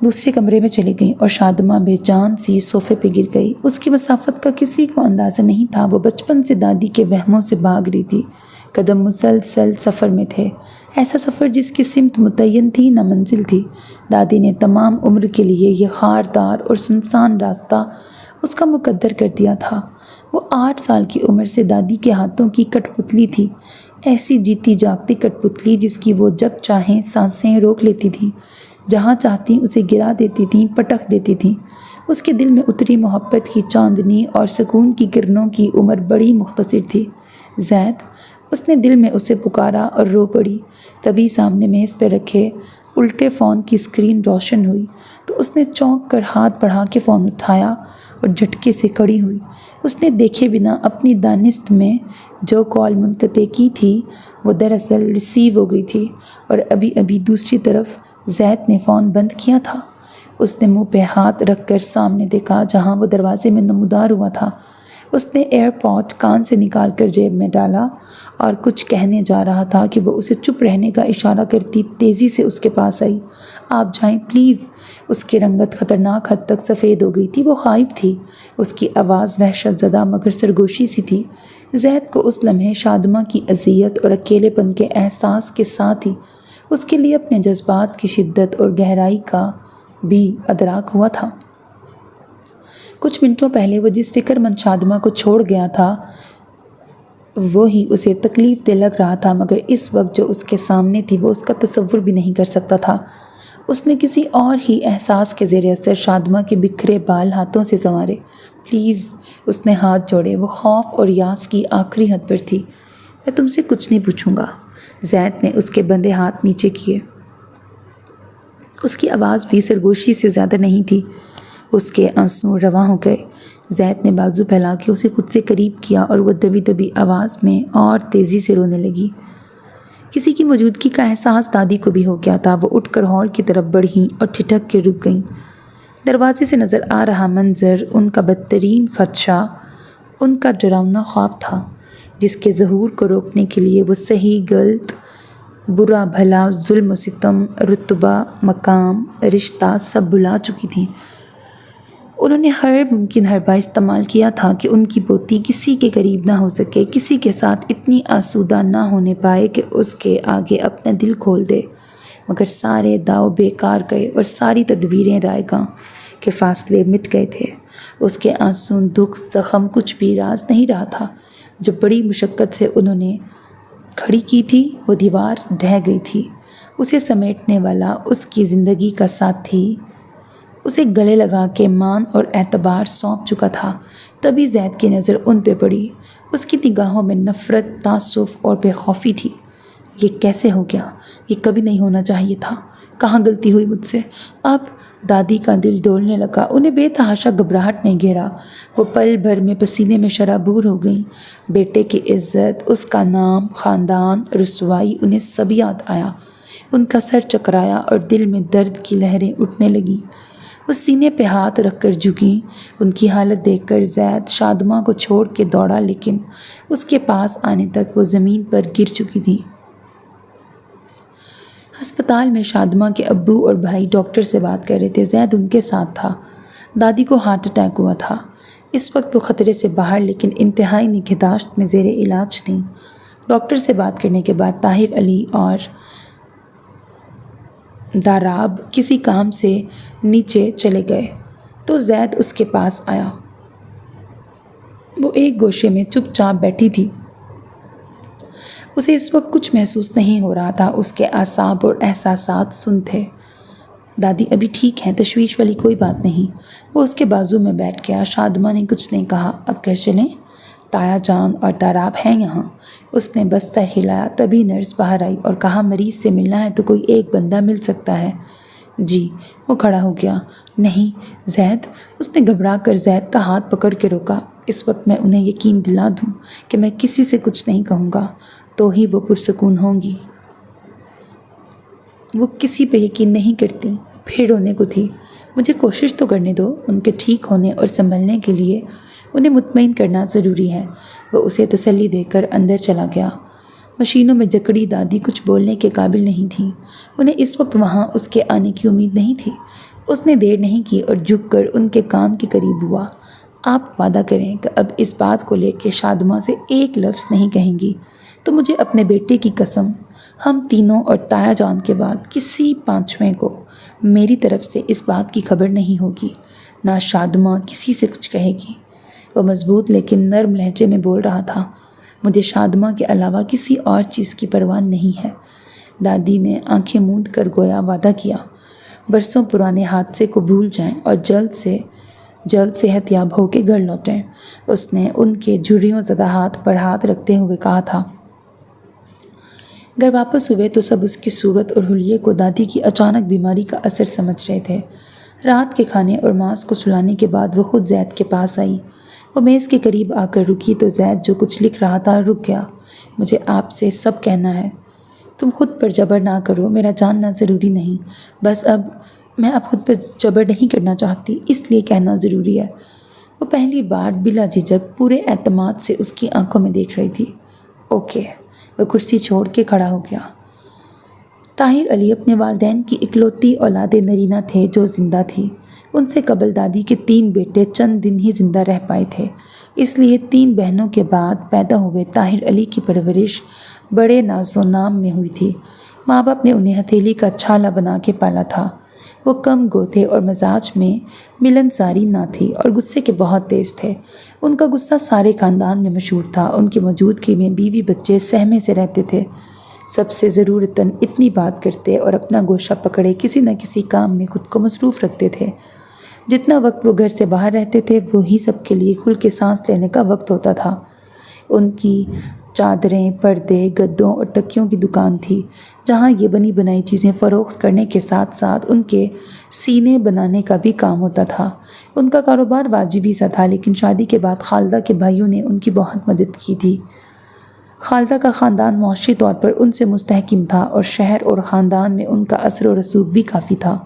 دوسرے کمرے میں چلی گئی اور شادماں بے جان سی صوفے پہ گر گئی۔ اس کی مسافت کا کسی کو اندازہ نہیں تھا۔ وہ بچپن سے دادی کے وہموں سے بھاگ رہی تھی۔ قدم مسلسل سفر میں تھے، ایسا سفر جس کی سمت متعین تھی نہ منزل تھی۔ دادی نے تمام عمر کے لیے یہ خاردار اور سنسان راستہ اس کا مقدر کر دیا تھا۔ وہ 8 سال کی عمر سے دادی کے ہاتھوں کی کٹ پتلی تھی، ایسی جیتی جاگتی کٹ پتلی جس کی وہ جب چاہیں سانسیں روک لیتی تھیں، جہاں چاہتی اسے گرا دیتی تھیں، پٹک دیتی تھیں۔ اس کے دل میں اتری محبت کی چاندنی اور سکون کی کرنوں کی عمر بڑی مختصر تھی۔ زید، اس نے دل میں اسے پکارا اور رو پڑی۔ تبھی سامنے میز پہ رکھے الٹے فون کی اسکرین روشن ہوئی تو اس نے چونک کر ہاتھ بڑھا کے فون اٹھایا اور جھٹکے سے کھڑی ہوئی۔ اس نے دیکھے بنا اپنی دانست میں جو کال منقطع کی تھی وہ دراصل ریسیو ہو گئی تھی، اور ابھی ابھی دوسری طرف زید نے فون بند کیا تھا۔ اس نے منہ پہ ہاتھ رکھ کر سامنے دیکھا جہاں وہ دروازے میں نمودار ہوا تھا۔ اس نے ایئر پوڈ کان سے نکال کر جیب میں ڈالا اور کچھ کہنے جا رہا تھا کہ وہ اسے چپ رہنے کا اشارہ کرتی تیزی سے اس کے پاس آئی۔ آپ جائیں پلیز۔ اس کی رنگت خطرناک حد تک سفید ہو گئی تھی، وہ خائف تھی۔ اس کی آواز وحشت زدہ مگر سرگوشی سی تھی۔ زید کو اس لمحے شادماں کی اذیت اور اکیلے پن کے احساس کے ساتھ ہی اس کے لیے اپنے جذبات کی شدت اور گہرائی کا بھی ادراک ہوا تھا۔ کچھ منٹوں پہلے وہ جس فکر مند شادماں کو چھوڑ گیا تھا وہی اسے تکلیف دہ لگ رہا تھا، مگر اس وقت جو اس کے سامنے تھی وہ اس کا تصور بھی نہیں کر سکتا تھا۔ اس نے کسی اور ہی احساس کے زیر اثر شادماں کے بکھرے بال ہاتھوں سے سنوارے۔ پلیز، اس نے ہاتھ جوڑے۔ وہ خوف اور یاس کی آخری حد پر تھی۔ میں تم سے کچھ نہیں پوچھوں گا۔ زید نے اس کے بندے ہاتھ نیچے کیے۔ اس کی آواز بھی سرگوشی سے زیادہ نہیں تھی۔ اس کے آنسو رواں ہو گئے۔ زید نے بازو پھیلا کے اسے خود سے قریب کیا اور وہ دبی دبی آواز میں اور تیزی سے رونے لگی۔ کسی کی موجودگی کا احساس دادی کو بھی ہو گیا تھا۔ وہ اٹھ کر ہال کی طرف بڑھیں اور ٹھٹک کے رک گئیں۔ دروازے سے نظر آ رہا منظر ان کا بدترین خدشہ، ان کا ڈراؤنا خواب تھا، جس کے ظہور کو روکنے کے لیے وہ صحیح غلط، برا بھلا، ظلم و ستم، رتبہ، مقام، رشتہ سب بھلا چکی تھیں۔ انہوں نے ہر ممکن حربہ استعمال کیا تھا کہ ان کی پوتی کسی کے قریب نہ ہو سکے، کسی کے ساتھ اتنی آسودہ نہ ہونے پائے کہ اس کے آگے اپنا دل کھول دے، مگر سارے داؤ بیکار گئے اور ساری تدبیریں رائے گاں کے فاصلے مٹ گئے تھے۔ اس کے آنسو، دکھ، زخم کچھ بھی راز نہیں رہا تھا۔ جو بڑی مشقت سے انہوں نے کھڑی کی تھی وہ دیوار ڈھہ گئی تھی۔ اسے سمیٹنے والا اس کی زندگی کا ساتھی اسے گلے لگا کے مان اور اعتبار سونپ چکا تھا۔ تبھی زید کی نظر ان پہ پڑی۔ اس کی نگاہوں میں نفرت، تعصب اور بے خوفی تھی۔ یہ کیسے ہو گیا؟ یہ کبھی نہیں ہونا چاہیے تھا۔ کہاں غلطی ہوئی مجھ سے؟ اب دادی کا دل ڈولنے لگا۔ انہیں بے تحاشا گھبراہٹ نے گھیرا۔ وہ پل بھر میں پسینے میں شرابور ہو گئیں۔ بیٹے کی عزت، اس کا نام، خاندان، رسوائی، انہیں سب یاد آیا۔ ان کا سر چکرایا اور دل میں درد کی لہریں اٹھنے لگیں۔ وہ سینے پہ ہاتھ رکھ کر جھکیں۔ ان کی حالت دیکھ کر زید شادماں کو چھوڑ کے دوڑا، لیکن اس کے پاس آنے تک وہ زمین پر گر چکی تھی۔ ہسپتال میں شادماں کے ابو اور بھائی ڈاکٹر سے بات کر رہے تھے۔ زید ان کے ساتھ تھا۔ دادی کو ہارٹ اٹیک ہوا تھا۔ اس وقت وہ خطرے سے باہر لیکن انتہائی نگہداشت میں زیر علاج تھیں۔ ڈاکٹر سے بات کرنے کے بعد طاہر علی اور داراب کسی کام سے نیچے چلے گئے تو زید اس کے پاس آیا۔ وہ ایک گوشے میں چپ چاپ بیٹھی تھی۔ اسے اس وقت کچھ محسوس نہیں ہو رہا تھا۔ اس کے اعصاب اور احساسات سن تھے۔ دادی ابھی ٹھیک ہیں، تشویش والی کوئی بات نہیں۔ وہ اس کے بازو میں بیٹھ گیا۔ شادماں نے کچھ نہیں کہا۔ اب گھر چلیں؟ تایا جان اور داراب ہیں یہاں؟ اس نے بس سر ہلایا۔ تبھی نرس باہر آئی اور کہا مریض سے ملنا ہے تو کوئی ایک بندہ مل سکتا ہے۔ جی۔ وہ کھڑا ہو گیا۔ نہیں زید، اس نے گھبرا کر زید کا ہاتھ پکڑ کے روکا۔ اس وقت میں انہیں یقین دلا دوں کہ میں کسی سے کچھ نہیں کہوں گا تو ہی وہ پرسکون ہوں گی۔ وہ کسی پہ یقین نہیں کرتی۔ پھر رونے کو تھی۔ مجھے کوشش تو کرنے دو۔ ان کے ٹھیک ہونے اور سنبھلنے کے لیے انہیں مطمئن کرنا ضروری ہے۔ وہ اسے تسلی دے کر اندر چلا گیا۔ مشینوں میں جکڑی دادی کچھ بولنے کے قابل نہیں تھی۔ انہیں اس وقت وہاں اس کے آنے کی امید نہیں تھی۔ اس نے دیر نہیں کی اور جھک کر ان کے کان کے قریب ہوا۔ آپ وعدہ کریں کہ اب اس بات کو لے کے شادماں سے ایک لفظ نہیں کہیں گی تو مجھے اپنے بیٹے کی قسم، ہم تینوں اور تایا جان کے بعد کسی پانچویں کو میری طرف سے اس بات کی خبر نہیں ہوگی، نہ شادماں کسی سے کچھ کہے گی۔ وہ مضبوط لیکن نرم لہجے میں بول رہا تھا۔ مجھے شادماں کے علاوہ کسی اور چیز کی پرواہ نہیں ہے۔ دادی نے آنکھیں موند کر گویا وعدہ کیا، برسوں پرانے حادثے کو بھول جائیں اور جلد سے جلد صحت یاب ہو کے گھر لوٹیں۔ اس نے ان کے جھریوں زدہ ہاتھ پر ہاتھ رکھتے ہوئے کہا تھا۔ گھر واپس ہوئے تو سب اس کی صورت اور حلیے کو دادی کی اچانک بیماری کا اثر سمجھ رہے تھے۔ رات کے کھانے اور ماس کو سلانے کے بعد وہ خود زید کے پاس آئی۔ وہ میز کے قریب آ کر رکی تو زید جو کچھ لکھ رہا تھا رک گیا۔ مجھے آپ سے سب کہنا ہے۔ تم خود پر جبر نہ کرو، میرا جاننا ضروری نہیں، بس میں اب خود پر جبر نہیں کرنا چاہتی، اس لیے کہنا ضروری ہے۔ وہ پہلی بار بلا جھجک پورے اعتماد سے اس کی آنکھوں میں دیکھ رہی تھی۔ اوکے۔ وہ کرسی چھوڑ کے کھڑا ہو گیا۔ طاہر علی اپنے والدین کی اکلوتی اولاد نرینہ تھے جو زندہ تھی۔ ان سے قبل دادی کے 3 بیٹے چند دن ہی زندہ رہ پائے تھے، اس لیے 3 بہنوں کے بعد پیدا ہوئے طاہر علی کی پرورش بڑے ناز و نام میں ہوئی تھی۔ ماں باپ نے انہیں ہتھیلی کا چھالا بنا کے پالا تھا۔ وہ کم گو تھے اور مزاج میں ملنساری نہ تھی اور غصے کے بہت تیز تھے۔ ان کا غصہ سارے خاندان میں مشہور تھا۔ ان کی موجودگی میں بیوی بچے سہمے سے رہتے تھے، سب سے ضرورتاً اتنی بات کرتے اور اپنا گوشہ پکڑے کسی نہ کسی کام میں خود کو مصروف رکھتے تھے۔ جتنا وقت وہ گھر سے باہر رہتے تھے وہی سب کے لیے کھل کے سانس لینے کا وقت ہوتا تھا۔ ان کی چادریں، پردے، گدوں اور تکیوں کی دکان تھی، جہاں یہ بنی بنائی چیزیں فروخت کرنے کے ساتھ ساتھ ان کے سینے بنانے کا بھی کام ہوتا تھا۔ ان کا کاروبار واجبی سا تھا، لیکن شادی کے بعد خالدہ کے بھائیوں نے ان کی بہت مدد کی تھی۔ خالدہ کا خاندان معاشی طور پر ان سے مستحکم تھا اور شہر اور خاندان میں ان کا اثر و رسوخ بھی کافی تھا۔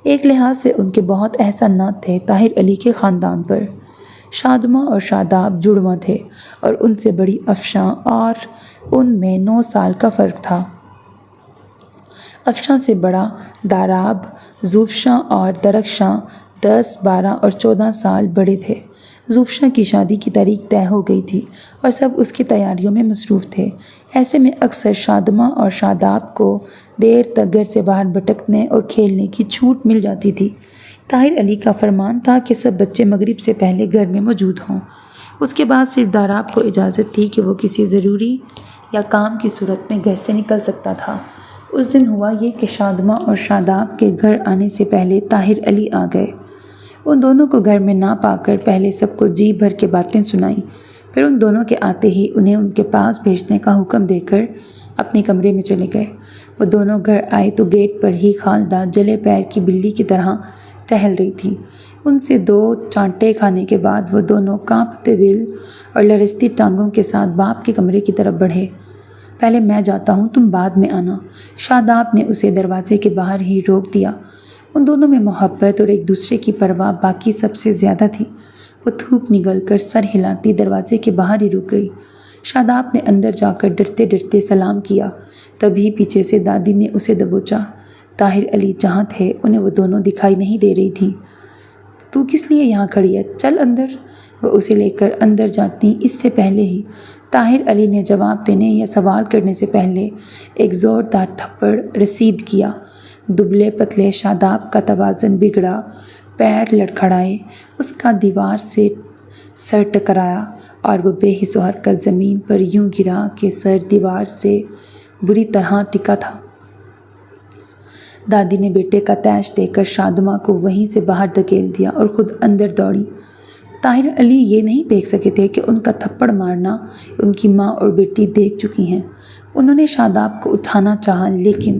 ایک لحاظ سے ان کے بہت احسانات تھے طاہر علی کے خاندان پر۔ شادماں اور شاداب جڑواں تھے اور ان سے بڑی افشاں اور ان میں 9 سال کا فرق تھا۔ افشاں سے بڑا داراب، زوفشاں اور درخشاں 10، 12 اور 14 سال بڑے تھے۔ زوفشاں کی شادی کی تاریخ طے ہو گئی تھی اور سب اس کی تیاریوں میں مصروف تھے۔ ایسے میں اکثر شادماں اور شاداب کو دیر تک گھر سے باہر بھٹکنے اور کھیلنے کی چھوٹ مل جاتی تھی۔ طاہر علی کا فرمان تھا کہ سب بچے مغرب سے پہلے گھر میں موجود ہوں۔ اس کے بعد صرف داراب کو اجازت تھی کہ وہ کسی ضروری یا کام کی صورت میں گھر سے نکل سکتا تھا۔ اس دن ہوا یہ کہ شادماں اور شاداب کے گھر آنے سے پہلے طاہر علی آ گئے۔ ان دونوں کو گھر میں نہ پا کر پہلے سب کو جی بھر کے باتیں سنائیں، پھر ان دونوں کے آتے ہی انہیں ان کے پاس بھیجنے کا حکم دے کر اپنے کمرے میں چلے گئے۔ وہ دونوں گھر آئے تو گیٹ پر ہی خالدہ جلے پیر کی بلی کی طرح ٹہل رہی تھی۔ ان سے 2 چانٹے کھانے کے بعد وہ دونوں کانپتے دل اور لرزتی ٹانگوں کے ساتھ باپ کے کمرے کی طرف بڑھے۔ پہلے میں جاتا ہوں، تم بعد میں آنا، شاداب نے اسے دروازے کے باہر ہی روک دیا۔ ان دونوں میں محبت اور ایک دوسرے کی پرواہ باقی سب سے زیادہ تھی۔ وہ تھوک نگل کر سر ہلاتی دروازے کے باہر ہی رک گئی۔ شاداب نے اندر جا کر ڈرتے ڈرتے سلام کیا، تبھی پیچھے سے دادی نے اسے دبوچا۔ طاہر علی جہاں تھے انہیں وہ دونوں دکھائی نہیں دے رہی تھیں۔ تو کس لیے یہاں کھڑی ہے؟ چل اندر۔ وہ اسے لے کر اندر جاتی اس سے پہلے ہی طاہر علی نے جواب دینے یا سوال کرنے سے پہلے ایک زوردار تھپڑ رسید کیا۔ دبلے پتلے شاداب کا توازن بگڑا، پیر لڑکھڑائے، اس کا دیوار سے سر ٹکرایا اور وہ بے حس و حرکت زمین پر یوں گرا کہ سر دیوار سے بری طرح ٹکا تھا۔ دادی نے بیٹے کا تیش دے کر شادماں کو وہیں سے باہر دھکیل دیا اور خود اندر دوڑی۔ طاہر علی یہ نہیں دیکھ سکے تھے کہ ان کا تھپڑ مارنا ان کی ماں اور بیٹی دیکھ چکی ہیں۔ انہوں نے شاداب کو اٹھانا چاہا، لیکن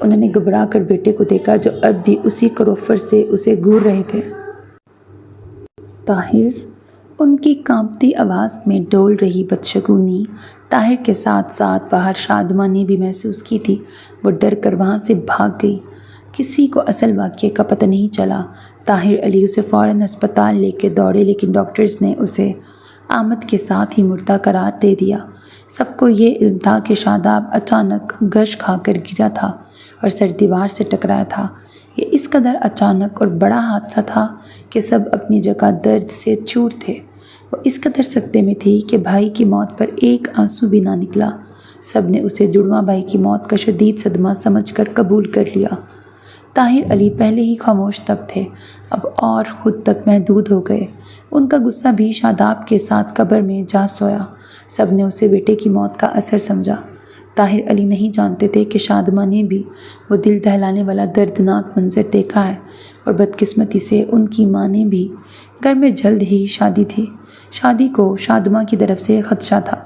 انہوں نے گھبرا کر بیٹے کو دیکھا جو اب بھی اسی کروفر سے اسے گھور رہے تھے۔ طاہر! ان کی کانپتی آواز میں ڈول رہی بدشگونی طاہر کے ساتھ ساتھ باہر شادماں نے بھی محسوس کی تھی۔ وہ ڈر کر وہاں سے بھاگ گئی۔ کسی کو اصل واقعے کا پتہ نہیں چلا۔ طاہر علی اسے فوراً ہسپتال لے کے دوڑے، لیکن ڈاکٹرز نے اسے آمد کے ساتھ ہی مردہ قرار دے دیا۔ سب کو یہ علم تھا کہ شاداب اچانک غش کھا کر گرا تھا اور سر دیوار سے ٹکرایا تھا۔ یہ اس قدر اچانک اور بڑا حادثہ تھا کہ سب اپنی جگہ درد سے چور تھے۔ وہ اس قدر سکتے میں تھی کہ بھائی کی موت پر ایک آنسو بھی نہ نکلا۔ سب نے اسے جڑواں بھائی کی موت کا شدید صدمہ سمجھ کر قبول کر لیا۔ طاہر علی پہلے ہی خاموش طب تھے، اب اور خود تک محدود ہو گئے۔ ان کا غصہ بھی شاداب کے ساتھ قبر میں جا سویا۔ سب نے اسے بیٹے کی موت کا اثر سمجھا۔ طاہر علی نہیں جانتے تھے کہ شادماں نے بھی وہ دل دہلانے والا دردناک منظر دیکھا ہے، اور بدقسمتی سے ان کی ماں نے بھی۔ گھر میں جلد ہی شادی تھی۔ شادی کو شادماں کی طرف سے خدشہ تھا۔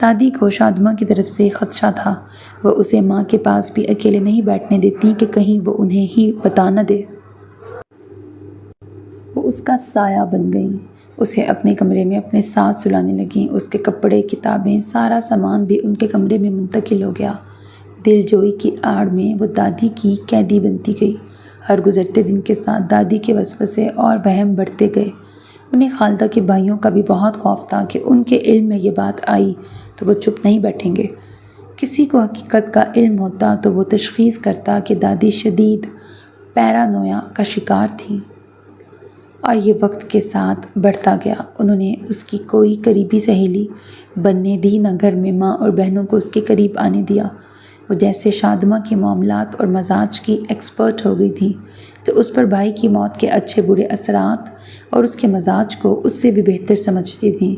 دادی کو شادماں کی طرف سے خدشہ تھا۔ وہ اسے ماں کے پاس بھی اکیلے نہیں بیٹھنے دیتی کہ کہیں وہ انہیں ہی بتا نہ دے۔ وہ اس کا سایہ بن گئیں، اسے اپنے کمرے میں اپنے ساتھ سلانے لگیں۔ اس کے کپڑے، کتابیں، سارا سامان بھی ان کے کمرے میں منتقل ہو گیا۔ دل جوئی کی آڑ میں وہ دادی کی قیدی بنتی گئی۔ ہر گزرتے دن کے ساتھ دادی کے وسوسے اور وہم بڑھتے گئے۔ انہیں خالدہ کے بھائیوں کا بھی بہت خوف تھا کہ ان کے علم میں یہ بات آئی تو وہ چپ نہیں بیٹھیں گے۔ کسی کو حقیقت کا علم ہوتا تو وہ تشخیص کرتا کہ دادی شدید پیرانویا کا شکار تھیں، اور یہ وقت کے ساتھ بڑھتا گیا۔ انہوں نے اس کی کوئی قریبی سہیلی بننے دی، نہ گھر میں ماں اور بہنوں کو اس کے قریب آنے دیا۔ وہ جیسے شادماں کے معاملات اور مزاج کی ایکسپرٹ ہو گئی تھی، تو اس پر بھائی کی موت کے اچھے برے اثرات اور اس کے مزاج کو اس سے بھی بہتر سمجھتی تھیں۔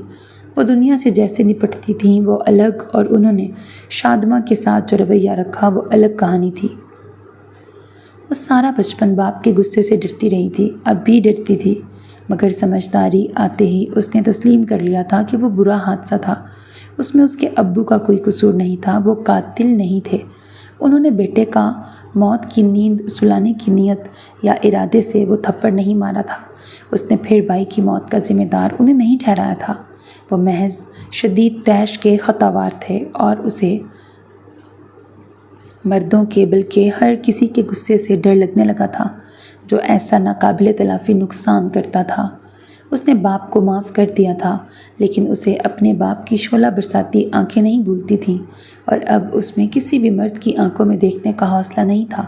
وہ دنیا سے جیسے نپٹتی تھیں وہ الگ، اور انہوں نے شادماں کے ساتھ جو رویہ رکھا وہ الگ کہانی تھی۔ وہ سارا بچپن باپ کے غصے سے ڈرتی رہی تھی، اب بھی ڈرتی تھی، مگر سمجھداری آتے ہی اس نے تسلیم کر لیا تھا کہ وہ برا حادثہ تھا۔ اس میں اس کے ابو کا کوئی قصور نہیں تھا، وہ قاتل نہیں تھے۔ انہوں نے بیٹے کا موت کی نیند سلانے کی نیت یا ارادے سے وہ تھپڑ نہیں مارا تھا۔ اس نے پھر بھائی کی موت کا ذمہ دار انہیں نہیں ٹھہرایا تھا۔ وہ محض شدید طیش کے خطاوار تھے، اور اسے مردوں کے بلکہ ہر کسی کے غصے سے ڈر لگنے لگا تھا جو ایسا ناقابل تلافی نقصان کرتا تھا۔ اس نے باپ کو معاف کر دیا تھا، لیکن اسے اپنے باپ کی شعلہ برساتی آنکھیں نہیں بھولتی تھیں، اور اب اس میں کسی بھی مرد کی آنکھوں میں دیکھنے کا حوصلہ نہیں تھا۔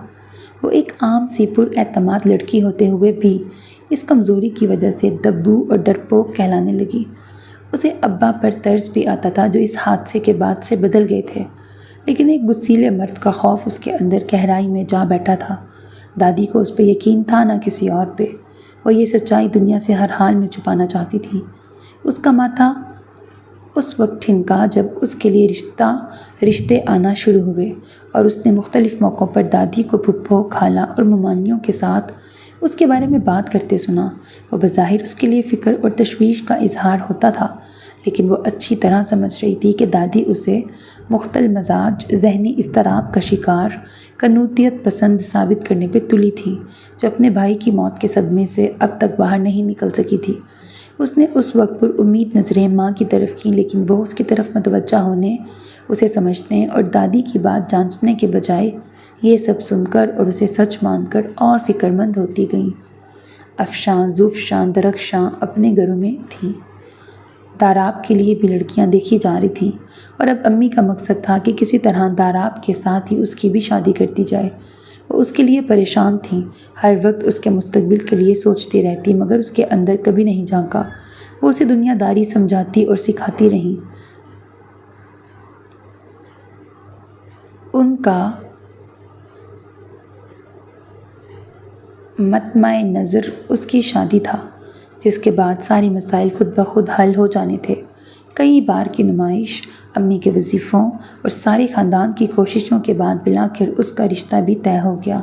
وہ ایک عام سی پر اعتماد لڑکی ہوتے ہوئے بھی اس کمزوری کی وجہ سے دبو اور ڈرپوک کہلانے لگی۔ اسے ابا پر ترس بھی آتا تھا جو اس حادثے کے بعد سے بدل گئے تھے، لیکن ایک غصیلے مرد کا خوف اس کے اندر گہرائی میں جا بیٹھا تھا۔ دادی کو اس پہ یقین تھا نہ کسی اور پہ۔ وہ یہ سچائی دنیا سے ہر حال میں چھپانا چاہتی تھی۔ اس کا ماتھا اس وقت ٹھنکا جب اس کے لیے رشتے آنا شروع ہوئے، اور اس نے مختلف موقعوں پر دادی کو پھپھو، خالہ اور ممانیوں کے ساتھ اس کے بارے میں بات کرتے سنا۔ وہ بظاہر اس کے لیے فکر اور تشویش کا اظہار ہوتا تھا، لیکن وہ اچھی طرح سمجھ رہی تھی کہ دادی اسے مختل مزاج، ذہنی اضطراب کا شکار، قنوتیت پسند ثابت کرنے پہ تلی تھی، جو اپنے بھائی کی موت کے صدمے سے اب تک باہر نہیں نکل سکی تھی۔ اس نے اس وقت پر امید نظریں ماں کی طرف کیں، لیکن وہ اس کی طرف متوجہ ہونے، اسے سمجھنے اور دادی کی بات جانچنے کے بجائے یہ سب سن کر اور اسے سچ مان کر اور فکر مند ہوتی گئیں۔ افشاں زوفشاں درخشاں اپنے گھروں میں تھیں۔ داراب کے لیے بھی لڑکیاں دیکھی جا رہی تھیں، اور اب امی کا مقصد تھا کہ کسی طرح داراب کے ساتھ ہی اس کی بھی شادی کر دی جائے۔ وہ اس کے لیے پریشان تھیں، ہر وقت اس کے مستقبل کے لیے سوچتی رہتی، مگر اس کے اندر کبھی نہیں جھانکا۔ وہ اسے دنیا داری سمجھاتی اور سکھاتی رہیں۔ ان کا مطمع نظر اس کی شادی تھا، جس کے بعد سارے مسائل خود بخود حل ہو جانے تھے۔ کئی بار کی نمائش، امی کے وظیفوں اور سارے خاندان کی کوششوں کے بعد بالآخر اس کا رشتہ بھی طے ہو گیا۔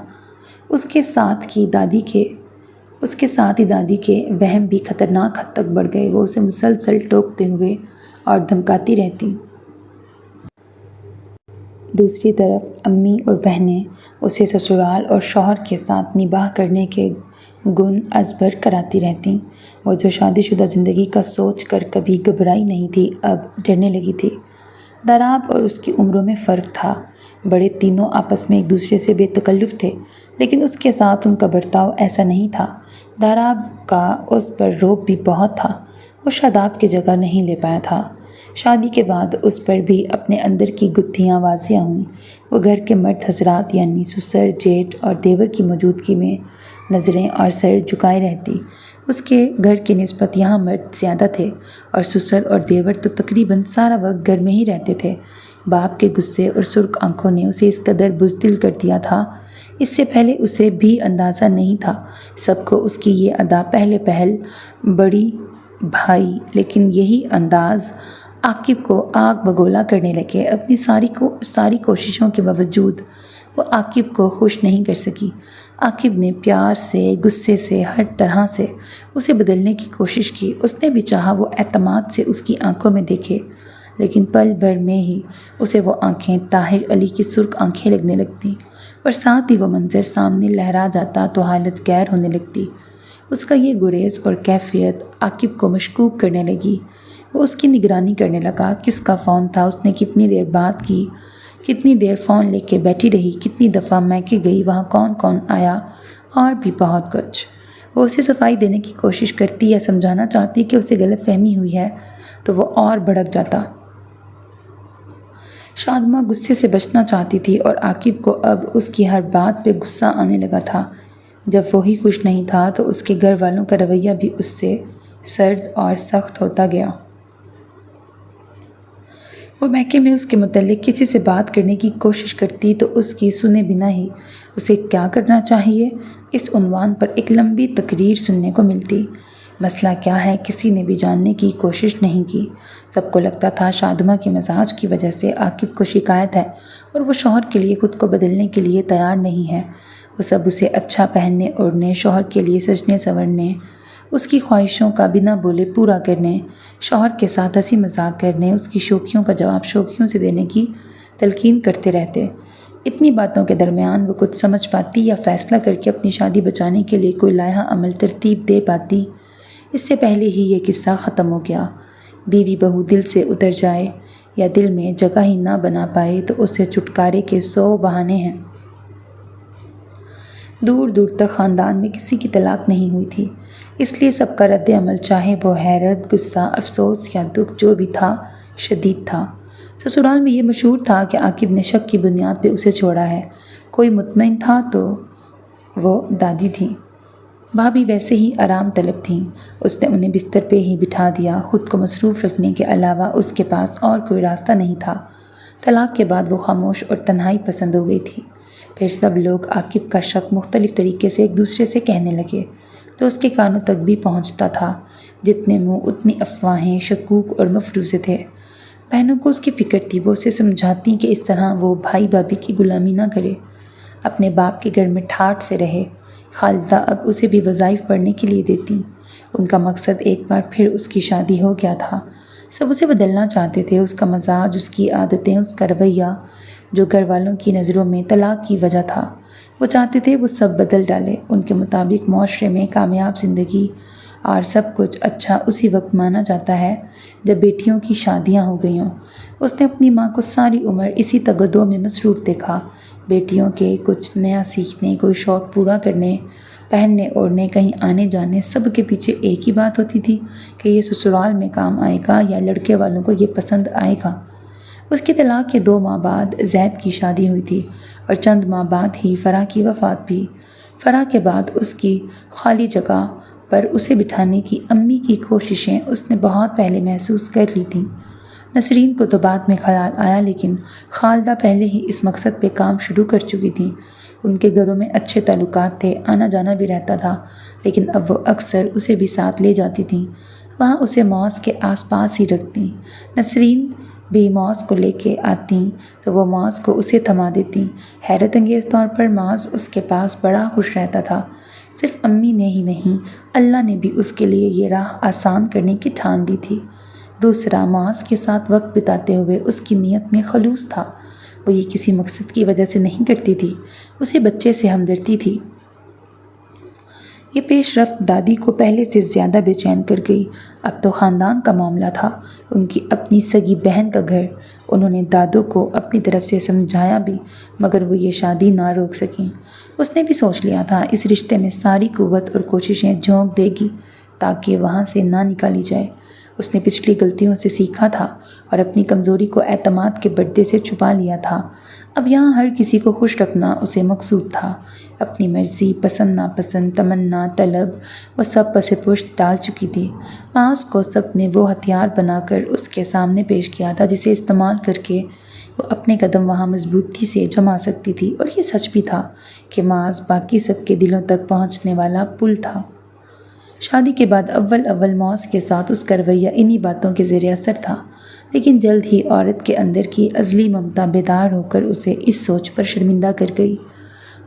اس کے ساتھ ہی دادی کے وہم بھی خطرناک حد تک بڑھ گئے۔ وہ اسے مسلسل ٹوکتے ہوئے اور دھمکاتی رہتی۔ دوسری طرف امی اور بہنیں اسے سسرال اور شوہر کے ساتھ نباہ کرنے کے گن ازبر کراتی رہتیں۔ وہ جو شادی شدہ زندگی کا سوچ کر کبھی گھبرائی نہیں تھی، اب ڈرنے لگی تھی۔ داراب اور اس کی عمروں میں فرق تھا۔ بڑے تینوں آپس میں ایک دوسرے سے بے تکلف تھے، لیکن اس کے ساتھ ان کا برتاؤ ایسا نہیں تھا۔ داراب کا اس پر رعب بھی بہت تھا۔ وہ شاداب کی جگہ نہیں لے پایا تھا۔ شادی کے بعد اس پر بھی اپنے اندر کی گتھیاں واضح ہوئیں۔ وہ گھر کے مرد حضرات یعنی سسر، جیٹھ اور دیور کی موجودگی میں نظریں اور سر جھکائے رہتی۔ اس کے گھر کی نسبت یہاں مرد زیادہ تھے اور سسر اور دیور تو تقریباً سارا وقت گھر میں ہی رہتے تھے۔ باپ کے غصے اور سرخ آنکھوں نے اسے اس قدر بزدل کر دیا تھا، اس سے پہلے اسے بھی اندازہ نہیں تھا۔ سب کو اس کی یہ ادا پہل بڑی بھائی، لیکن یہی انداز عاقب کو آگ بگولا کرنے لگے۔ اپنی ساری کوششوں کے باوجود وہ عاقب کو خوش نہیں کر سکی۔ عاقب نے پیار سے، غصے سے، ہر طرح سے اسے بدلنے کی کوشش کی۔ اس نے بھی چاہا وہ اعتماد سے اس کی آنکھوں میں دیکھے، لیکن پل بھر میں ہی اسے وہ آنکھیں طاہر علی کی سرخ آنکھیں لگنے لگتیں، اور ساتھ ہی وہ منظر سامنے لہرا جاتا تو حالت غیر ہونے لگتی۔ اس کا یہ گریز اور کیفیت عاقب کو مشکوک کرنے لگی۔ وہ اس کی نگرانی کرنے لگا، کس کا فون تھا، اس نے کتنی دیر بات کی، کتنی دیر فون لے کے بیٹھی رہی، کتنی دفعہ میکے گئی، وہاں کون کون آیا، اور بھی بہت کچھ۔ وہ اسے صفائی دینے کی کوشش کرتی یا سمجھانا چاہتی کہ اسے غلط فہمی ہوئی ہے تو وہ اور بھڑک جاتا۔ شادمہ غصے سے بچنا چاہتی تھی اور عاقب کو اب اس کی ہر بات پہ غصہ آنے لگا تھا۔ جب وہی خوش نہیں تھا تو اس کے گھر والوں کا رویہ بھی اس سے سرد اور سخت ہوتا گیا۔ وہ میکے میں اس کے متعلق کسی سے بات کرنے کی کوشش کرتی تو اس کی سنے بنا ہی اسے کیا کرنا چاہیے اس عنوان پر ایک لمبی تقریر سننے کو ملتی۔ مسئلہ کیا ہے کسی نے بھی جاننے کی کوشش نہیں کی۔ سب کو لگتا تھا شادمہ کے مزاج کی وجہ سے عاقب کو شکایت ہے اور وہ شوہر کے لیے خود کو بدلنے کے لیے تیار نہیں ہے۔ وہ سب اسے اچھا پہننے اوڑھنے، شوہر کے لیے سجنے سنورنے، اس کی خواہشوں کا بنا بولے پورا کرنے، شوہر کے ساتھ ہنسی مذاق کرنے، اس کی شوخیوں کا جواب شوخیوں سے دینے کی تلقین کرتے رہتے۔ اتنی باتوں کے درمیان وہ کچھ سمجھ پاتی یا فیصلہ کر کے اپنی شادی بچانے کے لیے کوئی لائحہ عمل ترتیب دے پاتی، اس سے پہلے ہی یہ قصہ ختم ہو گیا۔ بیوی بہو دل سے اتر جائے یا دل میں جگہ ہی نہ بنا پائے تو اس سے چھٹکارے کے 100 بہانے ہیں۔ دور دور تک خاندان میں کسی کی طلاق نہیں ہوئی تھی، اس لیے سب کا رد عمل چاہے وہ حیرت، غصہ، افسوس یا دکھ جو بھی تھا، شدید تھا۔ سسرال میں یہ مشہور تھا کہ عاقب نے شک کی بنیاد پہ اسے چھوڑا ہے۔ کوئی مطمئن تھا تو وہ دادی تھیں۔ بھابھی ویسے ہی آرام طلب تھیں، اس نے انہیں بستر پہ ہی بٹھا دیا۔ خود کو مصروف رکھنے کے علاوہ اس کے پاس اور کوئی راستہ نہیں تھا۔ طلاق کے بعد وہ خاموش اور تنہائی پسند ہو گئی تھی۔ پھر سب لوگ عاقب کا شک مختلف طریقے سے ایک دوسرے سے کہنے لگے تو اس کے کانوں تک بھی پہنچتا تھا۔ جتنے منہ اتنی افواہیں، شکوک اور مفروضے تھے۔ بہنوں کو اس کی فکر تھی، وہ اسے سمجھاتی کہ اس طرح وہ بھائی بھابھی کی غلامی نہ کرے، اپنے باپ کے گھر میں ٹھاٹھ سے رہے۔ خالدہ اب اسے بھی وظائف پڑھنے کے لیے دیتی۔ ان کا مقصد ایک بار پھر اس کی شادی ہو گیا تھا۔ سب اسے بدلنا چاہتے تھے، اس کا مزاج، اس کی عادتیں، اس کا رویہ جو گھر والوں کی نظروں میں طلاق کی وجہ تھا۔ وہ چاہتے تھے وہ سب بدل ڈالے۔ ان کے مطابق معاشرے میں کامیاب زندگی اور سب کچھ اچھا اسی وقت مانا جاتا ہے جب بیٹیوں کی شادیاں ہو گئی ہوں۔ اس نے اپنی ماں کو ساری عمر اسی تگدو میں مصروف دیکھا، بیٹیوں کے کچھ نیا سیکھنے، کوئی شوق پورا کرنے، پہننے اوڑھنے، کہیں آنے جانے، سب کے پیچھے ایک ہی بات ہوتی تھی کہ یہ سسرال میں کام آئے گا یا لڑکے والوں کو یہ پسند آئے گا۔ اس کی طلاق کے 2 ماہ بعد زید کی شادی ہوئی تھی اور چند ماہ بعد ہی فرح کی وفات بھی۔ فرح کے بعد اس کی خالی جگہ پر اسے بٹھانے کی امی کی کوششیں اس نے بہت پہلے محسوس کر لی تھیں۔ نسرین کو تو بعد میں خیال آیا، لیکن خالدہ پہلے ہی اس مقصد پہ کام شروع کر چکی تھیں۔ ان کے گھروں میں اچھے تعلقات تھے، آنا جانا بھی رہتا تھا، لیکن اب وہ اکثر اسے بھی ساتھ لے جاتی تھیں، وہاں اسے موز کے آس پاس ہی رکھتیں۔ نسرین بھی موز کو لے کے آتیں تو وہ موز کو اسے تھما دیتیں۔ حیرت انگیز طور پر موز اس کے پاس بڑا خوش رہتا تھا۔ صرف امی نے ہی نہیں، اللہ نے بھی اس کے لیے یہ راہ آسان کرنے کی ٹھان لی تھی۔ دوسرا، موز کے ساتھ وقت بتاتے ہوئے اس کی نیت میں خلوص تھا۔ وہ یہ کسی مقصد کی وجہ سے نہیں کرتی تھی، اسے بچے سے ہمدردی تھی۔ یہ پیش رفت دادی کو پہلے سے زیادہ بے چین کر گئی۔ اب تو خاندان کا معاملہ تھا، ان کی اپنی سگی بہن کا گھر۔ انہوں نے دادو کو اپنی طرف سے سمجھایا بھی، مگر وہ یہ شادی نہ روک سکیں۔ اس نے بھی سوچ لیا تھا اس رشتے میں ساری قوت اور کوششیں جھونک دے گی تاکہ وہاں سے نہ نکالی جائے۔ اس نے پچھلی غلطیوں سے سیکھا تھا اور اپنی کمزوری کو اعتماد کے پردے سے چھپا لیا تھا۔ اب یہاں ہر کسی کو خوش رکھنا اسے مقصود تھا۔ اپنی مرضی، پسند ناپسند، تمنا، طلب، وہ سب پس پشت ڈال چکی تھی۔ معاذ کو سب نے وہ ہتھیار بنا کر اس کے سامنے پیش کیا تھا جسے استعمال کر کے وہ اپنے قدم وہاں مضبوطی سے جما سکتی تھی، اور یہ سچ بھی تھا کہ معاذ باقی سب کے دلوں تک پہنچنے والا پل تھا۔ شادی کے بعد اول معاذ کے ساتھ اس کا رویہ انہی باتوں کے زیر اثر تھا، لیکن جلد ہی عورت کے اندر کی ازلی ممتا بیدار ہو کر اسے اس سوچ پر شرمندہ کر گئی،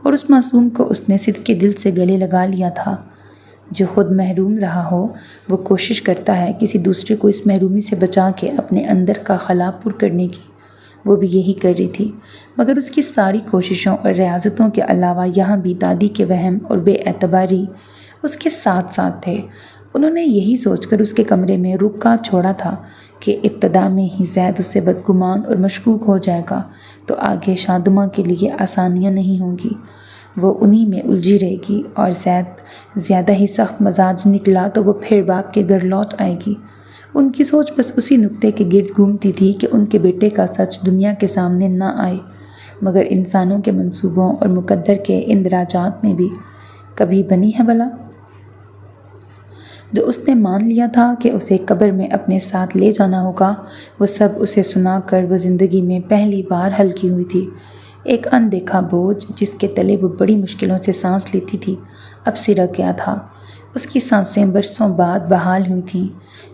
اور اس معصوم کو اس نے صدقے دل سے گلے لگا لیا تھا۔ جو خود محروم رہا ہو وہ کوشش کرتا ہے کسی دوسرے کو اس محرومی سے بچا کے اپنے اندر کا خلا پر کرنے کی۔ وہ بھی یہی کر رہی تھی، مگر اس کی ساری کوششوں اور ریاضتوں کے علاوہ یہاں بھی دادی کے وہم اور بے اعتباری اس کے ساتھ ساتھ تھے۔ انہوں نے یہی سوچ کر اس کے کمرے میں رکا چھوڑا تھا کہ ابتدا میں ہی زید اس سے بدگمان اور مشکوک ہو جائے گا تو آگے شادماں کے لیے آسانیاں نہیں ہوں گی، وہ انہی میں الجھی رہے گی، اور زید زیادہ ہی سخت مزاج نکلا تو وہ پھر باپ کے گھر لوٹ آئے گی۔ ان کی سوچ بس اسی نقطے کے گرد گھومتی تھی کہ ان کے بیٹے کا سچ دنیا کے سامنے نہ آئے، مگر انسانوں کے منصوبوں اور مقدر کے اندراجات میں بھی کبھی بنی ہے بلا؟ جو اس نے مان لیا تھا کہ اسے قبر میں اپنے ساتھ لے جانا ہوگا، وہ سب اسے سنا کر وہ زندگی میں پہلی بار ہلکی ہوئی تھی۔ ایک اندیکھا بوجھ جس کے تلے وہ بڑی مشکلوں سے سانس لیتی تھی اب سرک گیا تھا۔ اس کی سانسیں برسوں بعد بحال ہوئی تھیں۔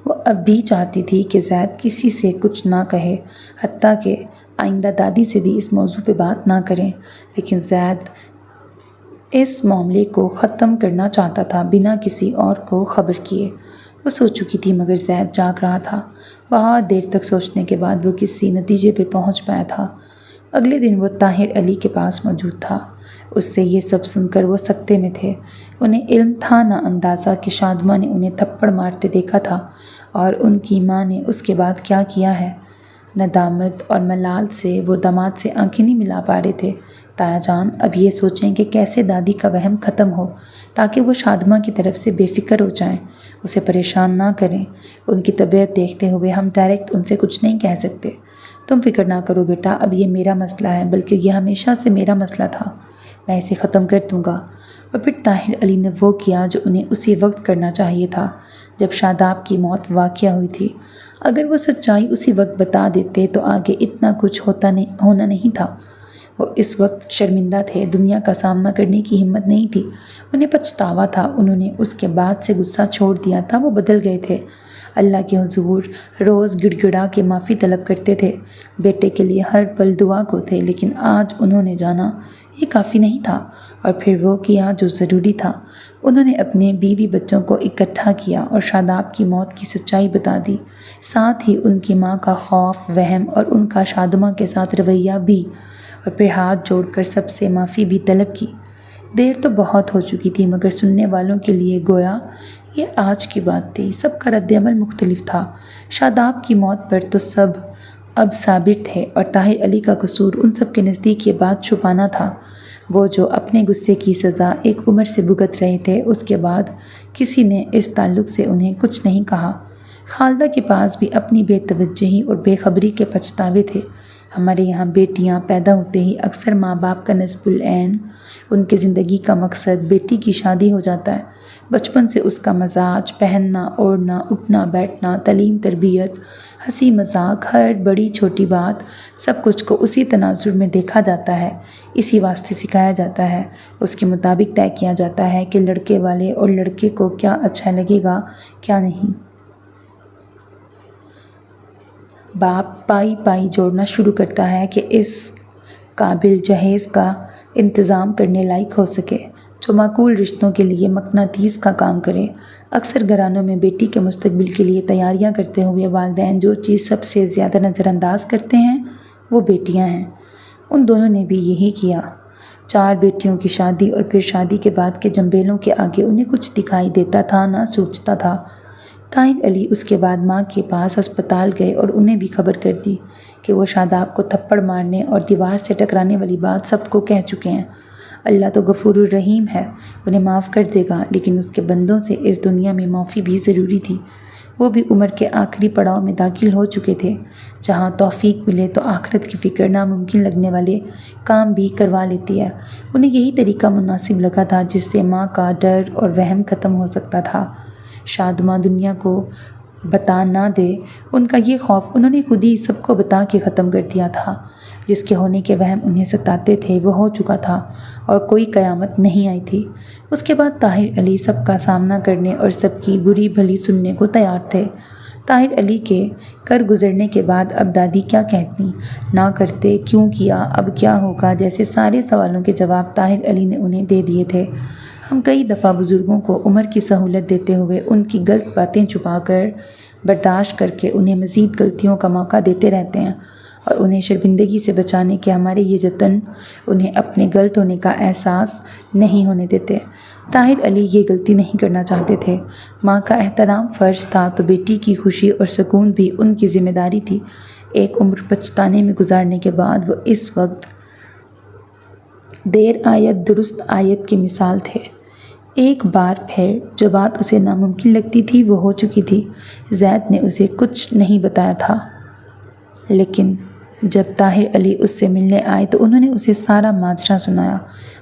وہ اب بھی چاہتی تھی کہ زید کسی سے کچھ نہ کہے، حتیٰ کہ آئندہ دادی سے بھی اس موضوع پہ بات نہ کریں، لیکن زید اس معاملے کو ختم کرنا چاہتا تھا بنا کسی اور کو خبر کیے۔ وہ سو چکی تھی مگر زید جاگ رہا تھا۔ بہت دیر تک سوچنے کے بعد وہ کسی نتیجے پہ پہنچ پایا تھا۔ اگلے دن وہ طاہر علی کے پاس موجود تھا۔ اس سے یہ سب سن کر وہ سکتے میں تھے۔ انہیں علم تھا نہ اندازہ کہ شادماں نے انہیں تھپڑ مارتے دیکھا تھا، اور ان کی ماں نے اس کے بعد کیا کیا ہے۔ ندامت اور ملال سے وہ داماد سے آنکھیں نہیں ملا پا رہے تھے۔ تایا جان اب یہ سوچیں کہ کیسے دادی کا وہم ختم ہو تاکہ وہ شادماں کی طرف سے بے فکر ہو جائیں، اسے پریشان نہ کریں۔ ان کی طبیعت دیکھتے ہوئے ہم ڈائریکٹ ان سے کچھ نہیں کہہ سکتے۔ تم فکر نہ کرو بیٹا، اب یہ میرا مسئلہ ہے، بلکہ یہ ہمیشہ سے میرا مسئلہ تھا، میں اسے ختم کر دوں گا۔ اور پھر طاہر علی نے وہ کیا جو انہیں اسی وقت کرنا چاہیے تھا جب شاداب کی موت واقع ہوئی تھی۔ اگر وہ سچائی اسی وقت بتا دیتے تو آگے اتنا کچھ ہونا نہیں تھا۔ وہ اس وقت شرمندہ تھے، دنیا کا سامنا کرنے کی ہمت نہیں تھی، انہیں پچھتاوا تھا۔ انہوں نے اس کے بعد سے غصہ چھوڑ دیا تھا، وہ بدل گئے تھے۔ اللہ کے حضور روز گڑ گڑا کے معافی طلب کرتے تھے، بیٹے کے لیے ہر پل دعا کو تھے، لیکن آج انہوں نے جانا یہ کافی نہیں تھا، اور پھر وہ کیا جو ضروری تھا۔ انہوں نے اپنے بیوی بچوں کو اکٹھا کیا اور شاداب کی موت کی سچائی بتا دی، ساتھ ہی ان کی ماں کا خوف، وہم اور ان کا شادماں کے ساتھ رویہ بھی، اور پھر ہاتھ جوڑ کر سب سے معافی بھی طلب کی۔ دیر تو بہت ہو چکی تھی، مگر سننے والوں کے لیے گویا یہ آج کی بات تھی۔ سب کا رد عمل مختلف تھا۔ شاداب کی موت پر تو سب اب صابر تھے، اور طاہر علی کا قصور ان سب کے نزدیک یہ بات چھپانا تھا۔ وہ جو اپنے غصے کی سزا ایک عمر سے بھگت رہے تھے، اس کے بعد کسی نے اس تعلق سے انہیں کچھ نہیں کہا۔ خالدہ کے پاس بھی اپنی بے توجہی اور بے خبری کے پچھتاوے تھے۔ ہمارے یہاں بیٹیاں پیدا ہوتے ہی اکثر ماں باپ کا نصب العین، ان کی زندگی کا مقصد بیٹی کی شادی ہو جاتا ہے۔ بچپن سے اس کا مزاج، پہننا اوڑھنا، اٹھنا بیٹھنا، تعلیم تربیت، ہنسی مذاق، ہر بڑی چھوٹی بات، سب کچھ کو اسی تناظر میں دیکھا جاتا ہے، اسی واسطے سکھایا جاتا ہے، اس کے مطابق طے کیا جاتا ہے کہ لڑکے والے اور لڑکے کو کیا اچھا لگے گا کیا نہیں۔ باپ پائی پائی جوڑنا شروع کرتا ہے کہ اس قابل جہیز کا انتظام کرنے لائق ہو سکے جو معقول رشتوں کے لیے مقناطیس کا کام کرے۔ اکثر گھرانوں میں بیٹی کے مستقبل کے لیے تیاریاں کرتے ہوئے والدین جو چیز سب سے زیادہ نظر انداز کرتے ہیں وہ بیٹیاں ہیں۔ ان دونوں نے بھی یہی کیا۔ 4 بیٹیوں کی شادی اور پھر شادی کے بعد کے جنبیلوں کے آگے انہیں کچھ دکھائی دیتا تھا نہ سوچتا تھا۔ طاہر علی اس کے بعد ماں کے پاس ہسپتال گئے اور انہیں بھی خبر کر دی کہ وہ شاداب کو تھپڑ مارنے اور دیوار سے ٹکرانے والی بات سب کو کہہ چکے ہیں۔ اللہ تو غفور الرحیم ہے، انہیں معاف کر دے گا، لیکن اس کے بندوں سے اس دنیا میں معافی بھی ضروری تھی۔ وہ بھی عمر کے آخری پڑاؤ میں داخل ہو چکے تھے، جہاں توفیق ملے تو آخرت کی فکر ناممکن لگنے والے کام بھی کروا لیتی ہے۔ انہیں یہی طریقہ مناسب لگا تھا جس سے ماں کا ڈر اور وہم ختم ہو سکتا تھا۔ شادماں دنیا کو بتا نہ دے، ان کا یہ خوف انہوں نے خود ہی سب کو بتا کے ختم کر دیا تھا۔ جس کے ہونے کے وہم انہیں ستاتے تھے وہ ہو چکا تھا اور کوئی قیامت نہیں آئی تھی۔ اس کے بعد طاہر علی سب کا سامنا کرنے اور سب کی بری بھلی سننے کو تیار تھے۔ طاہر علی کے کر گزرنے کے بعد اب دادی کیا کہتی، نہ کرتے، کیوں کیا، اب کیا ہوگا جیسے سارے سوالوں کے جواب طاہر علی نے انہیں دے دیے تھے۔ ہم کئی دفعہ بزرگوں کو عمر کی سہولت دیتے ہوئے ان کی غلط باتیں چھپا کر برداشت کر کے انہیں مزید غلطیوں کا موقع دیتے رہتے ہیں، اور انہیں شرمندگی سے بچانے کے ہمارے یہ جتن انہیں اپنے غلط ہونے کا احساس نہیں ہونے دیتے۔ طاہر علی یہ غلطی نہیں کرنا چاہتے تھے۔ ماں کا احترام فرض تھا تو بیٹی کی خوشی اور سکون بھی ان کی ذمہ داری تھی۔ ایک عمر پچھتانے میں گزارنے کے بعد وہ اس وقت دیر آیت درست آیت کی مثال تھے۔ ایک بار پھر جو بات اسے ناممکن لگتی تھی وہ ہو چکی تھی۔ زید نے اسے کچھ نہیں بتایا تھا، لیکن جب طاہر علی اس سے ملنے آئے تو انہوں نے اسے سارا ماجرا سنایا۔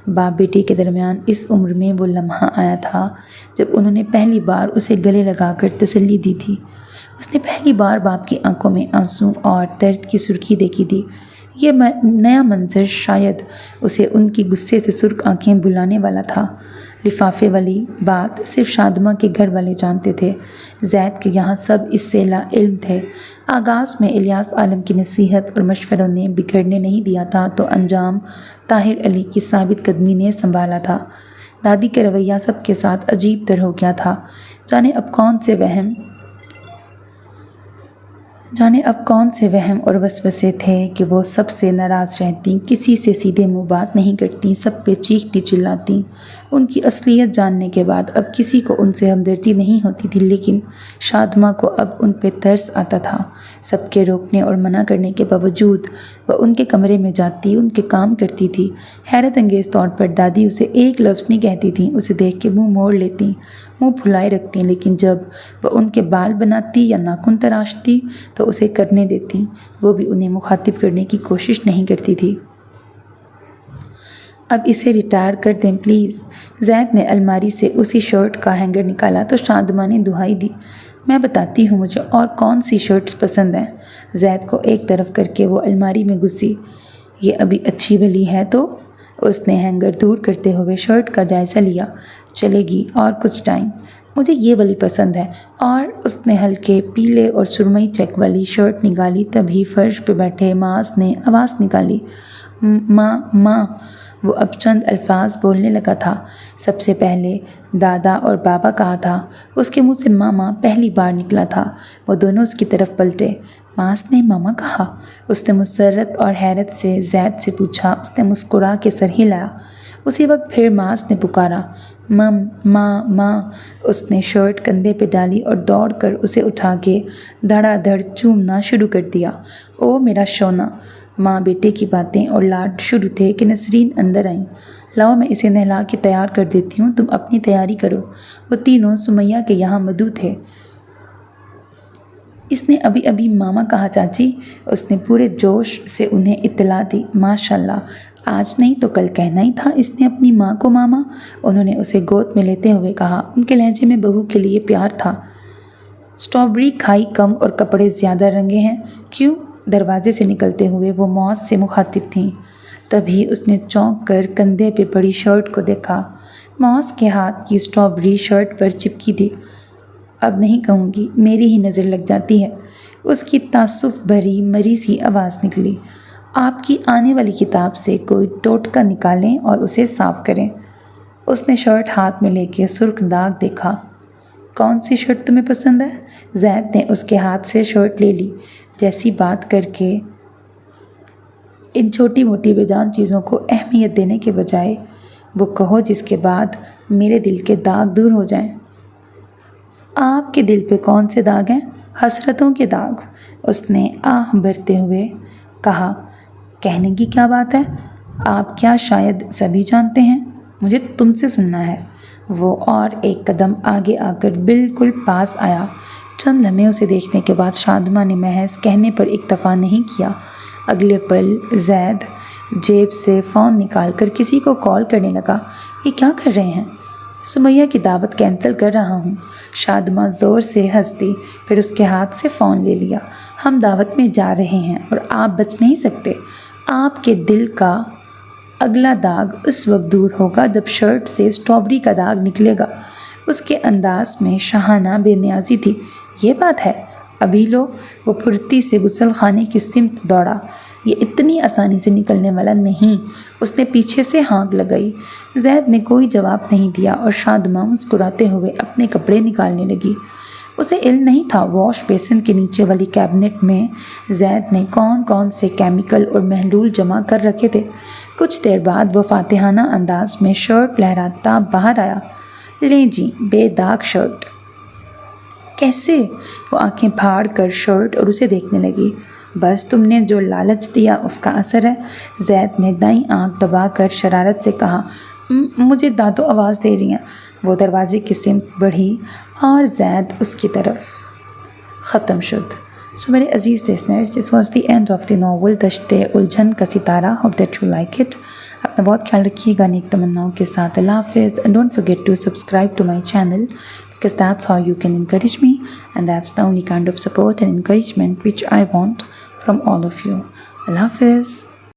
باپ بیٹی کے درمیان اس عمر میں وہ لمحہ آیا تھا جب انہوں نے پہلی بار اسے گلے لگا کر تسلی دی تھی۔ اس نے پہلی بار باپ کی آنکھوں میں آنسو اور درد کی سرخی دیکھی تھی۔ یہ نیا منظر شاید اسے ان کی غصے سے سرخ آنکھیں بھلانے والا تھا۔ لفافے والی بات صرف شادماں کے گھر والے جانتے تھے۔ زید کے یہاں سب اس سے لا علم تھے۔ آغاز میں الیاس عالم کی نصیحت اور مشوروں نے بگڑنے نہیں دیا تھا تو انجام طاہر علی کی ثابت قدمی نے سنبھالا تھا۔ دادی کا رویہ سب کے ساتھ عجیب تر ہو گیا تھا۔ جانے اب کون سے وہم اور وسوسے تھے کہ وہ سب سے ناراض رہتیں، کسی سے سیدھے منہ بات نہیں کرتیں، سب پہ چیختی چلاتیں۔ ان کی اصلیت جاننے کے بعد اب کسی کو ان سے ہمدردی نہیں ہوتی تھی، لیکن شادماں کو اب ان پہ ترس آتا تھا۔ سب کے روکنے اور منع کرنے کے باوجود وہ ان کے کمرے میں جاتی، ان کے کام کرتی تھی۔ حیرت انگیز طور پر دادی اسے ایک لفظ نہیں کہتی تھیں، اسے دیکھ کے منہ موڑ لیتیں، منہ پھلائے رکھتیں، لیکن جب وہ ان کے بال بناتی یا ناخن تراشتی تو اسے کرنے دیتیں۔ وہ بھی انہیں مخاطب کرنے کی کوشش نہیں کرتی تھی۔ اب اسے ریٹائر کر دیں پلیز۔ زید نے الماری سے اسی شرٹ کا ہینگر نکالا تو شادماں نے دہائی دی، میں بتاتی ہوں مجھے اور کون سی شرٹس پسند ہیں۔ زید کو ایک طرف کر کے وہ الماری میں گھسی۔ یہ ابھی اچھی بھلی ہے تو؟ اس نے ہینگر دور کرتے ہوئے شرٹ کا جائزہ لیا۔ چلے گی اور کچھ ٹائم، مجھے یہ والی پسند ہے۔ اور اس نے ہلکے پیلے اور سرمئی چیک والی شرٹ نکالی۔ تبھی فرش پہ بیٹھے معاذ نے آواز نکالی، ماں ماں۔ وہ اب چند الفاظ بولنے لگا تھا۔ سب سے پہلے دادا اور بابا کہا تھا۔ اس کے منہ سے ماما پہلی بار نکلا تھا۔ وہ دونوں اس کی طرف پلٹے۔ معاذ نے ماما کہا؟ اس نے مسرت اور حیرت سے زید سے پوچھا۔ اس نے مسکرا کے سر ہلایا۔ اسی وقت پھر معاذ نے پکارا، ماں ماں۔ اس نے شرٹ کندھے پہ ڈالی اور دوڑ کر اسے اٹھا کے دھڑا دھڑ چومنا شروع کر دیا۔ او میرا شونا۔ ماں بیٹے کی باتیں اور لاڈ شروع تھے کہ نسرین اندر آئیں۔ لاؤ میں اسے نہلا کے تیار کر دیتی ہوں، تم اپنی تیاری کرو۔ وہ تینوں سمیہ کے یہاں مدعو تھے۔ اس نے ابھی ابھی ماما کہا چاچی، اس نے پورے جوش سے انہیں اطلاع دی۔ ماشاءاللہ، آج نہیں تو کل کہنا ہی تھا اس نے اپنی ماں کو ماما، انہوں نے اسے گود میں لیتے ہوئے کہا۔ ان کے لہجے میں بہو کے لیے پیار تھا۔ اسٹرابری کھائی کم اور کپڑے زیادہ رنگے ہیں، کیوں؟ دروازے سے نکلتے ہوئے وہ معاذ سے مخاطب تھیں۔ تبھی اس نے چونک کر کندھے پہ پڑی شرٹ کو دیکھا۔ معاذ کے ہاتھ کی اسٹرابری شرٹ پر چپکی تھی۔ اب نہیں کہوں گی، میری ہی نظر لگ جاتی ہے۔ اس کی تعصب بھری مری سی آواز نکلی۔ آپ کی آنے والی کتاب سے کوئی ٹوٹکا نکالیں اور اسے صاف کریں۔ اس نے شرٹ ہاتھ میں لے کے سرخ داغ دیکھا۔ کون سی شرٹ تمہیں پسند ہے؟ زید نے اس کے ہاتھ سے شرٹ لے لی۔ جیسی بات کر کے ان چھوٹی موٹی بے جان چیزوں کو اہمیت دینے کے بجائے وہ کہو جس کے بعد میرے دل کے داغ دور ہو جائیں۔ آپ کے دل پہ کون سے داغ ہیں؟ حسرتوں کے داغ، اس نے آہ بھرتے ہوئے کہا۔ کہنے کی کیا بات ہے؟ آپ کیا شاید سبھی جانتے ہیں؟ مجھے تم سے سننا ہے۔ وہ اور ایک قدم آگے آ کر بالکل پاس آیا۔ چند لمحے اسے دیکھنے کے بعد شادماں نے محض کہنے پر اکتفا نہیں کیا۔ اگلے پل زید جیب سے فون نکال کر کسی کو کال کرنے لگا۔ یہ کیا کر رہے ہیں؟ سمیہ کی دعوت کینسل کر رہا ہوں۔ شادماں زور سے ہنس دی، پھر اس کے ہاتھ سے فون لے لیا۔ ہم دعوت میں جا رہے ہیں اور آپ بچ نہیں سکتے۔ آپ کے دل کا اگلا داغ اس وقت دور ہوگا جب شرٹ سے اسٹرابری کا داغ نکلے گا۔ اس کے انداز میں شاہانہ بے نیازی تھی۔ یہ بات ہے، ابھی لو۔ وہ پھرتی سے غسل خانے کی سمت دوڑا۔ یہ اتنی آسانی سے نکلنے والا نہیں۔ اس نے پیچھے سے ہانک لگائی۔ زید نے کوئی جواب نہیں دیا اور شادماں مسکراتے ہوئے اپنے کپڑے نکالنے لگی۔ اسے علم نہیں تھا واش بیسن کے نیچے والی کیبنٹ میں زید نے کون کون سے کیمیکل اور محلول جمع کر رکھے تھے۔ کچھ دیر بعد وہ فاتحانہ انداز میں شرٹ لہراتا باہر آیا۔ لیں جی، بے داغ شرٹ۔ کیسے؟ وہ آنکھیں پھاڑ کر شرٹ اور اسے دیکھنے لگی۔ بس تم نے جو لالچ دیا اس کا اثر ہے، زید نے دائیں آنکھ دبا کر شرارت سے کہا۔ مجھے دانتوں آواز دے رہی ہیں۔ وہ دروازے کی سمت بڑھی اور زید اس کی طرف ختم شد۔ سو میرے عزیز listeners, this was the end of the novel Dasht Uljhan ka Sitara. Hope that you like it. اپنا بہت خیال رکھیے گا نیک تمناؤں کے ساتھ۔ اللہ حافظ and don't forget to subscribe to my channel because that's how you can encourage me, and that's the only kind of support and encouragement which I want from all of you. Allah Hafiz.